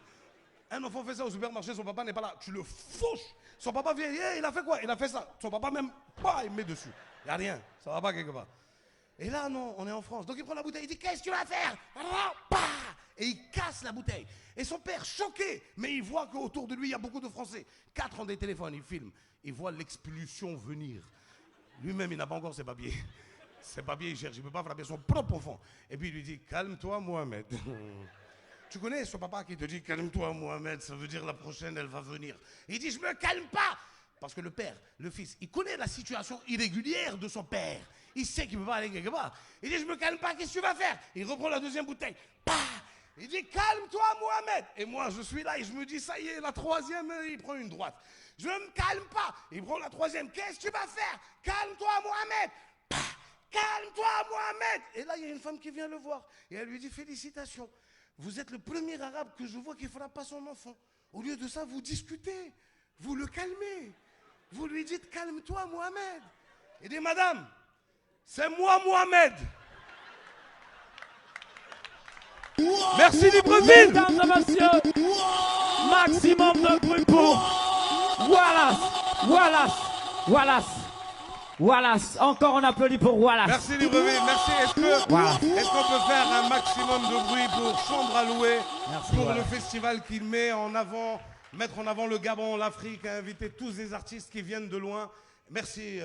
Un enfant fait ça au supermarché, son papa n'est pas là, tu le fouches. Son papa vient, hey, il a fait quoi? Il a fait ça. Son papa même, bah, il met dessus. Il n'y a rien, ça va pas quelque part. Et là, non, on est en France. Donc il prend la bouteille, il dit, qu'est-ce que tu vas faire? Et il casse la bouteille. Et son père, choqué, mais il voit qu'autour de lui, il y a beaucoup de Français. 4 ont des téléphones, il filme. Il voit l'expulsion venir. Lui-même, il n'a pas encore ses papiers. Ses papiers, il cherche, il ne peut pas frapper son propre enfant. Et puis il lui dit, calme-toi, Mohamed. Tu connais son papa qui te dit, calme-toi, Mohamed, ça veut dire la prochaine, elle va venir. Il dit, je me calme pas. Parce que le père, le fils, il connaît la situation irrégulière de son père. Il sait qu'il ne peut pas aller quelque part. Il dit, je me calme pas, qu'est-ce que tu vas faire? Il reprend la deuxième bouteille. Bah! Il dit, calme-toi, Mohamed. Et moi, je suis là et je me dis, ça y est, la troisième, il prend une droite. Je ne me calme pas. Il prend la troisième. Qu'est-ce que tu vas faire? Calme-toi, Mohamed. Bah! Calme-toi, Mohamed. Et là, il y a une femme qui vient le voir. Et elle lui dit, félicitations. Vous êtes le premier arabe que je vois qui ne frappe pas son enfant. Au lieu de ça, vous discutez. Vous le calmez. Vous lui dites, calme-toi, Mohamed. Il dit, madame, c'est moi, Mohamed. Merci Libreville. Mesdames et messieurs, maximum de bruit pour Wallace. Encore on applaudit pour Wallace. Merci Libreville, merci. Est-ce qu'on peut faire un maximum de bruit pour Chambre à louer, pour le festival qui met en avant, mettre en avant le Gabon, l'Afrique, inviter tous les artistes qui viennent de loin. Merci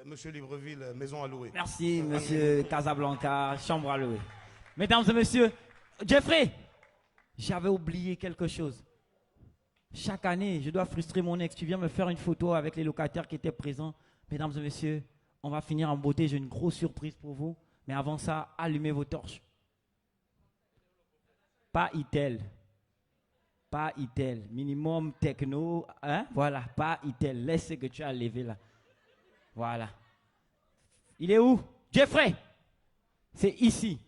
Monsieur Libreville, Maison à louer. Merci Monsieur Casablanca, Chambre à louer. Mesdames et messieurs, Jeffrey, j'avais oublié quelque chose. Chaque année, je dois frustrer mon ex. Tu viens me faire une photo avec les locataires qui étaient présents. Mesdames et messieurs, on va finir en beauté. J'ai une grosse surprise pour vous. Mais avant ça, allumez vos torches. Pas Itel. Pas Itel. Minimum techno. Hein? Voilà, pas Itel. Laisse ce que tu as levé là. Voilà. Il est où? Jeffrey. C'est ici.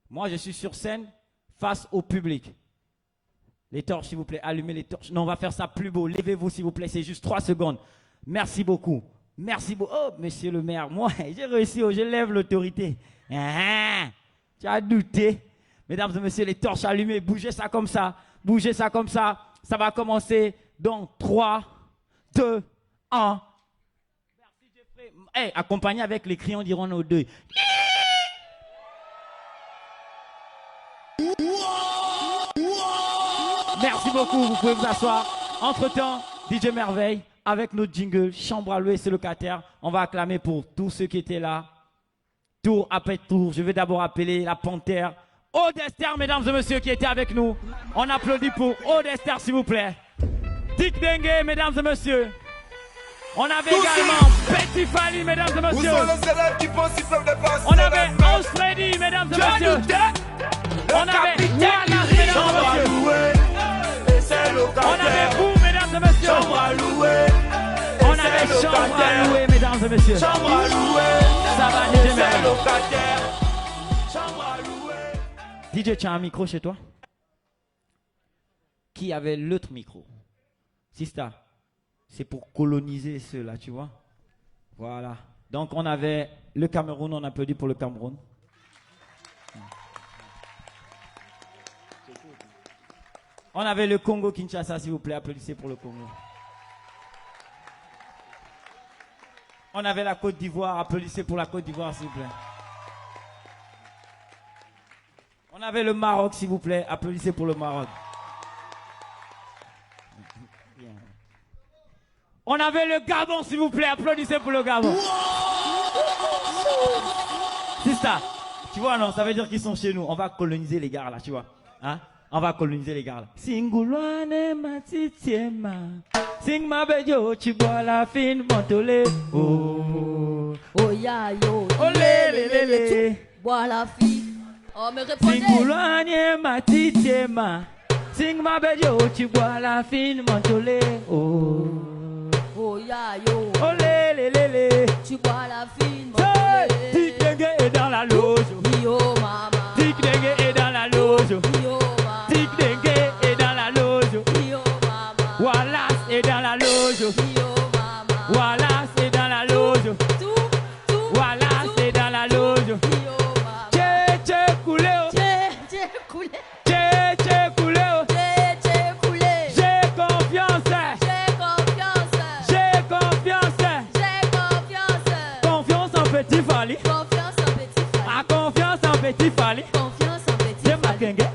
Moi, je suis sur scène face au public. Les torches, s'il vous plaît. Allumez les torches. Non, on va faire ça plus beau. Levez-vous, s'il vous plaît. C'est juste 3 secondes. Merci beaucoup. Merci beaucoup. Oh, monsieur le maire, moi, j'ai réussi. Je lève l'autorité. Tu as douté. Mesdames et messieurs, les torches allumées. Bougez ça comme ça. Bougez ça comme ça. Ça va commencer dans 3, 2, 1. Merci, Jeffrey. Hey, accompagné avec les cris, on diront nos deux. Merci beaucoup, vous pouvez vous asseoir. Entre-temps, DJ Merveille, avec notre jingle, Chambre à louer, c'est locataire. On va acclamer pour tous ceux qui étaient là. Tour après tour, je vais d'abord appeler la panthère Odester, mesdames et messieurs, qui étaient avec nous. On applaudit pour Odester, s'il vous plaît. Dick Dengue, mesdames et messieurs. On avait également Petit Fally, mesdames et messieurs. Où sont les élèves qui pensent qu'ils peuvent dépasser? On avait House Freddy, mesdames et messieurs. On avait Wallace, mesdames et messieurs. On avait vous, mesdames et messieurs. On avait chambre à louer, mesdames et messieurs. Ça va, DJ Merlin. DJ, tu as un micro chez toi? Qui avait l'autre micro? Sista, c'est pour coloniser ceux-là, tu vois? Voilà. Donc on avait le Cameroun, on applaudit pour le Cameroun. On avait le Congo-Kinshasa, s'il vous plaît, applaudissez pour le Congo. On avait la Côte d'Ivoire, applaudissez pour la Côte d'Ivoire, s'il vous plaît. On avait le Maroc, s'il vous plaît, applaudissez pour le Maroc. On avait le Gabon, s'il vous plaît, applaudissez pour le Gabon. C'est ça. Tu vois, non, ça veut dire qu'ils sont chez nous. On va coloniser les gars là, tu vois. Hein? On va coloniser les gars là. Singulwane matitiema. Sing ma bejo chiboa la fin montole. Oh. Oh ya yo. Olé lé lé lé. Bois la fille. Oh, me répondez. Singulwane matitiema. Sing ma bejo chiboa la fin montole. Oh. Oh ya yo. Olé lé lé lé. Tu bois la fine. Dick Dengue est dans la loge. Yo mama. Dick Dengue est dans la loge. Yo mama. Dick Dengue est dans la loge. Yo mama. Wallace est dans la loge. Yo mama. Wallace est dans la loge. Wallace est dans la loge. Yo mama. Tché coulé. Tché coulé. Tché coulé. Tché coulé. J'ai confiance. J'ai confiance. J'ai confiance. J'ai confiance. Confiance en Petit Fally. Confiance en Petit Fally. Ah, confiance en Petit Fally. Confiance en Petit Fally. Makenge,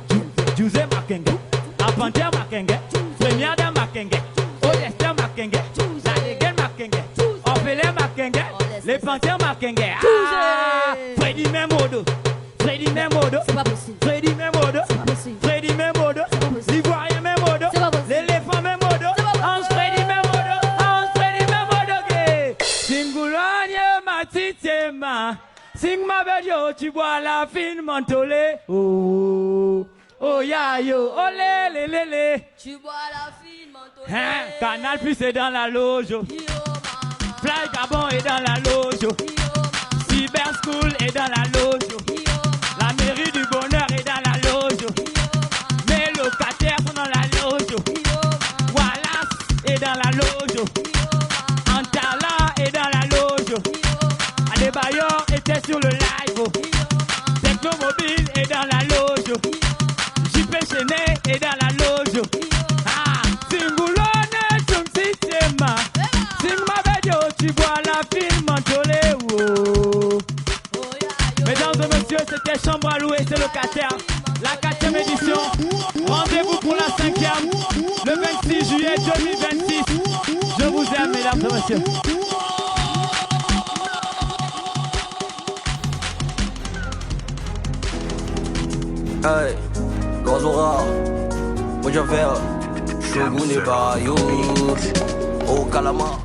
José Makenge, Apantia Makenge, Premiada Makenge, Odester Makenge, Nadegen Makenge, Ophelin Makenge, les Panthères Makenge. Ah, Freddy Memodo, Freddy Memodo, Freddy Memodo, Freddy Memodo, l'Ivoirien Memodo, l'éléphant Memodo, Hans Freddy Memodo, Hans Freddy Memodo. Singulanye matitema. Sing ma bejo, tu bois la fine mentolé. Oh, oh ya yo, oh lé lé lé lé. Tu bois la fine mentolé. Hein, Canal Plus est dans la loge. Fly Gabon est dans la loge. Cyber School est dans la loge. La mairie du bonheur est dans la loge. Mes locataires sont dans la loge. Wallace est dans la loge. Antala est dans la loge. Adebayor était sur le live. Technomobile est dans la loge. JP Chenet est dans la loge. Ah, Singulone son système. Sing ma bejo, tu bois la fine mentolé. Oh. Mesdames et messieurs, c'était Chambre à louer, c'est locataire. La 4e édition. Rendez-vous pour la 5e. Le 26 juillet 2026. Je vous aime, mesdames et messieurs. Hey, Gozora, moi je vais Shogun et Bayo, au Kalama.